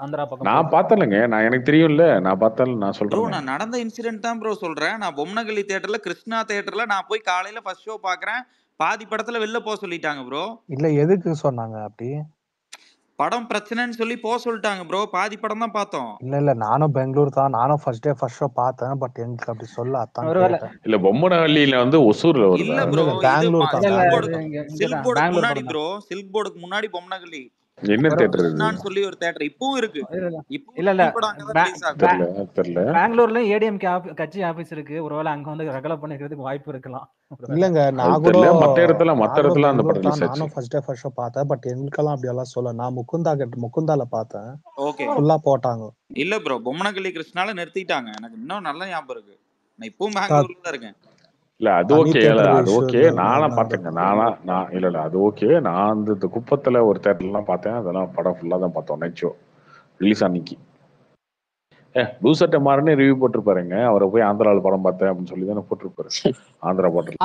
ஆந்திரா பக்கம் நான் பார்த்தலங்க, நான் எனக்கு தெரியும்ல, நான் பார்த்தாலும் நான் சொல்றேன். ப்ரோ நான் நடந்த இன்சிடென்ட் தான் ப்ரோ சொல்றேன். நான் பொம்மனகல்லி தியேட்டர்ல கிருஷ்ணா தியேட்டர்ல நான் போய் காலையில ஃபர்ஸ்ட் ஷோ பாக்குறேன். பாதி படத்துல வெளில போக சொல்லிட்டாங்க ப்ரோ. இல்ல எதுக்கு சொன்னாங்க அப்படி? படம் பிரச்சனைன்னு சொல்லி போக சொல்லிட்டாங்க ப்ரோ. பாதி படம் தான் பார்த்தோம். இல்ல நானும் பெங்களூர் தான், நானும் ஃபர்ஸ்ட் ஷோ பார்த்தேன். பட் எனக்கு அப்படி சொல்ல அதான் இல்ல பொம்மனஹள்ளியில வந்து ஒசூர்ல வருது. இல்ல ப்ரோ, பெங்களூர் சில்க் போர்டுக்கு முன்னாடி ப்ரோ, சில்க் போர்டுக்கு முன்னாடி பொம்மனகல்லி என்ன தியேட்டர் கிருஷ்ணான்னு சொல்லி ஒரு தியேட்டர் இப்பவும் இருக்கு. இல்ல பெங்களூர்ல ஏடிஎம் கட்சி ஆபீஸ் இருக்கு. ஒருவேளை அங்க வந்து ரெகுலர் பண்ணிக்கிறதுக்கு வாய்ப்பு இருக்கலாம். இல்லங்க நான் கூட மத்த இடத்துல அந்த படம் ரிலீஸ் ஆச்சு. நானும் ஃபர்ஸ்ட் ஷோ பார்த்தேன். பட் எங்களுக்கெல்லாம் அப்படி எல்லாம் சொல்ல, நான் முகுந்தால பார்த்தேன். ஓகே ஃபுல்லா போட்டாங்க. இல்ல ப்ரோ, பொம்மனகல்லி கிருஷ்ணால நிறுத்திட்டாங்க. எனக்கு இன்னும் நல்ல ஞாபகம் இருக்கு. நான் இப்பவும் பெங்களூர்ல தான் இருக்கேன். இல்ல அது ஓகே நானா பாத்தேங்க. இல்ல அது ஓகே. நான் அந்த குப்பத்துல ஒரு தியேட்டர்லாம் பார்த்தேன். அதெல்லாம் படம் ஃபுல்லா தான் பார்த்தோம். நைட் ஷோ ரிலீஸ் அன்னைக்கு. ப்ளூ சட்டை மாறனே ரிவ்யூ போட்டிருப்பாருங்க. அவரை போய் ஆந்திராவில் படம் பார்த்தேன் அப்படின்னு சொல்லி தானே போட்டிருப்பாரு. ஆந்திரா பாட்டில்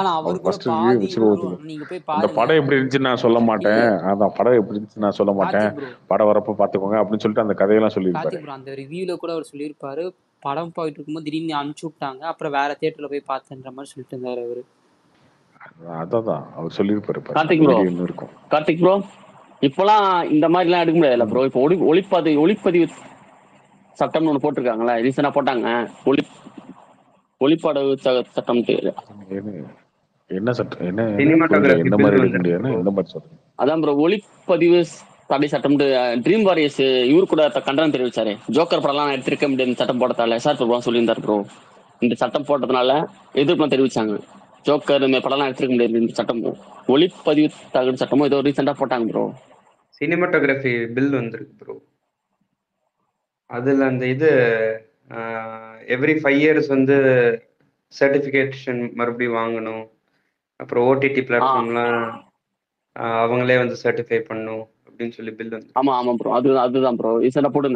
அந்த படம் எப்படி இருந்துச்சு நான் சொல்ல மாட்டேன். அதான் படம் எப்படி இருந்துச்சு நான் சொல்ல மாட்டேன். படம் வரப்ப பாத்துக்கோங்க அப்படின்னு சொல்லிட்டு அந்த கதையெல்லாம் சொல்லியிருப்பாரு. அந்த ரிவ்யூல கூட அவர் சொல்லியிருப்பாரு, படம் போயிட்டு இருக்கும்போது திடீர்னு அனுப்பிச்சு விட்டாங்க, அப்புறம் வேற தியேட்டர்ல போய் பார்த்தேன்ற மாதிரி சொல்லிட்டு இருந்தாரு அவரு. அதான் அவர் சொல்லியிருப்பாரு. கார்த்திக் ப்ரோ இப்பெல்லாம் இந்த மாதிரி எல்லாம் எடுக்க முடியாதுல்ல ப்ரோ. இப்போ ஒளிப்பதிவு சட்டம்னு ஒண்ணு போட்டிருக்காங்களா, ரீசனா போட்டாங்க. ஒளிப்பதிவு சட்டம் என்ன சட்டம்? என்ன மாதிரி எடுக்க முடியாதுன்னு எந்த மாதிரி சொல்றீங்க? அதான் ப்ரோ ஒளிப்பதிவு தடை சட்டம் ட்ரீம் வாரியர்ஸ் இவரு கூட கண்டனம் தெரிவிச்சாரு. ஜோக்கர் படம்லாம் எடுத்திருக்க முடியாது சட்டம் போட்டதால எஸ்ஆர் பிரபு சொல்லியிருந்தாரு ப்ரோ. இந்த சட்டம் போட்டதுனால எதிர்ப்பு தெரிவிச்சாங்க. ஜோக்கர் இந்த படம்லாம் எடுத்திருக்க முடியாது இந்த சட்டம் ஒளிப்பதிவு தகடு சட்டமும் ஏதோ ரீசெண்டா போட்டாங்க ப்ரோ. சினிமாட்டோகிராஃபி பில் வந்திருக்கு ப்ரோ. அதுல அந்த இது எவ்ரி 5 years வந்து சர்டிஃபிகேஷன் மறுபடியும் வாங்கணும். அப்புறம் ஓடிடி பிளாட்ஃபார்ம்லாம் அவங்களே வந்து சர்டிஃபை பண்ணணும் அப்படின்னு சொல்லி பில் வந்து. ஆமா ஆமா ப்ரோ. அதுதான் ப்ரோ ரீசெண்டா போட்டு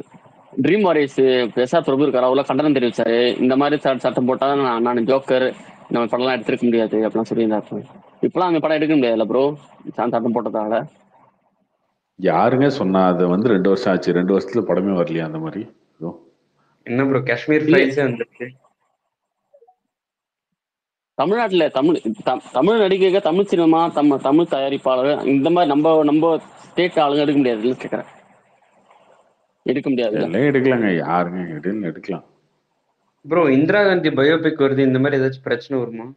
ட்ரீம் வாரியர்ஸ் எஸ்ஆர் பிரபு இருக்காரு. அவ்வளவு கண்டனம் தெரிவிச்சாரு. இந்த மாதிரி சட்டம் போட்டா நான் ஜோக்கர் இந்த மாதிரி படம்லாம் எடுத்திருக்க முடியாது அப்படின்னு சொல்லியிருந்தாரு. இப்பெல்லாம் அந்த படம் எடுக்க முடியாதுல்ல ப்ரோ சட்டம் போட்டதால. யாருங்க சொன்னா? அது வந்து 2 வருஷம் ஆச்சு. 2 வருஷத்துல படமே வரலையா அந்த மாதிரி? என்ன ப்ரோ காஷ்மீர் ஃபைல்ஸே வந்துருச்சு. தமிழ்நாட்டுல தமிழ் நடிகை, தமிழ் சினிமா, தமிழ் தயாரிப்பாளர் இந்த மாதிரி நம்ம ஸ்டேட் ஆளுங்க எடுக்க முடியாது கேக்குறேன். எடுக்க முடியாது. எல்லாம் எடுக்கலாங்க. யாருங்க எடுக்கலாம் ப்ரோ. இந்திரா காந்தி பயோபிக் வருது. இந்த மாதிரி ஏதாச்சும் பிரச்சனை வருமா?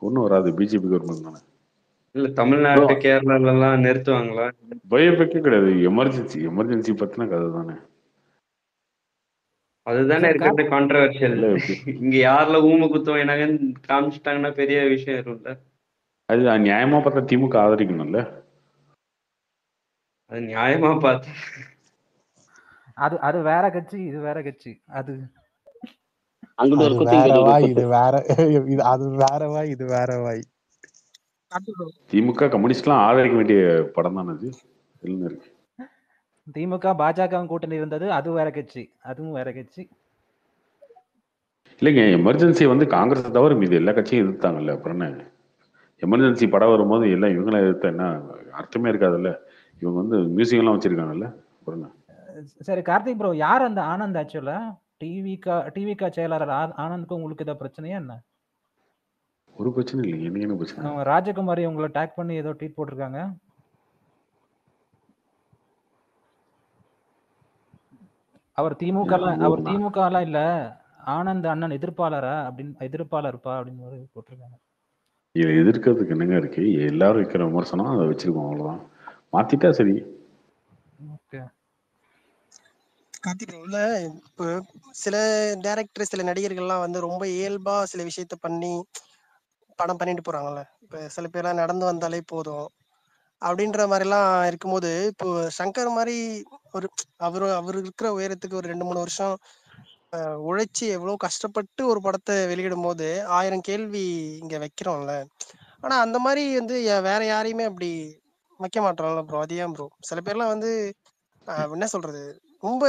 ஒன்றும் வராது. பிஜேபி கவர்மெண்ட் தானே. இல்ல தமிழ்நாட்டு கேரளால எல்லாம் நிறுத்துவாங்களா? பயோபிக்கே கிடையாது. எமர்ஜென்சி பத்தின கதை தானே. அதுதானே இருக்கிறது கான்ட்ரவர்ஷியல். இங்க யாருல ஊம குத்தம் என்னாங்க காமிச்சிட்டாங்கன்னா பெரிய விஷயம் இருக்கும்ல. அது நியாயமா பார்த்தா திமுக ஆதரிக்கணும்ல. அது நியாயமா பார்த்து அது வேற கட்சி, இது வேற கட்சி. அது வேறவா இது வேற, அது வேறவா இது வேறவாய். திமுக கம்யூனிஸ்ட்லாம் ஆதரிக்க வேண்டிய படம் தானே அது. இருக்கு திமுக பாஜக கூட்டணி இருந்தது, அது வேற கட்சி, அதுவும் வேற கட்சி. இல்லைங்க, எமர்ஜென்சி வந்து காங்கிரஸ் தவிர மீது எல்லா கட்சியும் எதிர்த்தாங்கல்ல. அப்புறம் என்ன எமர்ஜென்சி படம் வரும்போது எல்லாம் இவங்களாம் எதிர்த்தா என்ன அர்த்தமே இருக்காதுல்ல. இவங்க வந்து மியூசிக் எல்லாம் வச்சிருக்காங்கல்ல. அப்புறம் சரி கார்த்திக் ப்ரோ, யார் அந்த ஆனந்த்? ஆக்சுவலா டிவிகா செயலாளர் ஆனந்த்க்கு உங்களுக்கு ஏதோ பிரச்சனையா என்ன? ஒரு பிரச்சனை இல்லை. என்ன பிரச்சனை? ராஜகுமாரி உங்களை டேக் பண்ணி ஏதோ ட்வீட் போட்டிருக்காங்க. அவர் திமுக இல்ல, ஆனந்த் அண்ணன் எதிர்ப்பாளரா எதிர்ப்பாளர்ப்பா அப்படின்னு போட்டிருக்காங்க. இதை எதிர்க்கிறதுக்கு என்னங்க இருக்கு? எல்லாரும் வைக்கிற விமர்சனம் அதை வச்சிருக்கோம், அவ்வளவுதான். மாத்திட்டா சரி. கார்த்திக் இப்போ சில டைரக்டர், சில நடிகர்கள்லாம் வந்து ரொம்ப இயல்பா சில விஷயத்த பண்ணி படம் பண்ணிட்டு போறாங்கல்ல. இப்ப சில பேர்லாம் நடந்து வந்தாலே போதும் அப்படின்ற மாதிரிலாம் இருக்கும்போது, இப்போ சங்கர் மாதிரி ஒரு அவர் இருக்கிற உயரத்துக்கு ஒரு 2-3 வருஷம் உழைச்சி எவ்வளவு கஷ்டப்பட்டு ஒரு படத்தை வெளியிடும் போது 1000 கேள்வி இங்க வைக்கிறோம்ல. ஆனா அந்த மாதிரி வந்து வேற யாரையுமே அப்படி வைக்க மாட்டோம்ல ப்ரோ. அது ஏன் ப்ரோ? சில பேர்லாம் வந்து என்ன சொல்றது, ரொம்ப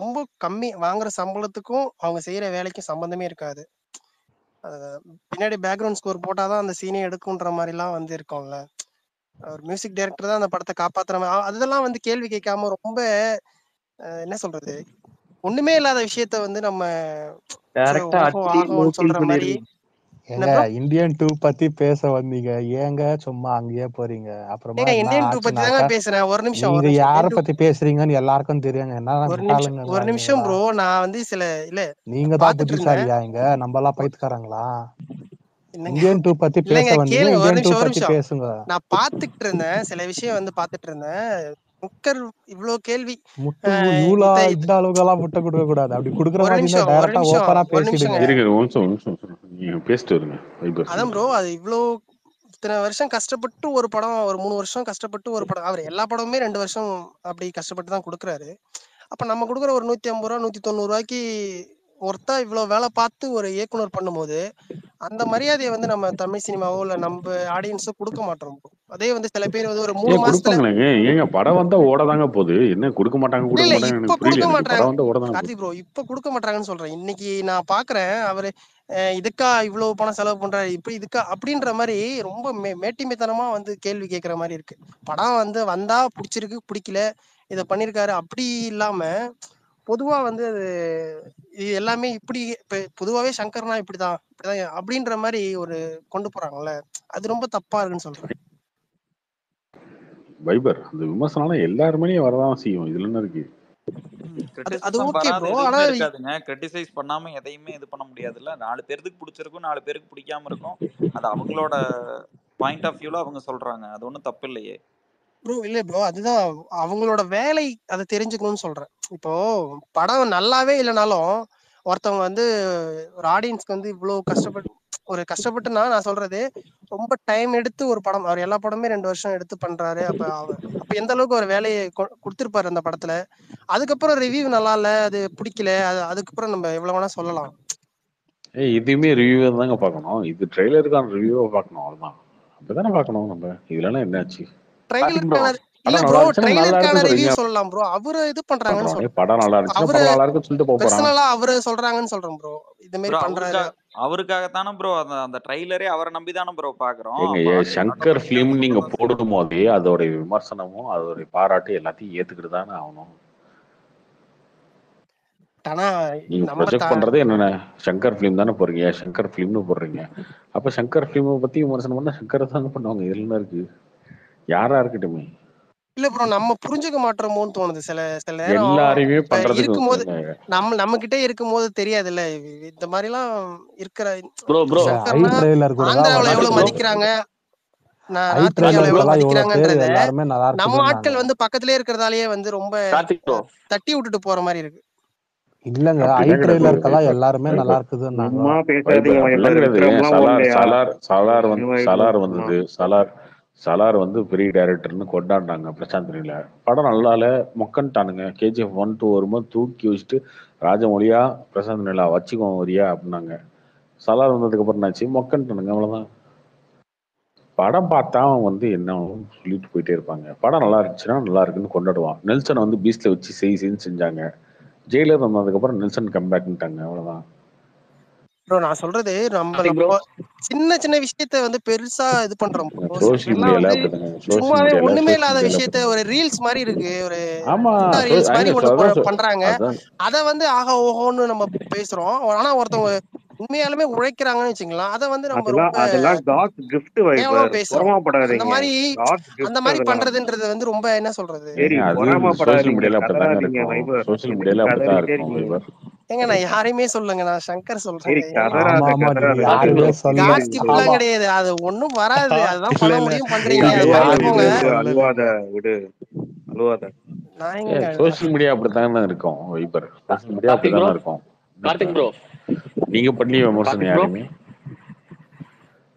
ரொம்ப கம்மி வாங்குற சம்பளத்துக்கும் அவங்க செய்யற வேலைக்கும் சம்பந்தமே இருக்காது. பின்னாடி பேக்ரவுண்ட் ஸ்கோர் போட்டாதான் அந்த சீனே எடுக்கும்ன்ற மாதிரி எல்லாம் வந்து இருக்கும்ல. ஒரு மியூசிக் டைரக்டர் தான் அந்த படத்தை காப்பாத்துற மாதிரி அதெல்லாம் வந்து கேள்வி கேட்காம ரொம்ப என்ன சொல்றது, ஒண்ணுமே இல்லாத விஷயத்த வந்து நம்ம சொல்ற மாதிரி. இந்தியன் 2 பத்தி பேச வந்தீங்க, ஏங்க சும்மா அங்கேயே போறீங்க? அப்புறமா இந்தியன் 2 பத்தி தாங்க பேசுறேன். ஒரு நிமிஷம், நீங்க யார பத்தி பேசுறீங்கன்னு எல்லாருக்கும் தெரியுங்க. ஒரு நிமிஷம் ப்ரோ. நான் வந்து சில இல்ல நீங்க தான் புத்திசாலியா? இங்க நம்ம எல்லாம் பைத்தியக்காரங்களா? இந்தியன் 2 பத்தி பேச வந்தீங்க, இந்தியன் 2 பத்தி பேசுங்க. நான் பாத்துட்டு இருந்தேன், சில விஷயம் வந்து பாத்துட்டு இருந்தேன். முக்கர் இவ்ளோ கேள்வி இந்த அளவுக்கு எல்லாம் முட்டை கொடுக்க கூடாது. அப்படி கொடுக்குற மாதிரி இருந்தா டைரக்டா ஓபனா பேசிடுங்க. நீங்க பேசிட்டு வருங்க. அதான் ப்ரோ, அது இவ்ளோ இத்தனை வருஷம் கஷ்டப்பட்டு ஒரு படம், ஒரு 3 வருஷம் கஷ்டப்பட்டு ஒரு படம், அவர் எல்லா படமுமே 2 வருஷம் அப்படி கஷ்டப்பட்டு தான் கொடுக்குறாரு. அப்ப நம்ம கொடுக்குற ஒரு 150 ரூபா 190 ரூபாய்க்கு ஒருத்தா இவ்வளவு வேலை பார்த்து ஒரு இயக்குனர் பண்ணும்போது அந்த மரியாதையை வந்து நம்ம தமிழ் சினிமாவோ இல்ல நம்ம ஆடியன்ஸோ கொடுக்க மாட்டோம். அதே வந்து சில பேர் வந்து ஒரு 3 மாசத்துல ஏங்க படம் வந்தா ஓடதாங்க போகுது. என்ன கொடுக்க மாட்டாங்க இப்ப கொடுக்க மாட்டாங்க கார்த்திக் ப்ரோ, இப்ப கொடுக்க மாட்டாங்கன்னு சொல்றேன். இன்னைக்கு நான் பாக்குறேன், அவரு இதுக்கா இவ்வளவு பணம் செலவு பண்றாரு, இப்ப இதுக்கா அப்படின்ற மாதிரி ரொம்ப மேட்டிமைத்தனமா வந்து கேள்வி கேட்கிற மாதிரி இருக்கு. படம் வந்து வந்தா பிடிச்சிருக்கு, பிடிக்கல, இத பண்ணிருக்காரு அப்படி இல்லாம பொதுவா வந்து அது எல்லாமே இப்படி பொதுவாவே சங்கர்னா இப்படிதான் அப்படின்ற மாதிரி ஒரு கொண்டு போறாங்கல்ல, அது ரொம்ப தப்பா இருக்குன்னு சொல்றேன். வைபர் அந்த விமர்சனம் எல்லாருமே வரதான் செய்யும். இதுல என்ன இருக்கு? அது ஓகே ப்ரோ. ஆனா இருக்காதுங்க, கிரிட்டிசைஸ் பண்ணாம எதையுமே இது பண்ண முடியாதுல்ல. 4 பேருக்கு பிடிச்சிருக்கும், 4 பேருக்கு பிடிக்காம இருக்கும். அது அவங்களோட பாயிண்ட் ஆஃப் வியூல அவங்க சொல்றாங்க. அது ஒண்ணும் தப்பு இல்லையே. ப்ரோ இல்ல ப்ரோ, அதுதான் அவங்களோட வேலை, அதை தெரிஞ்சுக்கணும்னு சொல்றேன். இப்போ படம் நல்லாவே இல்லைனாலும் ஒருத்தவங்க வந்து ஒரு ஆடியன்ஸ்க்கு வந்து இவ்வளவு கஷ்டப்பட்டுனா நான் சொல்றது ரொம்ப டைம் எடுத்து ஒரு படம், அவர் எல்லா படமே 2 வருஷம் எடுத்து பண்றாரு. அப்ப எந்த அளவுக்கு ஒரு வேலையை கொடுத்திருப்பாரு அந்த படத்துல. அதுக்கப்புறம் ரிவ்யூ நல்லா இல்ல, அது பிடிக்கல, அதுக்கப்புறம் நம்ம எவ்வளவு வேணா சொல்லலாம். இதுவுமே ரிவ்யூ தாங்க பார்க்கணும். இது ட்ரெய்லருக்கான ரிவ்யூவை பார்க்கணும், அவ்வளவுதான். அப்படிதானே பார்க்கணும் நம்ம. இதுலலாம் என்னாச்சு? ட்ரெய்லருக்கான இல்ல படம் ப்ரோ, நல்லா இருந்துச்சுன்னா நல்லா ட்ரெய்லருக்கான இருக்குன்னு ரிவ்யூ சொல்றீங்க. சொல்லலாம் ப்ரோ. அவரு இது பண்றாங்கன்னு சொல்றேன். படம் நல்லா இருந்துச்சுன்னா அவரு படம் நல்லா இருக்குன்னு சொல்லிட்டு போறான். பர்சனலா அவரு சொல்றாங்கன்னு சொல்றேன் ப்ரோ. இது மாதிரி ப்ரோ பண்றாரு. அவருக்காகத்தானே ப்ரோ அந்த ட்ரைலரே அவரை நம்பி தானே ப்ரோ பாக்குறோம். ஏங்க சங்கர் பிலிம் நீங்க போடும் போதே அதோட விமர்சனமும் அதோட பாராட்டு எல்லாத்தையும் ஏத்துக்கிட்டு தானே ஆகணும். ஆனா நீங்க நம்ம ப்ரொஜெக்ட் பண்றது என்னென்ன சங்கர் பிலிம் தானே போடுறீங்க, சங்கர் பிலிம்னு போடுறீங்க. அப்ப சங்கர் பிலிமை பத்தி விமர்சனம் பண்ணா சங்கர் தாங்க பண்ணுவாங்க. இதுல என்ன இருக்கு? யாரா இருக்கட்டுமே. இல்ல ப்ரோ, நம்ம புரிஞ்சுக்க மாட்டோமோன்னு தோணுது சில நேரம். எல்லாரையுமே இப்ப பண்றதுக்கு இருக்கும்போது நம்ம கிட்ட இருக்கும்போது தெரியாதுல்ல இந்த மாதிரி எல்லாம் இருக்கிற. சங்கர்னா ஆந்திராவுல எவ்வளவு மதிக்கிறாங்க, நார்த் இந்தியாவுல எவ்வளவு மதிக்கிறாங்கன்றத நம்ம ஆட்கள் வந்து பக்கத்திலே இருக்கிறதாலேயே வந்து ரொம்ப தட்டி விட்டுட்டு போற மாதிரி இருக்கு. இல்லங்க, ஐ ட்ரெய்லருக்கெல்லாம் எல்லாருமே நல்லா சலார் வந்து பெரிய டைரக்டர்னு கொண்டாடினாங்க பிரசாந்த் நீல. படம் நல்லால மொக்கன்ட்டானுங்க. KGF 1, 2 வரும்போது தூக்கி வச்சுட்டு ராஜமௌழியா பிரசாந்த் நீலா வச்சுக்கோங்க வரியா அப்படின்னாங்க. சலார் வந்ததுக்கு அப்புறம் என்னாச்சு? மொக்கன்ட்டானுங்க, அவ்வளவுதான். படம் பார்த்தா அவன் வந்து என்ன சொல்லிட்டு போயிட்டே இருப்பாங்க. படம் நல்லா இருந்துச்சுன்னா நல்லா இருக்குன்னு கொண்டாடுவான். நெல்சனை வந்து பீச்ல வச்சு செய்யுன்னு செஞ்சாங்க. ஜெயிலர் வந்ததுக்கு அப்புறம் நெல்சன் கம்பேக்ட்டாங்க, அவ்வளவுதான். ப்ரோ நான் சொல்றது நம்ம சின்ன சின்ன விஷயத்த வந்து பெருசா இது பண்றோம். சோசியல் மீடியால அப்படிதாங்க. சும்மாவே ஒண்ணுமே இல்லாத விஷயத்த ஒரு ரீல்ஸ் மாதிரி இருக்கு, ஒரு ரீல்ஸ் மாதிரி ஒண்ணு பண்றாங்க. அத வந்து ஆஹா ஓஹோன்னு நம்ம பேசுறோம். ஆனா ஒருத்தவங்க உண்மையாலுமே உழைக்கிறாங்கன்னு வச்சுக்கலாம், அத வந்து நம்ம ரொம்ப கேவலமா பேசுறோம். அந்த மாதிரி பண்றதுன்றது வந்து ரொம்ப என்ன சொல்றது. சோசியல் மீடியால அப்படிதாங்க இருக்கும். சோசியல் மீடியால அப்படித்தான் இருக்கும். ஏங்க நான் யாரையுமே சொல்லுங்க, நான் சங்கர் சொல்றேன். கிடையாது, அது ஒண்ணும் வராது. அதுதான் பண்ண முடியும் பண்றீங்க. சோசியல் மீடியா அப்படித்தானே இருக்கும். வைபர் சோசியல் மீடியா அப்படித்தானே இருக்கும். நீங்க பண்ணி விமர்சனம் யாருமே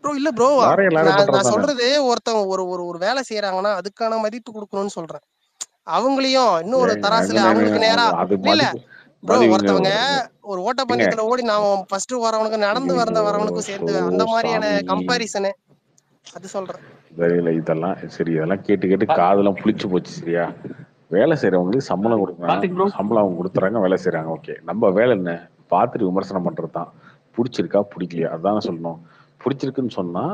ப்ரோ இல்ல ப்ரோ, நான் சொல்றது ஒருத்தவங்க ஒரு வேலை செய்யறாங்கன்னா அதுக்கான மதிப்பு கொடுக்கணும்னு சொல்றேன். அவங்களையும் இன்னும் ஒரு தராசுல அவங்களுக்கு நேரா இல்ல ப்ரோ, ஒருத்தவங்க ஒரு ஓட்டப்பந்தயத்துல ஓடி நான் ஃபர்ஸ்ட் வரவனுக்கு நடந்து வரவனுக்கும் சேர்ந்து அந்த மாதிரியான கம்பாரிசனு அது சொல்றேன். இதெல்லாம் சரி, இதெல்லாம் கேட்டு காதெல்லாம் புளிச்சு போச்சு. சரியா? வேலை செய்யறவங்களுக்கு சம்பளம் கொடுக்குறாங்க, சம்பளம் அவங்க கொடுத்துறாங்க, வேலை செய்யறாங்க. ஓகே, நம்ம வேலை என்ன? பார்த்துட்டு விமர்சனம் பண்றது தான். பிடிச்சிருக்கா பிடிக்கலையா அதான சொல்லணும். பிடிச்சிருக்குன்னு சொன்னா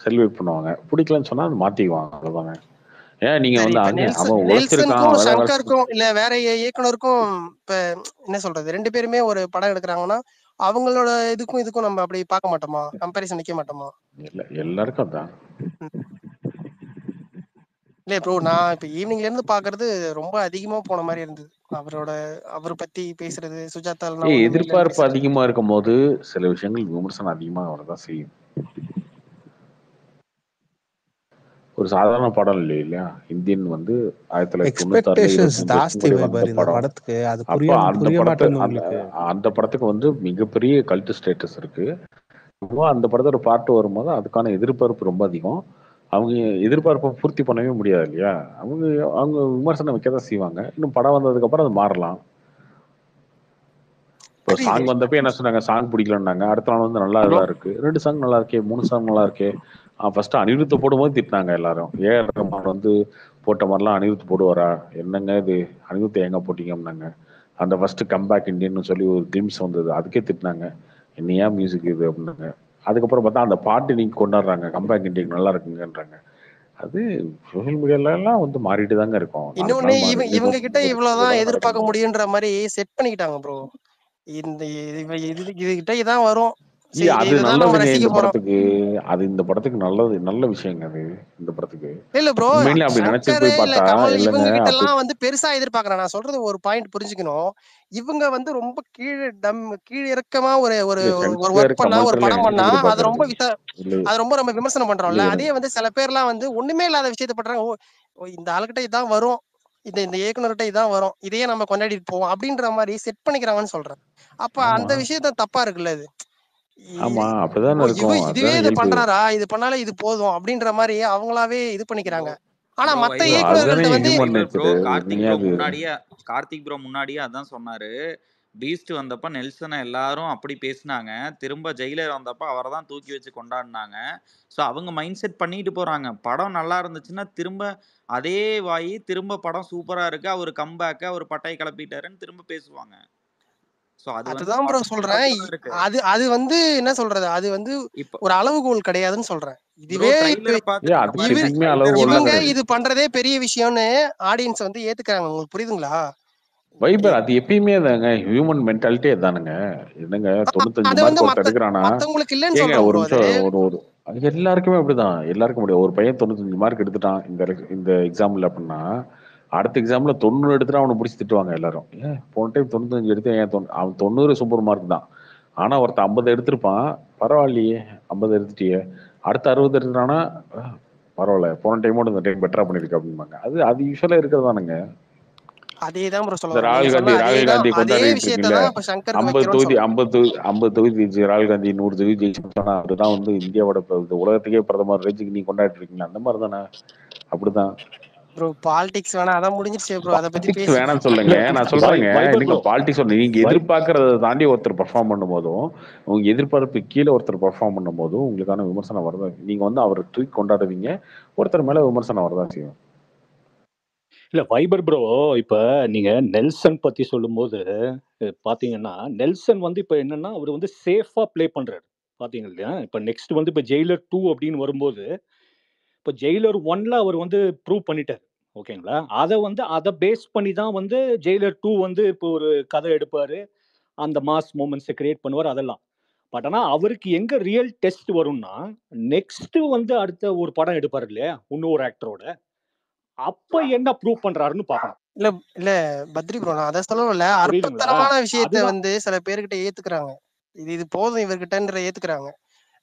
செலிப்ரேட் பண்ணுவாங்க, பிடிக்கலன்னு சொன்னா அது மாத்திக்குவாங்க, அவ்வளவுதாங்க. ஏன் நீங்க வந்து அவன் உழைச்சிருக்கான், சங்கருக்கும் இல்ல வேற இயக்குனருக்கும் இப்ப என்ன சொல்றது, 2 பேருமே ஒரு படம் எடுக்கிறாங்கன்னா அவங்களோட இதுக்கும் நம்ம அப்படி பார்க்க மாட்டோமா, கம்பாரிசன் நிக்க மாட்டோமா? இல்ல எல்லாருக்கும் அதான். இல்ல ப்ரோ, நான் இப்ப ஈவினிங்ல இருந்து பாக்குறது ரொம்ப அதிகமா போன மாதிரி இருந்தது. அவரை பத்தி பேசுறது, சுஜாதா எதிர்பார்ப்பு அதிகமா இருக்கும் போது சில விஷயங்கள் விமர்சனம் அதிகமா வரதான் செய்யும். ஒரு சாதாரண படம் இல்லையா? இந்தியன் வந்து 1996 அந்த படத்துக்கு வந்து மிகப்பெரிய கல்ட் ஸ்டேட்டஸ் இருக்கு. அந்த படத்தோட பார்ட் வரும்போது அதுக்கான எதிர்பார்ப்பு ரொம்ப அதிகம். அவங்க எதிர்பார்ப்பை பூர்த்தி பண்ணவே முடியாது இல்லையா? அவங்க விமர்சனம் வைக்கதான் செய்வாங்க. இன்னும் படம் வந்ததுக்கு அப்புறம் அது மாறலாம். இப்போ சாங் வந்தப்ப என்ன சொன்னாங்க, சாங் பிடிக்கலன்னாங்க. அடுத்த நாள் வந்து நல்லா இதா இருக்கு, 2 சாங் நல்லா இருக்கே, 3 சாங் நல்லா இருக்கே. ஃபர்ஸ்ட் அனிருத்த போடும்போது திட்டினாங்க எல்லாரும். ஏன் வந்து போட்ட மாதிரிலாம் அனிருத் போடுவாரா, என்னங்க இது அனிருத் எங்க போட்டீங்க அப்படின்னாங்க. அந்த ஃபர்ஸ்ட் கம்பேக் இண்டியன்னு சொல்லி ஒரு கிளிம்ஸ் வந்தது, அதுக்கே திட்டினாங்க, என்னையா மியூசிக் இது அப்படின்னாங்க. அதுக்கப்புறம் பார்த்தா அந்த பாட்டு நீங்க கொண்டாடுறாங்க, கம்பேக் இண்டியன் நல்லா இருக்குங்கன்றாங்க. அது சோசியல் மீடியால எல்லாம் வந்து மாறிட்டு தாங்க இருக்கும். இன்னொன்னு இவங்க கிட்ட இவ்வளவுதான் எதிர்பார்க்க முடியுன்ற மாதிரி செட் பண்ணிக்கிட்டாங்க ப்ரோ. இது கிட்ட இதான் வரும், இல்ல அது இதுதான் நம்ம நல்லதுங்க ரசிக்க இந்த போறோம். படத்துக்கு. அது இந்த படத்துக்கு நல்லது, நல்ல விஷயங்க அது இந்த படத்துக்கு. இல்ல ப்ரோ, உண்மையிலே அப்படி நினைச்சு சங்கர் போய் இல்ல பார்த்தா கமல் இல்லைங்க இவங்க கிட்ட அப்படி எல்லாம் பெருசா எதிர்பார்க்கறேன். நான் சொல்றது ஒரு பாயிண்ட் புரிஞ்சுக்கணும். இவங்க ரொம்ப கீழ் இறக்கமா ஒரு ஒரு இல்ல ஒரு சங்கர் ஒர்க் பண்ணா, ஒரு கமல்கிட்ட படம் பண்ணா, அது எதிர்பார்க்கறது ரொம்ப இல்லை. அது ரொம்ப நம்ம விமர்சனம் பண்றோம்ல. இல்லை அதே இருங்க. சில பேர்லாம் ஒண்ணுமே இல்லாத விஷயத்த பண்றாங்க. ஓ இந்த ஆளுகிட்ட இதான் வரும், இந்த இயக்குனர்கிட்ட இதான் வரும், இதையே நம்ம கொண்டாடிட்டு போவோம் அப்படின்ற மாதிரி செட் பண்ணிக்கிறாங்கன்னு சொல்றேன். அப்ப ஆமா அந்த விஷயத்த தப்பா இருக்குல்ல இது. ஆமா அப்படிதானே இருக்கும். இதுவே அதுதானே இது இயல்பு. பண்றாரா, இது பண்ணாலே இது போதும் அப்படின்ற மாதிரி அவங்களாவே இது பண்ணிக்கிறாங்க. ஆனா ப்ரோ மத்த வைபர் ப்ரோ அதுதானே இயக்குனர்கள்ட்ட ஹியூமன் வைபர் ப்ரோ நேச்சர். கார்த்திக் நீ ப்ரோ அது முன்னாடியே அதான் சொன்னாரு. பீஸ்ட் வந்தப்ப நெல்சனை எல்லாரும் அப்படி பேசினாங்க, திரும்ப ஜெயிலர் வந்தப்ப அவரை தான் தூக்கி வச்சு கொண்டாடினாங்க. ஸோ அவங்க மைண்ட் செட் பண்ணிட்டு போறாங்க. படம் நல்லா இருந்துச்சுன்னா திரும்ப அதே வாயி திரும்ப படம் சூப்பரா இருக்கு, அவர் கம்பேக்க அவர் பட்டையை கிளப்பிட்டாருன்னு திரும்ப பேசுவாங்க. ஸோ அது அதுதான் ப்ரோ படம் சொல்றேன். பொறுத்து தான் இருக்கு. அது என்ன சொல்றது, அது இப்போ ஒரு அளவுகோல் கிடையாதுன்னு சொல்றேன். ப்ரோ இதுவே ட்ரைலரை பார்த்துட்டு ஏன் இந்த அதுக்கு மாதிரி எப்பயுமே ட்ரைலர் அளவுகோல்லாம் இவங்க கிடையாது. இது பண்றதே பெரிய விஷயம்னு ஆடியன்ஸ் ஏத்துக்கிறாங்க. உங்களுக்கு புரியுதுங்களா? வைபர் அது எப்பயுமே தாங்க ஹியூமன் மென்டாலிட்டி அதானுங்க. என்னங்க 95 அது மார்க் ஒருத்தர் எடுக்கிறானா, மத்தவங்களுக்கு இல்லன்னு ஏங்க சொல்றேன் ஒரு ப்ரோ. அது நிமிஷம் ஒரு ஒரு அது எல்லாருக்குமே அப்படிதான். எல்லாருக்கும் முடியாது. ஒரு பையன் 95 மார்க் எடுத்துட்டான் இந்த எக்ஸாம்ல அப்படின்னா, அடுத்த எக்ஸாம்ல 90 எடுத்துட்டா அவனை பிடிச்சி திட்டுவாங்க எல்லாரும். ஏன் போன டைம் 95 எடுத்து ஏன் அவன் 90 சூப்பர் மார்க் தான். ஆனா ஒருத்தன் 50 எடுத்திருப்பான். பரவாயில்லையே 50 எடுத்துட்டியே. அடுத்த 60 எடுத்துட்டானா பரவாயில்ல போன டைமோட இந்த டைம் பெட்டரா பண்ணிருக்க அப்படிம்பாங்க. அது அது யூஸ்வலா இருக்கிறதானுங்க. அதேதான் ப்ரோ சொல்ல இந்த வரேன். நீங்க சொன்ன ராகுல் காந்தி அதே கொண்டாடிட்டு இருக்குல்ல, விஷயத்தான் இப்ப சங்கருக்கு 50 வைக்கிறோம்னு தொகுதி சொல்றேன். 50 தொகுதி ராகுல் காந்தி 100 தொகுதி ஜெயிச்சுட்டானா அதுதான் இந்தியாவோட உலகத்துக்கே பிரதமர் ரேஞ்சுக்கு நீ கொண்டாடிட்டு இருக்கீங்களா அந்த மாதிரி தானே. அப்படிதான் ப்ரோ பாலிடிக்ஸ் வேணா, அதான் முடிஞ்சிருச்சு ப்ரோ. அதை பத்தி பாலிடிக்ஸ் பேசி வேணாம்னு சொல்லுங்க. நான் சொல்றேங்க வைபர் நீங்க ப்ரோ பாலிடிக்ஸ் நீங்க எதிர்பார்க்கறத தாண்டி ஒருத்தர் பெர்ஃபார்ம் பண்ணும் போதும், உங்க எதிர்பார்ப்பு கீழே ஒருத்தர் பெர்ஃபார்ம் பண்ணும் போதும் உங்களுக்கான விமர்சனம் வரதான். நீங்க அவரை தூக்கி கொண்டாடுவீங்க, ஒருத்தர் மேல விமர்சனம் வரதான் செய்யும். இல்ல வைபர் ப்ரோ, இப்ப நீங்க நெல்சன் பத்தி சொல்லும்போது பாத்தீங்கன்னா, நெல்சன் இப்ப என்னன்னா அவர் சேஃபா ப்ளே பண்றாரு. பாத்தீங்க இல்லையா? இப்ப நெக்ஸ்ட் இப்ப ஜெயிலர் 2 அப்படின்னு வரும்போது, இப்ப ஜெயிலர் 1ல அவர் ப்ரூவ் பண்ணிட்டாரு. ஓகேங்களா? அத பேஸ் பண்ணி தான் ஜெயிலர் 2 இப்போ ஒரு கதை எடுப்பாரு. அந்த மாஸ் மொமெண்ட்ஸ கிரியேட் பண்ணுவாரு அதெல்லாம். பட் ஆனா அவருக்கு எங்க ரியல் டெஸ்ட் வரும்னா, நெக்ஸ்ட் அடுத்த ஒரு படம் எடுப்பாரு இல்லையா? இன்னொரு ஆக்டரோட. அப்ப என்ன ப்ரூவ் பண்றாருன்னு பார்க்கணும். இல்ல இல்ல பத்ரி ப்ரோ, நான் அதை சொல்லல. புரியுதுங்களா? அற்பத்தனமான விஷயத்த அதுதான். சில பேர்கிட்ட ஏத்துக்கிறாங்க. இது போதும் இவர்கிட்ட ஏத்துக்கிறாங்க.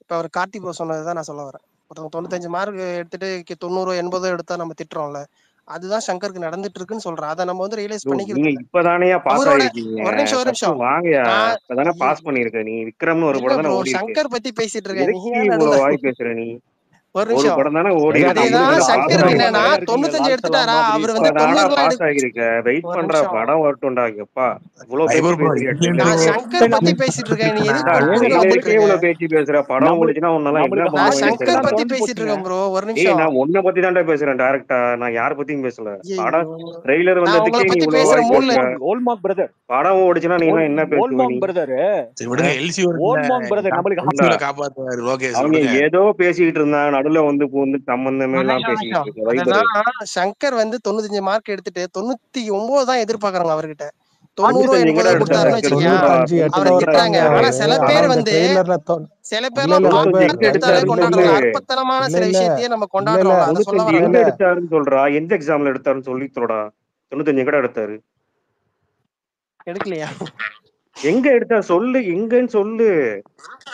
இப்ப அவர் கார்த்தி ப்ரோ சொன்னதுதான் நான் சொல்ல வரேன். ஒருத்தவங்க 95 மார்க் எடுத்துட்டு 90 80 எடுத்தா நம்ம திட்டுறோம்ல, அதுதான் சங்கருக்கு நடந்துட்டு இருக்குன்னு சொல்றேன். அதை நம்ம ரியலைஸ் ப்ரோ பண்ணிக்கிறது நீங்க இல்ல. இப்பதானயா பாஸ் அவரோட ஆயிருக்கீங்க. ஒரு நிமிஷம் ஃபர்ஸ்ட் வாங்கயா. நான் இப்பதானே பாஸ் பண்ணிருக்க. நீ விக்ரம்னு ஒரு இல்ல படம் தானே ப்ரோ, ஓடி இருக்கு. சங்கர் பத்தி பேசிட்டு இருக்கேன். நீ எதுக்கு ஏன் இவ்வளவு நடுவுல வாய் பேசுற நீ? ஒரு ஒரு நிமிஷம் படம் தானே ஓடி ஏங்க இருக்கு. அதேதான் இன்னும் நம்மளுக்கு கொஞ்சம் பாஸ் சங்கர். லால் என்னன்னா சலாம் ஆயிருக்கீங்க. நிறைய இருக்குங்க. 95 லால் சலாம் எடுத்துட்டாரா, மாதிரி அவர் இப்பதானடா 90 பாஸ் எடுக்க. ஆகிருக்க. வெயிட் ஒரு பண்ற நிமிஷம் படம் வரட்டும்டா. எப்பா இவ்வளவு பேச்சு வைபர் ப்ரோ பேசுறியா இந்தியன் ட்ரெய்லருக்கு? நான் சங்கர் பத்தி நம்ம பேசிட்டு இருக்கேன். நீ எதுக்கு ஏண்டா குறுக்க ஏங்க குறுக்க வந்துட்டு ட்ரெய்லருக்கே இருக்க? இவ்வளவு பேச்சு பேசுற. படம் நம்மளுக்கு ஓடிச்சுன்னா உன்னால என்ன நம்மளுக்கு நான் பண்ணுவாங்கன்னு ஆடியன்ஸ் சங்கர் தெரியல. எல்லாம் பத்தி தொலைஞ்சு பேசிட்டு போச்சுங்க. இருக்கேன் ப்ரோ. ஒரு ஏய் நிமிஷம். நான் உன்னை பத்தி தான்டா பேசுறேன் டைரக்டா. நான் யார பத்தியும் பேசல. ஐயோ, படம் ட்ரெய்லர் நான் உங்களை வந்ததுக்கே நீ பத்தி இவ்வளவு பேசுற வாய் மூட்ல. பேசுற. ஓல்மார்க் பிரதர், படம் ஓடிச்சுன்னா நீ எல்லாம் என்ன பேசுவ நீ? ஓல்மார்க் பிரதர், சரி விடுங்க. எல்சி வருதுல்ல, ஓல்மார்க் பிரதர் நம்மளுக்கு ஏண்டா எல்சியூல காப்பாத்துவாரு லோகேஷ் அவங்க விடுங்க. ஏதோ பேசிக்கிட்டு இருந்தாங்க. நடுவுல வந்து சம்பந்தமே ஒரு எல்லாம் நிமிஷம் பேசிக்கிட்டு இருக்க வைபரு. அதுதான் சங்கர் 95 மார்க் எடுத்துட்டு 99 தான் எதிர்பார்க்கறாங்க அவர்கிட்ட. 90 95 எங்கடா 80 இல்ல எடுத்தாரு? கொடுத்தாருன்னு சரி வச்சுக்கோங்க, சொல்றா. 95 எட்ட அவரை 95 எங்கடா திட்டுறாங்க. ஒருத்தங்க எடுத்தாரு? ஆனா சில ஆனா பேர் இந்த ட்ரெய்லர்ல சில இல்ல பேர்லாம் இல்ல 95 வைபர் எங்க எடுத்தாலே எடுத்தாருன்னு சொல்லு. கொண்டாடுறோம்ல. அற்பத்தனமான இல்ல சில இல்ல விஷயத்தையே நம்ம இல்ல இல்ல கொண்டாடுறோம்ல. அதை சொல்ல 95 வரேன். இல்ல எங்க இல்ல எடுத்தாருன்னு சொல்றா. எந்த எக்ஸாம்ல எடுத்தாருன்னு சொல்லி தோடா. 95 எங்கடா எடுத்தாரு? எடுக்கலையா? எங்க எடுத்தாரு சொல்லு. எங்கன்னு சொல்லு.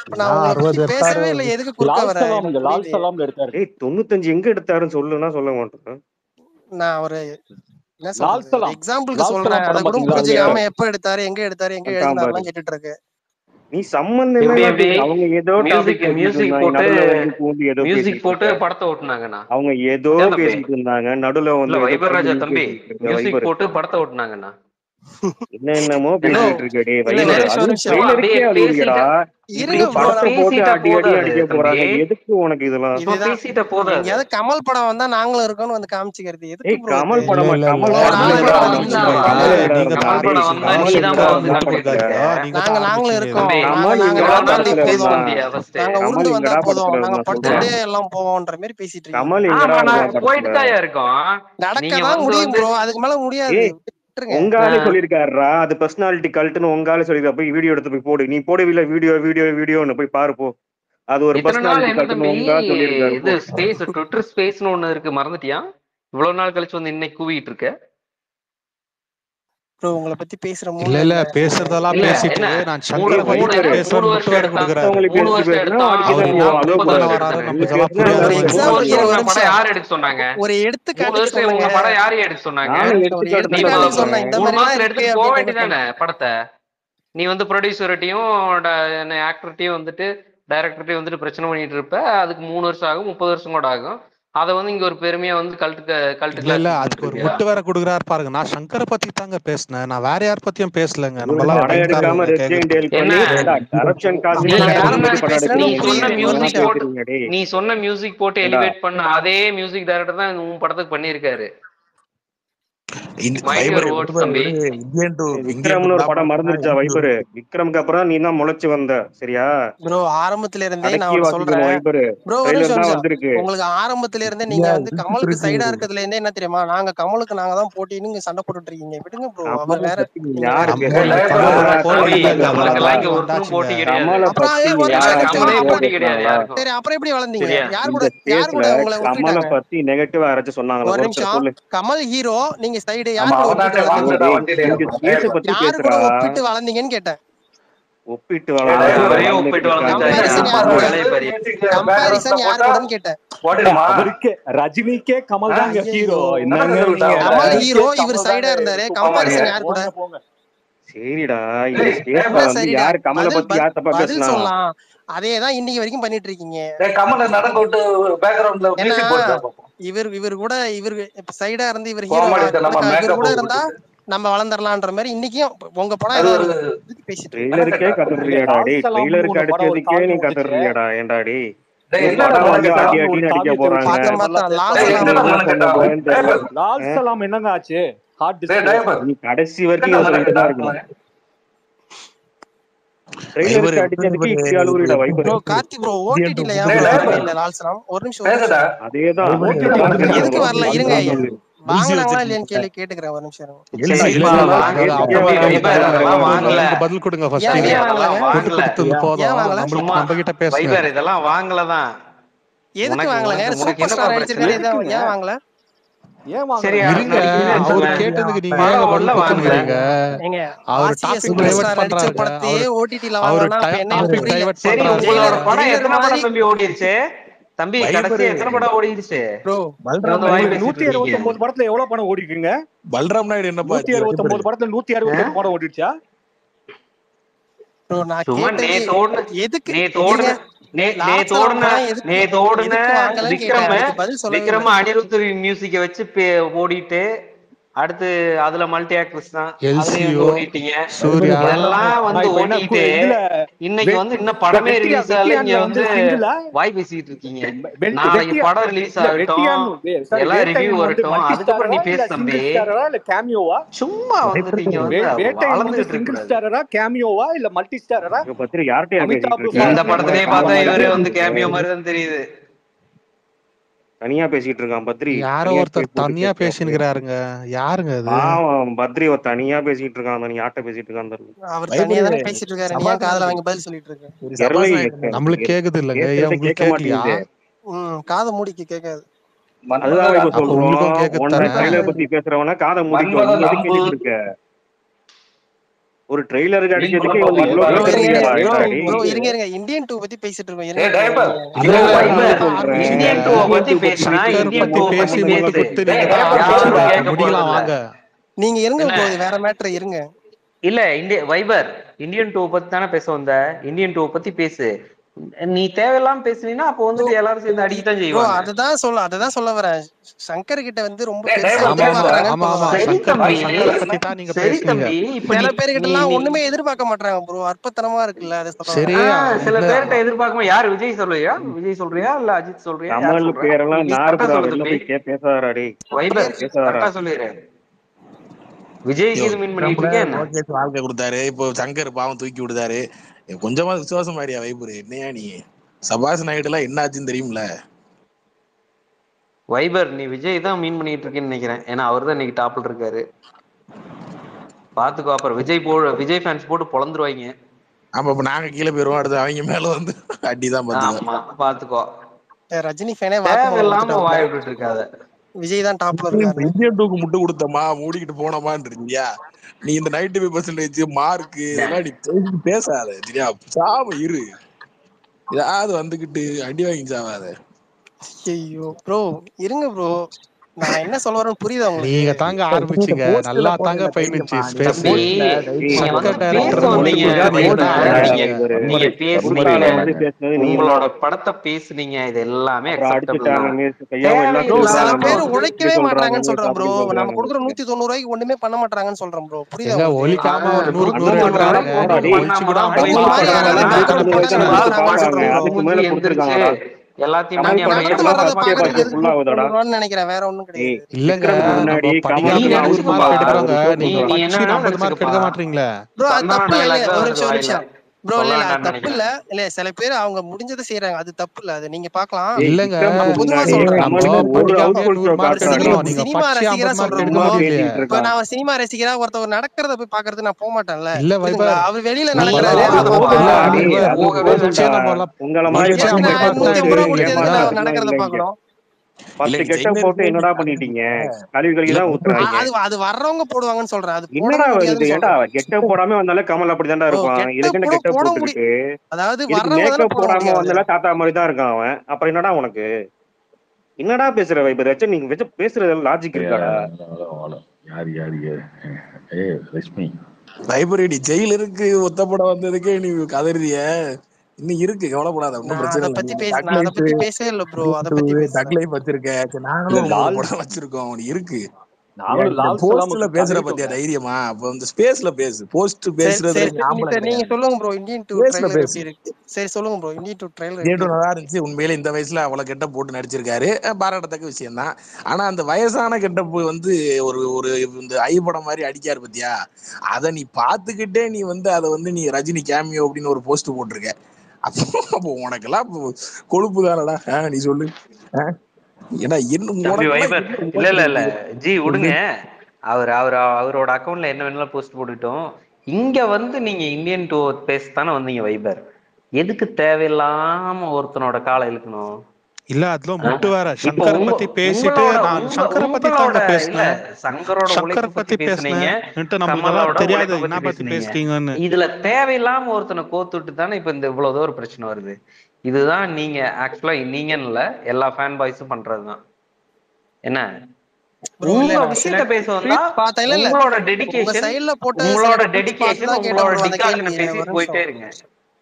இப்ப நான் நான் உங்களை பத்தி 60 எடுத்தாரு. பேசவே இல்லை, எதுக்கு குறுக்க லால் வர? சலாம், எனக்கு லால் புரியலையே. சலாம்ல எடுத்தாரு. ஏய் 95 எங்க எடுத்தாருன்னு சொல்லுன்னா சொல்ல மாட்டேன். நான் ஒரு என்ன லால் சொல்றது, ஒரு சலாம், எக்ஸாம்பிளுக்கு லால் சொல்றேன். சலாம் அதை படம் கூட பாத்தீங்களா? அதுல பாத்தியா? புரிஞ்சுக்காம எப்ப எடுத்தாரு, எங்க வந்துட்டான் பாரு. எழுதினாருலாம் கேட்டுட்டு இருக்கு. நீ சம்பந்தமே எப்படி எல்லாம் எப்படி அவங்க ஏதோ டாபிக் பேசிட்டு மியூசிக் இருந்தாங்க. போட்டு நடுவுல பூந்து ஏதோ பேசிட்டு இருக்க. படத்தை ஓட்டுனாங்கண்ணா. அவங்க ஏதோ அதான் தம்பி. பேசிட்டு இருந்தாங்க. நடுவுல இல்ல ஏதோ வைபர் ராஜா பூந்து தம்பி, பேசிட்டு இருக்க மியூசிக் வைபர். போட்டு படத்தை ஓட்டுனாங்கண்ணா. என்னென்னமோ ஏன்னா பேசிட்டு இருக்க. டே இல்ல வைபர். ஒரு அதுவும் நிமிஷம் அப்படியே ட்ரெய்லருக்கே அழுவுறியடா. பேசிட்டா இப்படி இருங்க ப்ரோ. படத்தை போட்டு பேசிட்டா அடி அடி போதாது அடிக்க தம்பி. போறாங்க. எதுக்கு உனக்கு இதெல்லாம்? இதுதான் பேசிட்டா போதாது. எங்கேயாவது கமல் படம் வந்தா நாங்களும் இருக்கோம்னு காமிச்சுக்கிறது எதுக்கு ஏய் ப்ரோ? கமல் இது இல்ல படமா? இல்ல இல்ல கமல் ஒரு படத்துல ஆள் எங்கடா மட்டும் இருந்தான்? வந்தீங்கன்னா கமல் எங்கடா கமல் இருந்தான்? டேய் படம் வந்தா கமல் நீ எங்கடா தான் இருந்தான் படத்துல? நீங்க தான் நாங்களும் ஆரம்பிச்சீங்க இருக்கோம். தம்பி. கமல் நாங்க எங்கடா வந்தா எவ்வளவு நாள் படத்துல பேஸ் போதும், இருந்தான்? பண்றியா ஃபர்ஸ்ட்? நாங்க கமல் உருண்டு வந்தா எங்கடா போதும், படத்துல நாங்க இருந்தான் சொல்றா. படுத்துக்கிட்டே எல்லாம் போவோம்ன்ற மாதிரி பேசிட்டு இருக்கீங்க. கமல் எங்கடா ஆமாண்ணா, இருந்தான் போயிட்டு படத்துல? தான் இருக்கோம். நீங்க நடக்கதான் முடியும் ப்ரோ, அதுக்கு மேல முடியாது. ஏய் விட்டுருங்க. உங்காலே சொல்லியிருக்காருடா, அது பர்சனாலிட்டி கல்ட்டுன்னு உங்காலே சொல்லியிருக்காரு. போய் வீடியோ எடுத்து போய் போடு. நீ போடுவில்ல வீடியோன்னு போய் பாரு போ. அது ஒரு இத்தனை நாள் பர்சனாலிட்டி என்ன கல்ட்டுன்னு தம்பி உங்கால் சொல்லியிருக்காரு இது போ. ஸ்பேஸ் ட்விட்டர் ஸ்பேஸ்னு ஒண்ணு இருக்கு, மறந்துட்டியா? இவ்வளவு நாள் கழிச்சு வந்து இன்னைக்கு கூவிட்டு இருக்க. ப்ரோ உங்களை பத்தி பேசுற இல்ல மூட்ல இல்ல இல்ல. பேசுறதெல்லாம் இல்ல பேசிட்டு என்ன நான் மூணு சங்கரை பத்தி மூணு தான் மூணு பேசுறேன்னு முட்டு வருஷம் வேற எடுத்தா கொடுக்குறாரு. மத்தவங்களுக்கு 3 பேசிட்டு வருஷம் பேசுனா எடுத்தா அடிக்க அவர் தான் என்ன போவோம். ப்ரூவ் முப்பது பண்ண வருஷம் வராரு எடுத்தானே. உங்களுக்கு நமக்கெல்லாம் எத்தனை ஒரு புரியாத வருஷம் 3 எக்ஸாம்பிள் பேசுறீங்க? வருஷம் ஒரு உங்க படம் நிமிஷம் யார் எடுக்க சொன்னாங்க? ஒரு 3 எடுத்துக்காட்டுக்கு வருஷம் சொல்லுங்க. உங்க படம் யாரு எடுக்க சொன்னாங்க? நானும் ஒரு எடுத்துக்காட்டு நீ தானே இப்போ எடுத்துக்காட்டுக்கு சொன்னா சொல்றேன். இந்த 3 மாதிரி எல்லாம் மாசத்துல இருக்கு எடுத்துட்டு போக அப்படின்னு வேண்டியதானே சொல்றேன். படத்தை? நீ வந்து ப்ரொடியூசர்ட்டையும் ஆக்டர்ட்டையும் வந்துட்டு டைரக்டர்ட்டையும் வந்துட்டு பிரச்சனை பண்ணிட்டு இருப்ப. அதுக்கு 3 வருஷம் ஆகும், 30 வருஷம் கூட ஆகும். அதை வந்து இங்க ஒரு பெருமையா வந்து கல்ட்டு இல்ல கிளாஸ் இல்ல பண்ணிட்டு அதுக்கு ஒரு இருக்கியா? முட்டு வேற கொடுக்குறாரு பாருங்க. நான் சங்கரை பத்தி தாங்க பேசினேன், நான் வேற யார் பத்தியும் பேசலங்க. நம்ம இவரு எல்லாம் படம் எடுக்காம பைத்தியக்காரங்க ரெஜெண்ட் டேல் என்ன பண்ணி கரப்ஷன் காசுல நீ அப்ப நான் யாரை சொன்ன பத்தி படம் பேசுறேன்னு நீ எடுக்கிறீங்க. உங்களுக்கு சொன்ன புரியுது என்னடா மியூசிக் போட்டு பேசுறீங்க டே? நீ சொன்ன மியூசிக் போட்டு ஏண்டா எலிவேட் பண்ண அதே மியூசிக் டைரக்டர் தான் உன் படத்துக்கு பண்ணியிருக்காரு. Mind wiper your words wiper தம்பி. இந்தியன் டு விக்ரம்னு ஒரு பிளாக் படம் பண்றதுனா மறந்துருச்சா வைபரு? விக்ரம்க்கு அப்புறம் நீ தான் முளைச்சு வந்த, சரியா? ப்ரோ ஆரம்பத்துல இருந்தே நான் அடக்கி ஒண்ணு வாசிக்கணும் சொல்றேன் வைபரு. ப்ரோ. ஒரு ட்ரெய்லர் நிமிஷம் தான் வந்திருக்கு. உங்களுக்கு ஆரம்பத்துல இருந்தே நீங்க வந்து கமலுக்கு சைடா இருக்கிறதுல இருந்தே என்ன தெரியுமா, நாங்க கமலுக்கு நாங்க தான் போட்டின்னு இங்க சண்டை போட்டுட்டு இருக்கீங்க. விடுங்க ப்ரோ, அவர் கமலை வேற பத்தி நீ நீங்க யாரு வேற. பேசுறா? கமலுக்கு யாரா போட்டி தம்பி கமலை இல்லைங்க, பேசுனாங்களா? அவனுக்கெல்லாம் இங்க வளர்ந்து ஒருத்தனும் வந்தாச்சுங்க. போட்டி கிடையாது. கமலை அப்புறம் பத்தி ஒரு ஏன்னா நிமிஷம் யாராச்சும் கமலே அப்புறம் போட்டி கிடையாது பேசுனாங்களா? யாருக்கும். சரி அப்புறம் எப்படி வளர்ந்தீங்க? சரியா? யார் இந்த கூட யார் ஸ்பேஸ்ல கூட உங்களை கமலை ஒப்பிட்டாங்க? பத்தி நெகட்டிவா யாராச்சும் சொன்னாங்களா? ஒரு ஒருத்தர் நிமிஷம் சொல்லு. கமல் ஹீரோ, நீங்க சைடு யார் கூட ஒப்பிட்டு ப்ரோ வளர்ந்தீங்க? டேய் இங்க ஸ்பேஸ பத்தி யாரு பேசுறா. கூட ஒப்பிட்டு வளர்ந்தீங்கன்னு கேட்டேன். ஒப்பிட்டு அவரே வளர்ந்துட்டு ஒப்பிட்டு இருக்காரு. கம்பாரிசன் யார் வளர்ந்துட்டாரு. கூட? வேலையை பாரு. கம்பாரிசன் யார் கூடன்னு கேட்டேன். அவருக்கே ரஜினிக்கே கமல் தாங்க ஹீரோ. ஐயோ, என்னங்க நீங்க? கமல் ரஜினிக்கே ஹீரோ, இவர் கமல் சைடா தாங்க. இருந்தாரு. கம்பாரிசன் யார் கூட? போங்க போங்க. சரிடா, இந்த ஸ்பேஸ்ல என்ன வந்து சரிடா? யாரு கமலை பதில் பத்தி யார் தப்பா பதில் பேசுனா? சொல்லலாம். அதேதான் இன்னைக்கு வரைக்கும் பண்ணிட்டு இருக்கீங்க. ஏன்னா இவர் கூட இவர் சைடா இருந்து இவர் ஹீரோவா இவர் கூட இருந்தா நம்ம வளர்ந்துடலான்ற மாதிரி இன்னைக்கும் உங்க படம் ஏதாவது இதுக்கு பேசிட்டு இருக்கு. ட்ரெய்லருக்கே இல்ல கதறியாடா டேய். லால்சலாம்னு ட்ரெய்லருக்கு ஒரு படம் ஒரு அடிச்சதுக்கே காவியம் நீ வந்துச்சு. கதறியாடா. ஏன்டா டேய்? ஒரு என்னடா படம் வந்து அடி லால்சலாம்னு ஒரு அடின்னு அடிக்க காவியத்தை போறாங்க. வச்சு பார்த்தேன் நல்லா பார்த்தேன் பேசுறாங்க. லாசலாம். நீ என்ன சொல்ல போறேன்னு தெரியல. லால்சலாம் என்னங்க ஆச்சு? Hard disk. நீ கடைசி வரைக்கும் இதை சொல்லிட்டு தான் இருக்கணும். ட்ரெய்லருக்கு அடிச்சதுக்கு இப்படி அழுவுறிடா வைபர். ப்ரோ கார்த்தி ப்ரோ ஓடிடில ஏன் ப்ரோ வரவே இல்ல லால்சலாம்? ஒரு நிமிஷம் அதேதான் எதுக்கு வரல? இருங்க வாங்கினாங்களா இல்லையான்னு கேள்வி கேட்டுக்கிறேன். ஒரு நிமிஷம் பதில் கொடுங்க first. ஏன் நீங்க வாங்கலாங்க? கொடுத்தது போதும். ஏன் வாங்கல? நம்ம கிட்ட பேசுங்க. வைபர் இதெல்லாம் வாங்கலதான். எதுக்கு வாங்கலங்க? சூப்பர் ஸ்டார் அடிச்சிருக்காரு, ஏன் வாங்கல? ஏன் வாங்க? சரி இருங்க, அவர் கேட்டதுக்கு நீங்க ஏங்க பதில் கொடுத்துக்கிறீங்க? ஏங்க அவர் ஆசிய டாபிக் சூப்பர் டைவர்ட் ஸ்டார் அடிச்ச பண்றாரு. படத்தையே ஓடிடில அவர் வாங்கலனா அப்ப என்ன எனக்கு டாபிக் புரியல. டைவர்ட் சரி பண்றாரு. உங்களோட படம் ஜெயிலர் எத்தனை மாதிரி படம் தம்பி ஓடிடுச்சு? தம்பி கடைசியா எத்தனை படம் ஓடிடுச்சு? ப்ரோ வந்து வாய் பேசிட்டு இருக்கீங்க. 169 படத்துல எவ்வளவு படம் ஓடிருக்கீங்க? பல்ராம் நாயுடு என்னப்பா 169 படத்துல 168 படம் ஓடிடுச்சா? ப்ரோ நான் சும்மா கேட்டது எதுக்கு நேத்தோடுன விக்ரம் அனிருத் மியூசிக்க வச்சு ஓடிட்டு அடுத்து அதுல மல்டி ஆக்ட்ரஸ் தான் ஓடிட்டீங்க. இதெல்லாம் வந்து ஓடிட்டு இன்னைக்கு வந்து இன்னும் படமே ரிலீஸ் ஆகல. இங்க வந்து வாய் பேசிட்டு இருக்கீங்க. நாளைக்கு படம் ரிலீஸ் ஆகட்டும், எல்லாம் ரிவ்யூ வரட்டும், அதுக்கப்புறம் நீ பேச தம்பி. சும்மா வந்துட்டு இங்க வந்து சிங்கிள் ஸ்டாரரா கேமியோவா இல்ல மல்டி ஸ்டாரரா? இந்த படத்திலேயே பார்த்தா இவரே வந்து கேமியோ மாதிரி தான் தெரியுது. தனியா பேசிட்டு இருக்கான் பத்ரி. யாரோ ஒருத்தர் தனியா பேசினுக்கிறாருங்க. யாருங்க அது? பத்ரி ஒரு தனியா பேசிட்டு இருக்கான். நீ யார்ட்ட பேசிட்டு இருக்கான் தெரியல. அவர் தனியா தான பேசிட்டு இருக்காரு. நீ ஏன் காதுல வாங்கி பதில் சொல்லிட்டு இருக்க? நம்மளுக்கு கேக்குது இல்லங்க. ஏன் உங்களுக்கு கேக்கலையா? காதை மூடிக்கு கேட்காது. அதுதான் இப்ப சொல்றோம். உங்களுக்கும் கேக்குது. ட்ரெய்லர் பத்தி பேசுறவனா காதை மூடிக்கோ. நீ எதுக்கு கேட்டுட்டு இருக்க? ஒரு ட்ரெய்லருக்கு அடிச்சதுக்கு வந்து இவ்வளவு ப்ரோ இருங்க இந்தியன் 2 பத்தி பேசிட்டு இருக்கோம். இந்தியன் 2 பத்தி பேசினா இந்தியன் 2 பேசி முடியலாம் வாங்க. நீங்க இருங்க ப்ரோ, வேற மேட்டர் இருங்க. இல்ல வைபர் இந்தியன் 2 பத்தி தானே பேச வந்த. இந்தியன் 2 பத்தி பேசு. நீ தேவையில்லாம பேசுனீங்கன்னா அப்போ வந்து எல்லாரும் சேர்ந்து அடிக்கத்தான் செய்வாங்க. அதுதான் சொல்ல வரேன். சங்கர் கிட்ட வந்து ரொம்ப சரி தம்பி. சில பேர்கிட்ட எல்லாம் ஒண்ணுமே எதிர்பார்க்க மாட்டாங்க ப்ரோ. அற்பத்தனமா இருக்குல்ல அது. சரி, சில பேர்கிட்ட எதிர்பார்க்க. யாரு விஜய் சொல்றியா? விஜய் சொல்றியா இல்ல அஜித் சொல்றியா? கமல் பேரெல்லாம் நார்புரா வெளில போய் பேசாதடா டேய். வைபர் கரெக்ட்டா சொல்லிரு. விஜய்க்கு இது மீன் பண்ணிட்டு இருக்கேன். லோகேஷ் வாழ்க்கை கொடுத்தாரு. இப்போ சங்கர் பாவம் தூக்கி விடுதாரு. கொஞ்சமா விசுவாசம் மாதிரியா வைபர்? என்னையா நீ சபாஷ் நாயுடு எல்லாம் என்ன ஆச்சுன்னு தெரியும்ல? வைபர் நீ விஜய் தான் மீன் பண்ணிட்டு இருக்கேன்னு நினைக்கிறேன். ஏன்னா அவர் தான் இன்னைக்கு டாப்ல இருக்காரு. பாத்துக்கோ, அப்புறம் விஜய் ஃபேன்ஸ் போட்டு பொழந்துருவாங்க. ஆமா, இப்ப நாங்க கீழே போயிருவோம், அடுத்து அவங்க மேல வந்து அடிதான் பாத்துக்கோ. ஆமா பாத்துக்கோ, ரஜினி ஃபேனே வாக்குமூலம் தேவையில்லாம கொடுத்துட்டாப்ல. வாய் விட்டுட்டு இருக்காத. விஜய் தான் டாப்ல இருக்காரு. இந்தியன் டூக்கு முட்டு கொடுத்தமா மூடிக்கிட்டு போனோமான்னு இருக்கியா? நீ இந்த 95% மார்க்கு இதெல்லாம் நீ பேசாத சரியா? சாம இரு, ஏதாவது வந்துகிட்டு அடி வாங்கி சாவாத. ஐயோ ப்ரோ இருங்க ப்ரோ, நான் என்ன சொல்ல வரேன்னு புரியுதா உங்களுக்கு? நீங்க தாங்க ஆரம்பிச்சீங்க, நல்லா தாங்க போயிடுச்சு ஸ்பேஸ். தம்பி, நீங்க வந்து பேச வந்தீங்க, நீங்க பேசுனீங்க, உங்களோட படத்தை பேசுனீங்க, இது எல்லாமே அக்செப்டபிள் தான். ப்ரோ சில பேர் உழைக்கவே மாட்டாங்கன்னு சொல்றேன் ப்ரோ. நம்ம கொடுக்குற 190 ரூபாய்க்கு ஒண்ணுமே பண்ண மாட்டாங்கன்னு சொல்றேன் ப்ரோ. புரியுதா உங்களுக்கு? ஒலிக்காம ஒரு 100 பண்றாங்க, நீங்க ஒலிச்சு கூட நினைக்கிறேன், வேற ஒண்ணும் கிடையாது. இல்லங்க, படிக்காம 100 மார்க் எடுக்கிறோங்க, நீங்க படிச்சு 50 மார்க் எடுக்க மாட்டீங்களா ப்ரோ? அது தப்பு இல்ல, ஒரு நிமிஷம் ப்ரோ. இல்ல அது தப்பு இல்ல, இல்ல சில பேர் அவங்க முடிஞ்சதை செய்யறாங்க, அது தப்பு இல்ல, அது நீங்க பாக்கலாம். இல்லங்க, பொதுவா சொல்றேன், சினிமா ரசிகரா சொல்றேன் ப்ரோ. இப்ப நான் சினிமா ரசிகரா ஒருத்தர் நடக்கிறத போய் பாக்குறது நான் போக மாட்டேன்ல. இல்ல வைபர், அவர் வெளியில நடக்கிறாரு, நடக்கிறத பாக்கணும். 10 கெட்ட போட்டு என்னடா பண்ணிட்டீங்க? கழுவி தான் ஊத்துறாங்க. அது வர்றவங்க போடுவாங்கன்னு சொல்றேன். அது என்னடா இது? ஏன்டா கெட்ட போடாம வந்தாலே கமல் அப்படிதான்டா இருப்பான். இதுக்கு என்ன கெட்ட போட்டுக்கிட்டு? அதாவது மேக்கப் போடாம வந்தால தாத்தா மாதிரி தான் இருக்கான் அவன். அப்புறம் என்னடா உனக்கு என்னடா பேசுற வைபர்? நீங்க வச்சு பேசுறது லாஜிக் இருக்காடா? யாரு லட்சுமி லைப்ரரி ஜெயில இருக்கு, ஒத்த படம் வந்ததுக்கே நீ கதறிய. இன்னும் இருக்கு, கவலைப்படாத, ஒன்றும் பிரச்சனை இல்லை. வச்சிருக்க, நாங்களும் படம் வச்சிருக்கோம், இருக்கு. போஸ்ட்ல பேசுற பத்தியா தைரியமா? அப்ப வந்து ஸ்பேஸ்ல பேசு. போஸ்ட் பேசுறது நீங்க சொல்லுங்க ப்ரோ. இந்தியன் 2 ட்ரைலர் எப்படி இருக்கு? சரி சொல்லுங்க ப்ரோ. இந்தியன் 2 ட்ரைலர் நல்லா இருந்துச்சு உண்மையிலே. இந்த வயசுல அவ்வளவு கெட்ட போட்டு நடிச்சிருக்காரு, பாராட்டத்தக்க விஷயம் தான். ஆனா அந்த வயசான கெட்டப்பு வந்து ஒரு ஒரு இந்த ஐ படம் மாதிரி அடிக்காரு பத்தியா? அதை நீ பாத்துக்கிட்டே நீ வந்து அதை வந்து நீ ரஜினி கேமியோ அப்படின்னு ஒரு போஸ்ட் போட்டிருக்க. அப்போ உனக்கெல்லாம் கொழுப்பு தானடா? நீ சொல்லு. ஏன்னா இல்ல ஜி விடுங்க, அவரோட அக்கௌண்ட்ல என்ன வேணாலும் போஸ்ட் போட்டுட்டோம். இங்க வந்து நீங்க இந்தியன் 2 பேச தானே வந்தீங்க வைபர். எதுக்கு தேவையில்லாம ஒருத்தனோட காலை இழுக்கணும்? இல்ல அதுல முட்டு வேற. சங்கரை பத்தி பேசிட்டு நான் சங்கரை பத்தி தாங்க பேசினேன். சங்கரை பத்தி பேசினேன், நம்மளுக்கு தெரியாது என்ன பத்தி பேசுறீங்கன்னு. இதுல தேவையில்லாம ஒருத்தனை கோத்துட்டு தானே இப்ப இந்த இவ்வளவு ஒரு பிரச்சனை வருது. இதுதான் நீங்க ஆக்சுவலா நீங்கன்னு இல்ல, எல்லா ஃபேன் பாய்ஸும் பண்றதுதான். என்ன உங்க விஷயத்த பேச வந்தா உங்களோட டெடிகேஷன் உங்களோட டிகாஷனை பேசிட்டு போயிட்டே இருங்க.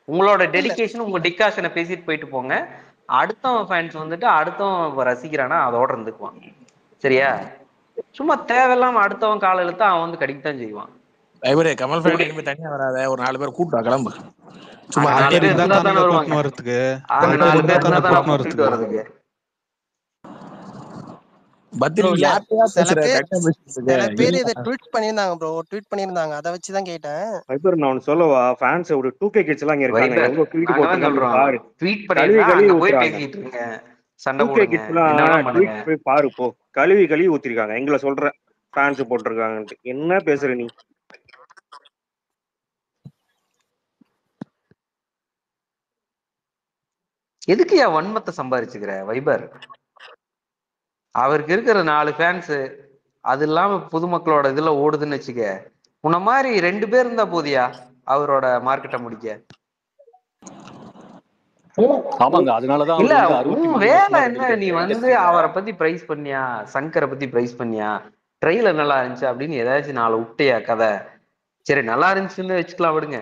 உங்களோட டெடிகேஷன் உங்க டிகாஷனை பேசிட்டு போயிட்டு போங்க. அடுத்தவன் ஃபேன்ஸ் வந்துட்டு அடுத்தவன் ரசிக்கிறானா அதோட இருந்துக்குவான். சரியா? சும்மா தேவையில்லாம அடுத்தவன் கால இழுத்தா அவன் வந்து கடிக்கத்தான் செய்வான். கமல் ஃபேன் இனிமே தனியா வராத, ஒரு 4 பேர் கூட்டா கிளம்பு. சும்மா 4 பேர் இருந்தா தானே வருவாங்க வரதுக்கு. 4 பேர் இருந்தா தானே கூட்டிட்டு வரதுக்கு. சில பேர் இதை ட்வீட் பண்ணிருந்தாங்க ப்ரோ, ட்வீட் பண்ணிருந்தாங்க, அத வச்சு தான் கேட்டேன். வைபர் நான் ஒன்னு சொல்லவா, ஃபேன்ஸ் ஒரு 2K கிட்ஸ் எல்லாம் இங்க இருக்காங்க. எவ்வளவு ட்வீட் போட்டுருக்காங்க பாரு. ட்வீட் பண்ணிருந்தா அங்க போய் பேசிட்டு இருங்க, சண்டை போடுங்க, என்ன பண்ணுங்க. போய் பாரு போ. கழுவி ஊத்திருக்காங்க. எங்களை சொல்ற ஃபேன்ஸ் போட்டுருக்காங்கன்னு என்ன பேசுற நீ? எதுக்குயா வன்மத்தை சம்பாதிச்சுக்கிற வைபர்? அவருக்கு இருக்கிற 4 ஃபேன்ஸ், அது இல்லாம பொதுமக்களோட இதுல ஓடுதுன்னு வச்சுக்க. உன்ன மாதிரி 2 பேர் இருந்தா போதியா அவரோட மார்க்கெட்டை முடிக்க? இல்ல உன் வேலை என்ன? நீ வந்து அவரை பத்தி பிரைஸ் பண்ணியா, சங்கரை பத்தி பிரைஸ் பண்ணியா, ட்ரெயிலர் நல்லா இருந்துச்சு அப்படின்னு ஏதாச்சும் 4 விட்டையா கதை? சரி நல்லா இருந்துச்சுன்னு வச்சுக்கலாம், விடுங்க,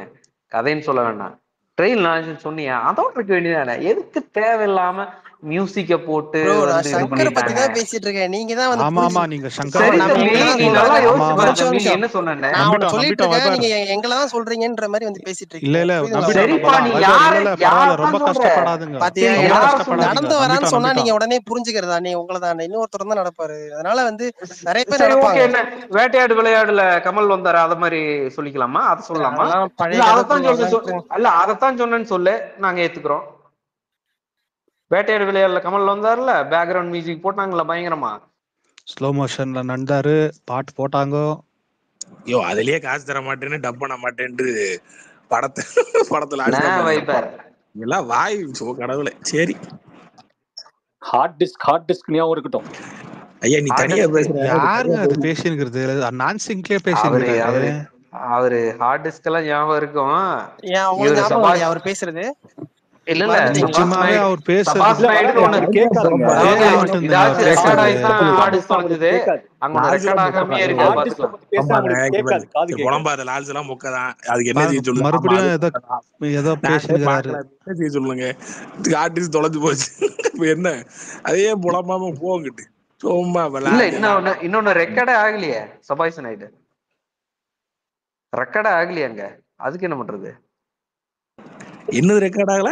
கதைன்னு சொல்ல வேண்டாம். ட்ரெயில் நான் சொன்னியா, அதோட இருக்க வேண்டியதானே. எதுக்கு தேவையில்லாம மியூசிக்க போட்டு சங்கரை பத்தி தான் பேசிட்டு இருக்கேன். நீங்க தான் வந்து ஆமா ஆமா நீங்க சங்கரை என்ன சொன்ன சொல்லிட்டு இருக்கேன், நீங்க எங்களை தான் சொல்றீங்கன்ற மாதிரி வந்து பேசிட்டு இருக்கீங்க. இல்ல ரொம்ப கஷ்டப்படாதுங்க. நடந்து வரான்னு சொன்னா நீங்க உடனே புரிஞ்சுக்கிறதா? நீ உங்களை தான் இன்னொருத்தர் தான் நடப்பாரு. அதனால வந்து நிறைய பேர் நடப்பாங்க. வேட்டையாடு விளையாடுல கமல் வந்தாரு, அத மாதிரி சொல்லிக்கலாமா? அதை சொல்லலாமா? அதைத்தான் சொன்னேன்னு சொல்லு, நாங்க ஏத்துக்கிறோம். வேட்டையாடு விளையாடுல கமல் வந்தாருல, பேக்ரவுண்ட் மியூசிக் போட்டாங்கல்ல பயங்கரமா, ஸ்லோ மோஷன்ல நடந்தாரு, பாட்டு போட்டாங்க. ஐயோ அதுலயே காசு தர மாட்டேன்னு டப் பண்ண மாட்டேன்ட்டு படத்துல என்ன அடிச்சுதான் பண்ணாங்க. வைபர் எல்லாம் வாய் கடவுளே. சரி ஹார்ட் டிஸ்க் ஞாபகம் இருக்கட்டும். ஐயா நீ தனியா பேசுற. யாருங்க அது பேசினுக்கிறது? நான் சிங்க்லயே அவரு பேசினுக்கிறாரு. அவரு அவரு ஹார்ட் டிஸ்க் எல்லாம் ஞாபகம் இருக்கும். ஏன் உங்களுக்கு இவரு ஞாபகம் சபாஷ் இல்லையா அவர் பேசுறது? இல்ல இல்ல மறந்துட்டீங்களா? சபாஷ் நிஜமாவே நாயுடு அவர் பேசுறது சபாஷ் நாயுடுன்னு ஒண்ணு கேட்காதுங்க. அதாவது கேட்க மாட்டேங்குதுங்க அவர் இதாச்சும் ரெக்கார்ட் பேசுறது. ஆயிதான் ஹார்ட் டிஸ்க் தொலைஞ்சது. கேட்காது. அங்க ஒண்ணு ரெக்கார்ட் ஆகாமயே இருக்கு, ஹார்ட் டிஸ்க பாத்துக்கலாம். பத்தி பேச உங்களுக்கு கேட்காது, காது கேட்காது. புலம்பாத லால்ஸ் எல்லாம் மொக்கதான். அதுக்கு என்ன பாருங்க செய்ய சொல்லுங்க. ஆமா அது மறுபடியும் ஏதோ ஏதோ நானே பேசினுக்கிறாரு. பாக்கல, என்ன செய்ய சொல்லுங்க. ஆர்டிஸ்ட் தொலைஞ்சு போச்சு. இப்ப என்ன அதே புலம்பாம போங்கிட்டு சும்மா இல்ல விளையாட்டு. இன்னொன்னு ரெக்கார்டே ஆகலையே சபாஷ் நாயுடு, ரெக்கார்டே ஆகலையே அங்க. அதுக்கு என்ன பண்றது? என்னது ரெக்கார்ட் ஆகல?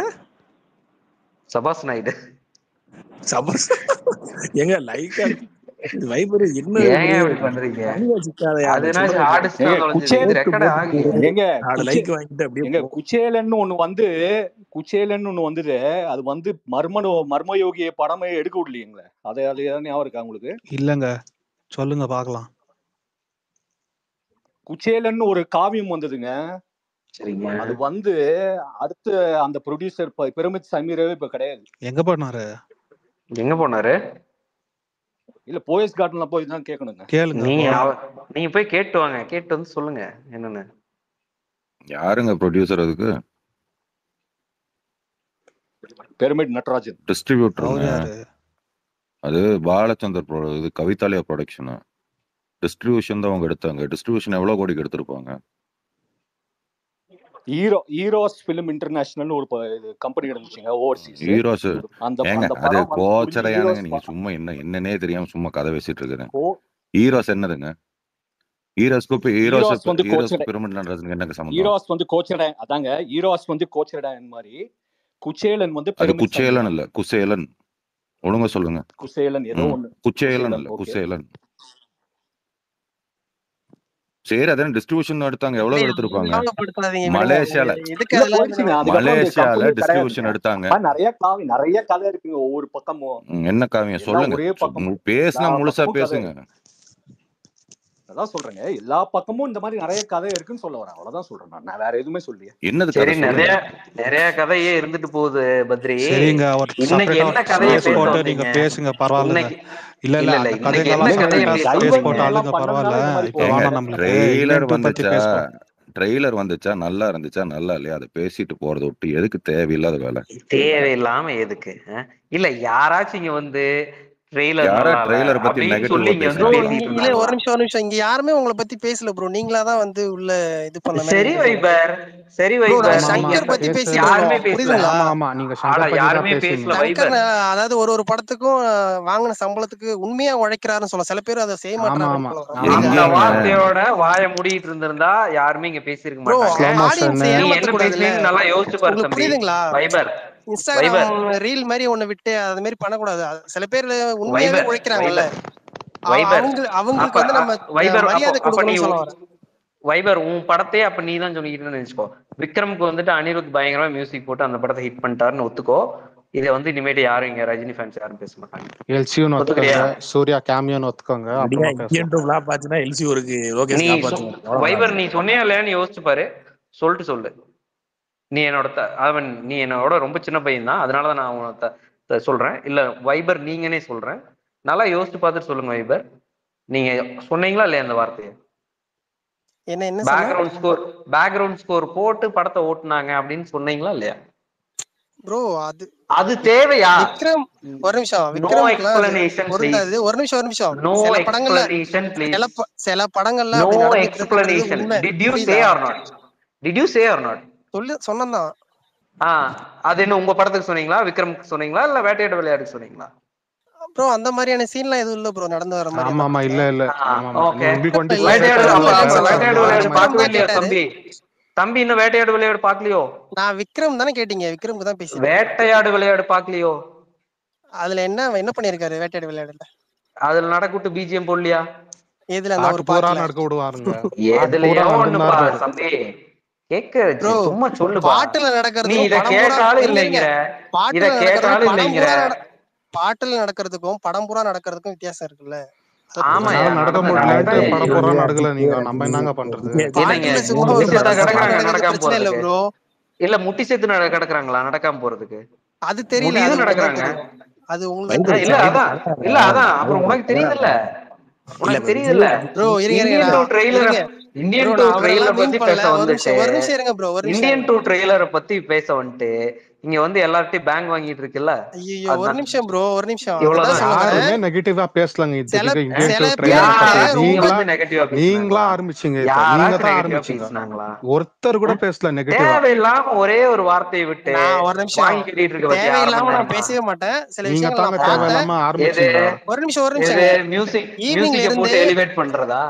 சபாஷ் நாயுடு சபாஸ் எங்க லைக் வைபர் என்ன ஏங்க இப்படி பண்றீங்க? அதுனா ஹார்ட் டிஸ்க் தான் தொலைஞ்சது, இது ரெக்கார்டே ஆகலையே. எங்க லைக் வாங்கிட்டு அப்படியே எங்க குச்சேலன்னு ஒண்ணு வந்தது. அது வந்து மர்மயோகிய படமே எடுக்க விடலையேங்களே. அது ஞாபகம் இருக்கா உங்களுக்கு? இல்லங்க, சொல்லுங்க பாக்கலாம். குச்சேலன்னு ஒரு காவியம் வந்ததுங்க. சரிங்க. அது வந்து அடுத்து அந்த ப்ரொடியூசர் பிரமித் சமீரவே இப்ப கிடையாது. எங்க போனாரு? இல்ல போயஸ் கார்டன்ல போய் தான் கேட்கணுங்க. கேளுங்க. நீங்க போய் கேட்டு வாங்க, கேட்டு வந்து சொல்லுங்க என்னன்னு. யாருங்க ப்ரொடியூசர் அதுக்கு? பிரமிட் நடராஜன் டிஸ்ட்ரிபியூட்டருங்க. அது பாலச்சந்தர் இது கவிதாலயா ப்ரொடக்ஷன். டிஸ்ட்ரிபியூஷன் தான் அவங்க எடுத்தாங்க. டிஸ்ட்ரிபியூஷன் எவ்வளவு கோடிக்கு எடுத்திருப்பாங்க? ஈரோஸ் ஃபிலிம் இன்டர்நேஷனல் ஒரு கம்பெனி இருந்துச்சுங்க ஓவர்சீஸ். ஈரோஸ் ஏங்க அது கோச்சடையானுங்க. நீங்க ஈரோஸ் சும்மா என்னன்னே தெரியாம சும்மா கதை பேசிட்டு இருக்குதுங்க. ஈரோஸ் என்னதுங்க? ஈரோஸ் வந்து பிரமிட் நடராஜனுக்கு என்னங்க சம்பந்தம்? ஈரோஸ் வந்து கோச்சடை. அதாங்க ஈரோஸ் வந்து கோச்சடை மாதிரி. குச்சேலன் வந்து அது குச்சேலன் இல்ல, குசேலன். ஒழுங்கா சொல்லுங்க. குசேலன் ஏதோ ஒண்ணு. குச்சேலன் இல்ல, குசேலன். சரி அதான் டிஸ்ட்ரிபியூஷன் எடுத்தாங்க. எவ்வளவு எடுத்திருப்பாங்க? மலேசியால டிஸ்ட்ரிபியூஷன் எடுத்தாங்க. நிறைய கதை இருக்குங்க ஒவ்வொரு பக்கமும். என்ன காவியம் சொல்லுங்க, பேசினா முழுசா பேசுங்க. அதான் சொல்றேங்க, எல்லா பக்கமும் இந்த மாதிரி நிறைய கதை இருக்குன்னு சொல்ல வரேன். அவ்வளவுதான் சொல்றேன், நான் வேற எதுவுமே சொல்லியே. என்னது சரி, நிறைய கதையே இருந்துட்டு போகுது பத்ரி. சரிங்க, அவர் இன்னைக்கு என்ன கதையை போட்டு நீங்க பேசுங்க, பரவாயில்ல. இல்ல இல்ல அந்த கதையெல்லாம் போட்டு ஆளுங்க பரவாயில்ல. இப்போ வேணாம் நம்மளுக்கு ட்ரெய்லர் வந்துச்சா நல்லா இருந்துச்சா நல்லா இல்லையா அதை பேசிட்டு போறதை விட்டு எதுக்கு தேவையில்லாத வேலை? தேவையில்லாம எதுக்கு? இல்ல யாராச்சும் இங்க வந்து ட்ரெய்லர் பத்தி நெகட்டிவ் ஒரு நிமிஷம் இங்க யாருமே உங்களை பத்தி பேசல ப்ரோ. நீங்களா தான் வந்து உள்ள இது பண்ண மாதிரி. சரி வைபர் சங்கர் பத்தி பேசி யாருமே பேசல. ஆமா நீங்க யாருமே பேசல. சங்கர் அதாவது ஒரு படத்துக்கும் வாங்கின சம்பளத்துக்கு உண்மையா உழைக்கிறாருன்னு சொல்ல. சில பேர் அதை செய்ய மாட்டாங்க. அந்த வார்த்தையோட வாய மூடிட்டு இருந்திருந்தா யாருமே இங்க பேசிருக்க மாட்டாங்க. நீ என்ன பேசுறீங்கன்னு நல்லா யோசிச்சு பாரு தம்பி. புரியுதுங்களா வைபர் இன்ஸ்டாகிராம் ரீல் மாதிரி ஒண்ணு விட்டு அது மாதிரி பண்ணக்கூடாது. சில பேர் உண்மையாவே உழைக்கிறாங்கல்ல, அவங்களுக்கு வந்து நம்ம மரியாதை கொடுக்கணும்னு சொல்ல வரேன். வைபர் உன் படத்தையே அப்ப நீ தான் சொல்லிக்கிட்டு நினைச்சுக்கோ. விக்ரமுக்கு வந்துட்டு அனிருத் பயங்கரமா மியூசிக் போட்டு அந்த படத்தை ஹிட் பண்ணிட்டாருன்னு ஒத்துக்கோ. இதை வந்து இனிமேட்டு யாரும் இங்க ரஜினி ஃபேன்ஸ் யாரும் பேச மாட்டாங்க. எல்சியூன் ஒத்துக்கோங்க, சூர்யா கேமியோன்னு ஒத்துக்கோங்க. வைபர் நீ சொன்னியா இல்லையான்னு யோசிச்சு பாரு, சொல்லிட்டு சொல்லு. நீ என்னோட ரொம்ப சின்ன பையன் தான், அதனாலதான் நான் உன சொல்றேன். இல்ல வைபர் நீங்கன்னே சொல்றேன், நல்லா யோசிச்சு பார்த்துட்டு சொல்லுங்க. வைபர் நீங்க சொன்னீங்களா இல்லையா அந்த வார்த்தையை? பேக்ரவுண்ட் ஸ்கோர் போட்டு படத்தை ஓட்டுனாங்க அப்படின்னு சொன்னீங்களா இல்லையா ப்ரோ? அது தேவையா? விக்ரம் ஒரு நிமிஷம், ஒரு நிமிஷம். சில படங்கள்ல சொன்னதான். அது என்ன உங்க படத்துக்கு சொன்னீங்களா, விக்ரமுக்கு சொன்னீங்களா, இல்ல வேட்டையாடு விளையாடுக்கு சொன்னீங்களா? ப்ரோ அந்த மாதிரியான சீன்லாம் எதுவும் இல்ல ப்ரோ, நடந்து வர மாதிரி. ஆமா இல்ல தம்பி இன்னும் வேட்டையாடு விளையாடு பாக்கலையோ? நான் விக்ரம் தானே கேட்டீங்க, விக்ரமுக்கு தான் பேசுறேன். வேட்டையாடு விளையாடு பாக்கலையோ? அதுல என்ன பண்ணிருக்காரு வேட்டையாடு விளையாடுல? அதுல நடக்கூட்டு பிஜிஎம் போடலையா? எதுல அந்த ஒரு பூரா நடக்க விடுவாருங்க. எதுலயோ ஒண்ணு பாரு தம்பி, கேக்க சும்மா சொல்லு. பாட்டுல நடக்கிறது, நீ இத கேட்டாலும் இல்லைங்கிற, இத கேட்டாலும் இல்லைங்கிற. பாட்டுல நடக்கிறதுக்கும் படம் பூரா நடக்கிறதுக்கும் வித்தியாசம் இருக்குல்ல. ஆமாயா என்னால நடக்க முடியலன்ட்டு நடந்தா படம் போடுறோம் நடக்கல. நீங்க நம்ம என்னங்க பண்றது? என்னங்க சும்மா ஒரு முட்டி சேர்த்தா 10 படம் கிடக்குறாங்க நடக்கிறது நடக்காம பிரச்சனை இல்ல போறதுக்கு? ப்ரோ. இல்ல முட்டி சேர்த்து கிடக்குறாங்களா நடக்காம போறதுக்கு? அது தெரியல, அது முடியுது உங்களுக்கு தான் நடக்குறாங்க. தெரியும். அது உங்களுக்கு தான் இல்ல தெரியும். அதான் இல்ல அதான் அப்புறம் உனக்கு தெரியுதுல்ல, உனக்கு தெரியுதுல்ல. ப்ரோ இருங்க இந்தியன் டூ ட்ரெய்லர் இருங்க இந்தியன் ப்ரோ, டூ நான் அவரெல்லாம் ட்ரெய்லர் மீன் பத்தி பண்ணல. பேச ஒரு வந்துட்டு நிமிஷம் இருங்க ப்ரோ, ஒரு நிமிஷம் இந்தியன் இருங்க. டூ ட்ரெய்லரை பத்தி பேச வந்துட்டு இங்க வந்து எல்லார்ட்டையும் பேங்க் வாங்கிட்டு இருக்குல்ல. ஐயோ ஒரு அதுதான் நிமிஷம் ப்ரோ, ஒரு நிமிஷம். அதான் இவ்வளவுதான். சொல்ல வரேன். யாருமே நெகட்டிவா பேசலங்க சில இதுக்கு இந்தியன் சில டூ ட்ரெய்லரை பேர்கிட்ட பத்தி. யாராச்சும் இங்க நீங்களா வந்து நெகட்டிவா நீங்களா பேசுனாங்களா? ஆரம்பிச்சீங்க. இப்ப நீங்க யாராச்சும் தான் நெகட்டிவா ஆரம்பிச்சீங்க. பேசுனாங்களா? ஒருத்தர் கூட பேசல நெகட்டிவா. தேவையில்லாம ஒரே ஒரு வார்த்தையை விட்டு நான் ஒரு நிமிஷம் வாங்கி கட்டிட்டு இருக்க பத்தியா அரை மணி தேவையில்லாம நான் நேரமா? பேசவே மாட்டேன். சில நீங்க விஷயங்கள் தாங்க நான் பார்த்தேன். தேவையில்லாம எது ஆரம்பிச்சீங்க. ஒரு நிமிஷம் எது நிமிஷங்க. மியூசிக்க ஈவினிங்ல போட்டு இருந்து எலிவேட் பண்றதா?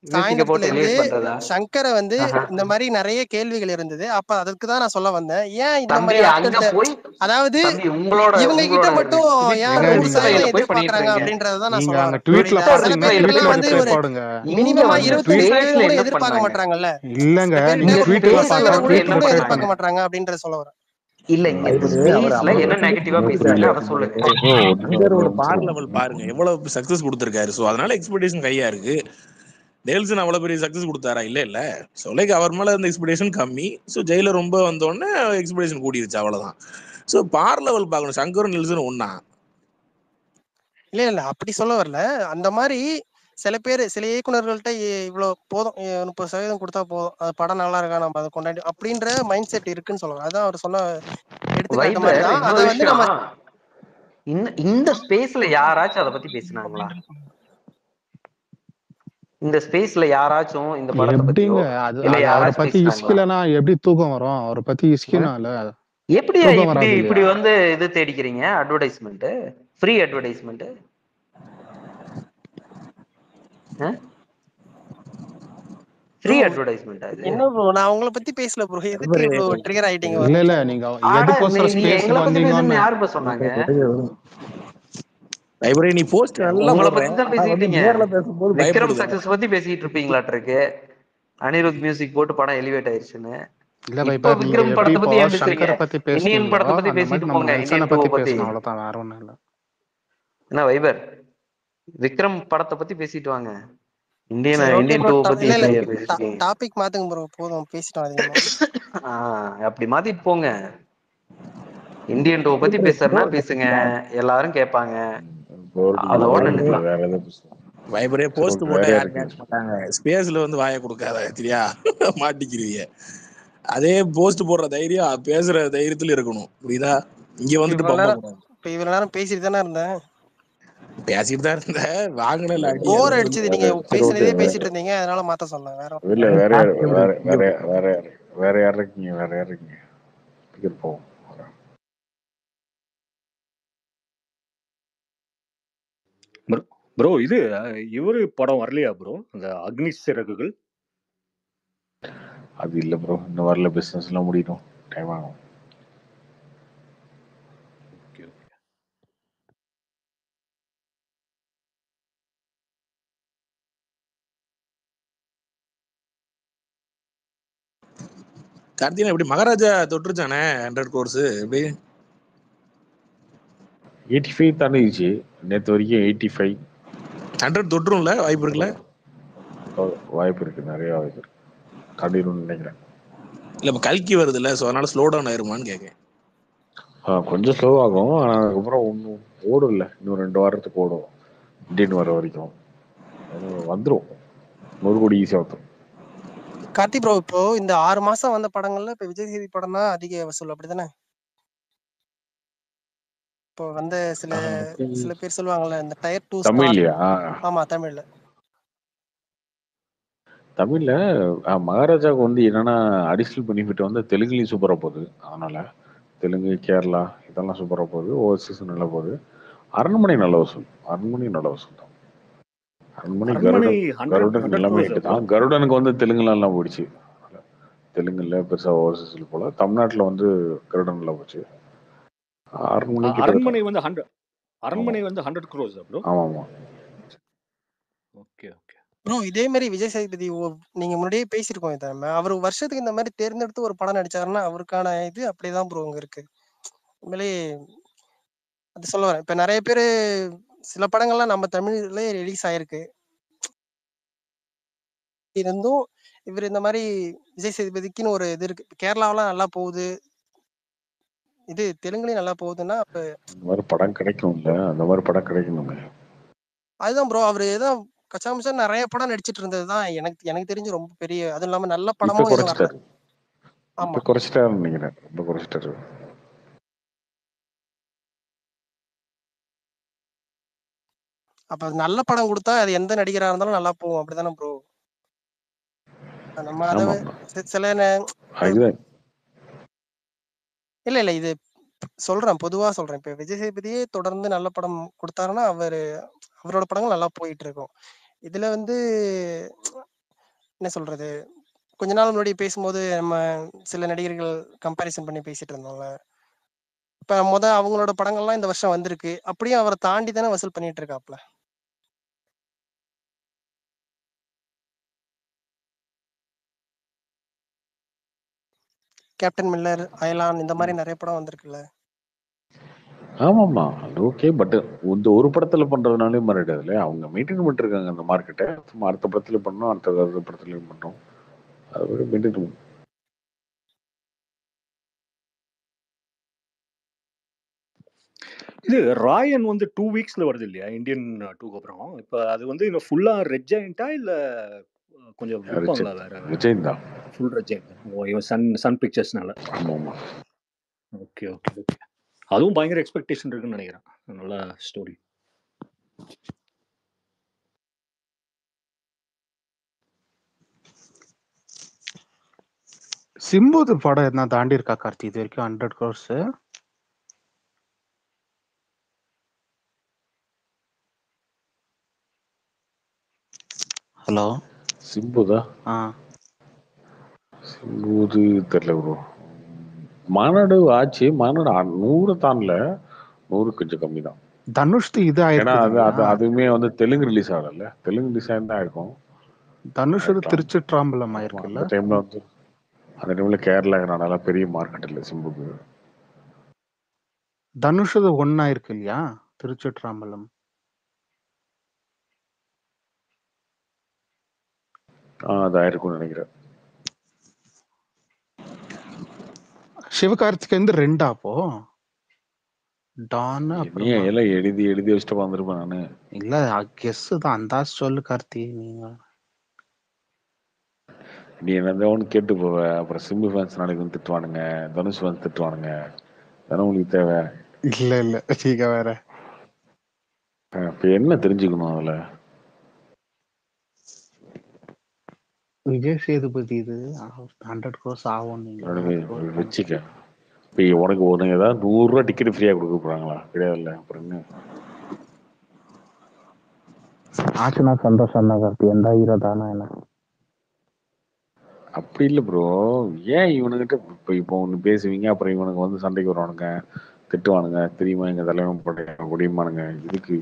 மியூசிக்க சாயந்தரத்துல போட்டு இருந்து எலிவேட் பண்றதா? சங்கரை வந்து ஆஹா. இந்த மாதிரி நிறைய கேள்விகள் இருந்தது. அப்ப அதுக்கு தான் நான் சொல்ல வந்தேன். ஏன் இந்த தம்பி மாதிரி அங்க ஆட்கள்கிட்ட, போய் அதாவது தம்பி உங்களோட இவங்க கிட்ட உங்களோட மட்டும் ஏன் ஏங்க நூறு நீங்க சதவீதம் ரிப்ளைல போய் பண்ணிட்டு எதிர்பார்க்கறாங்க இருக்கீங்க. அப்படின்றதான் நான் நீங்க சொல்ல அங்க வரேன். ட்வீட்ல புரியுதா? சில பாக்குறீங்க, பேர்கிட்ட ட்வீட்ல எல்லாம் வந்து ரிப்ளை ஒரு போடுங்க. இங்க மினிமமா வந்து 25% ஸ்பேஸ்ல கூட என்ன எதிர்பார்க்க பண்ணாங்க? மாட்டாங்கல்ல. இல்லங்க சில நீங்க பேர்கிட்ட ஒரு ட்வீட்ல 30% ஸ்பேஸ்ல பார்த்த கூட வந்து என்ன கூட ட்வீட் பண்ணாங்க? எதிர்பார்க்க மாட்டாங்க அப்படின்றத சொல்ல வரேன். இல்ல இங்க ஸ்பேஸ்ல என்ன நெகட்டிவா பேசுனாங்க அத சொல்லுங்க. சங்கரோட பார் லெவல் பாருங்க எவ்வளவு சக்சஸ் கொடுத்திருக்காரு. சோ அதனால எக்ஸ்பெக்டேஷன் கையா இருக்கு. டேல்சன் அவ்வளவு பெரிய சக்சஸ் கொடுத்தாரா? இல்ல ஸோ லைக் அவர் மேல இருந்த எக்ஸ்பெக்டேஷன் கம்மி. ஸோ ஜெயிலர் ரொம்ப வந்தோடனே எக்ஸ்பெக்டேஷன் கூடிருச்சு, அவ்வளவுதான். ஸோ பார் லெவல் பார்க்கணும். சங்கரும் நெல்சன் ஒன்னா? இல்ல அப்படி சொல்ல வரல. அந்த மாதிரி சில பேர் சில இயக்குனர்கள்ட்ட இவ்வளவு போதும், 30% கொடுத்தா போதும், அது படம் நல்லா இருக்கா நம்ம அதை கொண்டாடி அப்படின்ற மைண்ட் செட் இருக்குன்னு சொல்லுவாங்க. அதான் அவர் சொன்ன எடுத்துக்காட்டு மாதிரி வைபர் தான். இன்னொரு அதை வந்து விஷயம், நம்ம இந்த ஸ்பேஸ்ல யாராச்சும் அதை பத்தி பேசுனாங்களா? இந்த ஸ்பேஸ்ல யாராச்சும் இந்த படத்தை பத்தியோ எப்படிங்க அது இல்ல அது அவரை யாராச்சும் பத்தி பேசுனாங்களா? இஸ்கிலனா எப்படி தூக்கம் வரும்? அவரை பத்தி இஸ்கினால எப்படியா தூக்கம் இப்படி வராது இப்படி இல்லையா? வந்து இது தேடிக்கிறீங்க? Advertisement, free advertisement. Free advertisement அது. என்ன ப்ரோ, நான் உங்களை பத்தி பேசல ப்ரோ. எதுக்கு இவ்வளவு ட்ரிகர் ஆயிட்டீங்க? ஒரு இல்ல நிமிஷம். நீங்க ஆனா எதுக்கோசரம் நீங்க எங்களை ஸ்பேஸ்க்கு பத்தி பேசணும்னு வந்தீங்கன்னு யாருப்பா சொன்னாங்க? லைப்ரரி நீ போஸ்ட் நல்லா உங்களை போடுற, பத்தி தான் ஆனா வந்து பேசிட்டீங்க. நேர்ல பேசும்போது விக்ரம் பயப்படுது. சக்சஸ் பத்தி பேசிட்டு இருப்பீங்களாட்டு இருக்கு. அனிருத் மியூசிக் போட்டு படம் எலிவேட் ஆயிருச்சுன்னு. இல்ல இப்போ வைப்பர், நீங்க விக்ரம் எப்படி படத்தை இப்போ பத்தி ஏன் பேசுறீங்க? சங்கரை பத்தி இந்தியன் பேசுனீங்களோ படத்தை பத்தி அந்த பேசிட்டு மாதிரி நம்ம போங்க. நெல்சனை இந்தியன் டூ பத்தி பத்தி பேசணும், அவ்வளவுதான், வேற ஒண்ணும் இல்ல. என்ன வைபர், விக்ரம் படத்தை பத்தி பேசிட்டு வாங்க. சரி ஓகே இந்தியன் ப்ரோ. டூ பத்தி இல்ல எப்படியா பேசிருக்கீங்க? டாபிக் மாத்துங்க ப்ரோ, போதும் பேசிட்டோம் அதிகமா. அப்படி மாத்திட்டு போங்க. இந்தியன் டூ பத்தி பேசுறனா பேசுங்க, எல்லாரும் கேட்பாங்க. அதோட நிக்கலாம். வேற எதாவது பேசுவோம். வைபரே போஸ்ட் வேற போட்டா யாரு யாரும் கேட்க மாட்டாங்க. ஸ்பேஸ்ல வந்து வாயை கொடுக்காத, சரியா? மாட்டிக்கிறீங்க. அதே போஸ்ட் போடுற தைரியம் பேசுற தைரியத்துல இருக்கணும், புரியுதா? இங்க வந்துட்டு இவ்வளவு பம்ப நேரம் கூடாது. இவ்வளவு நேரம் பேசிட்டு தானே இருந்தேன். பேசிட்டு தான் இருந்த, வாங்கின அடி. போர் அடிச்சது, நீங்க சரி ஓகே. பேசுனதே பேசிட்டு இருந்தீங்க, அதனால மாத்த சொன்னேன். வேற இல்ல வேற யாரு வேற யார் இருக்கீங்க? வேற யார் இருக்கீங்க? போவோம். ப்ரோ இது இவரு படம் வரலையா ப்ரோ, அந்த அக்னி சிறகுகள்? அது இல்ல ப்ரோ, இன்னும் வரல. பிசினஸ் எல்லாம் முடியணும், டைம் ஆகும். கார்த்தினா எப்படி மகாராஜா தொட்டுருச்சானே 100 crores எப்படி? 85 தாண்டிடுச்சு நேற்று வரைக்கும். 85 100 தொட்டுரும்ல, வாய்ப்பு இருக்குல்ல? வாய்ப்பு இருக்கு, நிறைய வாய்ப்பு இருக்கு. தாண்டிடும்னு நினைக்கிறேன். இல்ல இப்ப கல்கி வருது இல்ல, சோ அதனால ஸ்லோ டவுன் ஆயிருமான்னு கேட்கேன். கொஞ்சம் ஸ்லோ ஆகும், ஆனா அதுக்கப்புறம் ஒன்றும் ஓடும் இல்லை. இன்னும் 2 வாரத்துக்கு ஓடும். இந்தியன் வர வரைக்கும் வந்துடும். 100 கோடி ஈஸியாக வந்துடும். கார்த்தி ப்ரோ, இப்போ இந்த 6 மாசம் வந்த படங்கள்ல இப்ப விஜய் சேதுபதி படம் தான் அதிக வசூல், அப்படித்தானே? இப்போ வந்து சில பேர் சொல்லுவாங்கல்ல, இந்த டயர் 2 ஸ்டார். தமிழ்லையா? ஆமா தமிழ்ல. தமிழ்ல மகாராஜாவுக்கு வந்து என்னன்னா அடிஷனல் பெனிஃபிட் வந்து தெலுங்குலையும் சூப்பராக போகுது. அதனால தெலுங்கு, கேரளா இதெல்லாம் சூப்பராக போகுது. ஓவர்சீஸ் நல்லா போகுது. அரண்மனை நல்ல வசூல். அரண்மனை நல்ல வசூல் தான். அரண்மனை கருடன் எல்லாமே ஹிட் தான். கருடனுக்கு வந்து தெலுங்குலாம் போயிடுச்சு. தெலுங்குல பெருசா ஓவர்சீஸ்ல போல. தமிழ்நாட்டுல வந்து கருடன்ல போச்சு. அரண்மனை வந்து 100 crores ப்ரோ. ஆமா. ஓகே ப்ரோ, இதே மாதிரி விஜய் சேதுபதி நீங்க முன்னாடியே பேசியிருக்கோம். இதை அவர் வருஷத்துக்கு இந்த மாதிரி தேர்ந்தெடுத்து ஒரு படம் நடிச்சாருன்னா அவருக்கான இது அப்படிதான் ப்ரோ இங்க இருக்கு. உண்மையிலே அது சொல்ல வரேன். இப்ப நிறைய பேரு சில படங்கள்லாம் நம்ம தமிழ்லயே ரிலீஸ் ஆயிருக்கு. இருந்தும் இவர் இந்த மாதிரி விஜய் சேதுபதிக்குன்னு ஒரு இது இருக்கு. கேரளாவெல்லாம் நல்லா போகுது, இது தெலுங்குலயும் நல்லா போகுதுன்னா அப்ப அந்த மாதிரி படம் கிடைக்கும்ல, அந்த மாதிரி படம் கிடைக்கணுமே. அதுதான் ப்ரோ. அவரு ஏதோ கச்சாமுச்சா நிறைய படம் நடிச்சிட்டு இருந்ததுதான் எனக்கு எனக்கு தெரிஞ்சு ரொம்ப பெரிய, அதுவும் இல்லாம நல்ல இப்ப படமும் எதுவும் வரல. குறைச்சிட்டாரு, இப்ப ஆமா. குறைச்சிட்டாருன்னு நினைக்கிறேன், ரொம்ப குறைச்சிட்டாரு. அப்ப நல்ல படம் கொடுத்தா அது எந்த நடிகரா இருந்தாலும் நல்லா போகும், அப்படிதானே ப்ரோ? நம்ம அதை ஆமா ஆமா சில அதுதான். இல்ல இல்ல இது சொல்றேன், பொதுவா சொல்றேன். இப்ப விஜய் சேதுபதியே தொடர்ந்து நல்ல படம் கொடுத்தாருன்னா அவரோட படங்கள் நல்லா போயிட்டு இருக்கும். இதுல வந்து என்ன சொல்றது, கொஞ்ச நாள் முன்னாடி பேசும்போது நம்ம சில நடிகர்கள் கம்பேரிசன் பண்ணி பேசிட்டு இருந்தோம்ல. இப்ப அவங்களோட படங்கள்லாம் இந்த வருஷம் வந்திருக்கு, அப்படியும் அவரை தாண்டி தானே வசூல் பண்ணிட்டு இருக்காப்ல. கேப்டன் மில்லர், அயலான் இந்த மாதிரி நிறைய படம் வந்திருக்குல்ல. ஆமாமா அது ஓகே. பட் இந்த ஒரு படத்துல பண்றதுனாலே மாறிடாது இல்லையா? அவங்க மெயின்டைன் பண்ணிட்டு இருக்காங்க அந்த மார்க்கெட்டை. சும்மா அடுத்த படத்துல பண்ணோம், அடுத்த படத்துலயும் பண்ணோம், அது மெயின்டைன். இது ராயன் வந்து 2 வீக்ஸ்ல வருது இல்லையா இந்தியன் 2க்கு அப்புறம்? இப்போ அது வந்து இன்னும் ஃபுல்லா ரெட் ஜெயண்டா இல்ல கொஞ்சம் விற்பாங்களா வேற? விஜய் தான் ஃபுல் ரெட் ஜெயண்ட். ஓ, இவன் சன் பிக்சர்ஸ்னால. ஆமா ஆமா. Okay okay okay. அதுவும் பயங்கர எக்ஸ்பெக்டேஷன் இருக்குன்னு நினைக்கிறேன். நல்ல ஸ்டோரி. சிம்புது படம் என்ன தாண்டி இருக்கா கார்த்தி இது வரைக்கும் 100 crores? ஹலோ சிம்புதா? சிம்புது தெரியல ப்ரோ. மாநாடு ஆச்சு, மாநாடு 100 தாண்டல, 100 கொஞ்சம் கம்மி தான். தனுஷ்து இது ஏன்னா ஆயிருக்கு. அதுவுமே வந்து தெலுங்கு ரிலீஸ் ஆகல, தெலுங்கு ரிலீஸ் ஆயிருந்தா இருக்கும். தனுஷ் திருச்சிற்றம்பலம் ஆயிருக்குல்ல. அந்த டைம்ல வந்து அந்த டைம்ல கேரளா கர்நாடகா பெரிய மார்க்கெட் இல்லை சிம்புக்கு. தனுஷ் ஒன்னா இருக்கு இல்லையா திருச்சிற்றம்பலம்? அதாயிருக்கும்னு நினைக்கிறேன். சிவகார்த்திகேயன் 2 அப்போ டான் நீ எல்லாம் எழுதி எழுதி வச்சுட்டு வந்திருப்பேன் நானு. இல்ல கெஸ் தான், அந்தாஸ் சொல்லு கார்த்தி. நீ என்னதான் ஒன்று கேட்டு போவ, அப்புறம் சிம்பு ஃபேன்ஸ் நாளைக்கு வந்து திட்டுவானுங்க, தனுஷ் ஃபேன்ஸ் திட்டுவானுங்க. தானே உங்களுக்கு தேவை? இல்ல இல்ல நீங்க வேற. இப்ப என்ன தெரிஞ்சுக்கணும் அதுல? விஜய் சேதுபதி இது 100 crores ஆகும் வச்சுக்க. இப்போ உனக்கு ஏதாவது 100 ரூபா டிக்கெட் ஃப்ரீயா கொடுக்க போறாங்களா? கிடையாதுல்ல. அப்புறம் என்ன ஆச்சுன்னா சந்தோஷம் தான் கார்த்தி, எந்த ஹீரோ தானே என்ன. அப்படி இல்லை ப்ரோ. ஏன் இவனுக்கிட்ட இப்போ ஒன்று பேசுவீங்க, அப்புறம் இவனுக்கு வந்து சண்டைக்கு வருவானுங்க, திட்டுவானுங்க, தெரியுமா எங்க தலைவன் பண்ற முடியுமானுங்க, இதுக்கு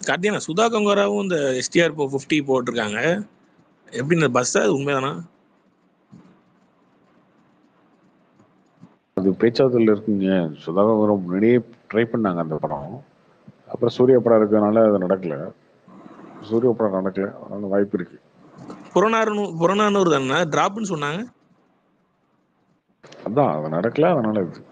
கார்த்தியானா சுதா கங்கராவும் இந்த எஸ்டிஆர் 50 போட்டிருக்காங்க. எப்படி இந்த பஸ் அது உண்மைதானா? அது பேச்சாவத்தில் இருக்குங்க. சுதாகரம் முன்னாடியே ட்ரை பண்ணாங்க அந்த படம், அப்புறம் சூர்யா படம் இருக்கிறதுனால அது நடக்கல. சூர்யா படம் நடக்கல, அதனால வாய்ப்பு இருக்கு. புறநானூறு தானே டிராப்னு சொன்னாங்க. அதான் அது நடக்கல, அதனால இது.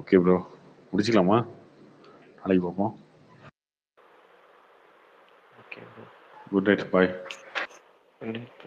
ஓகே ப்ரோ, முடிச்சுக்கலாமா? நாளைக்கு பார்ப்போம். Okay bro, good night, bye. Good night.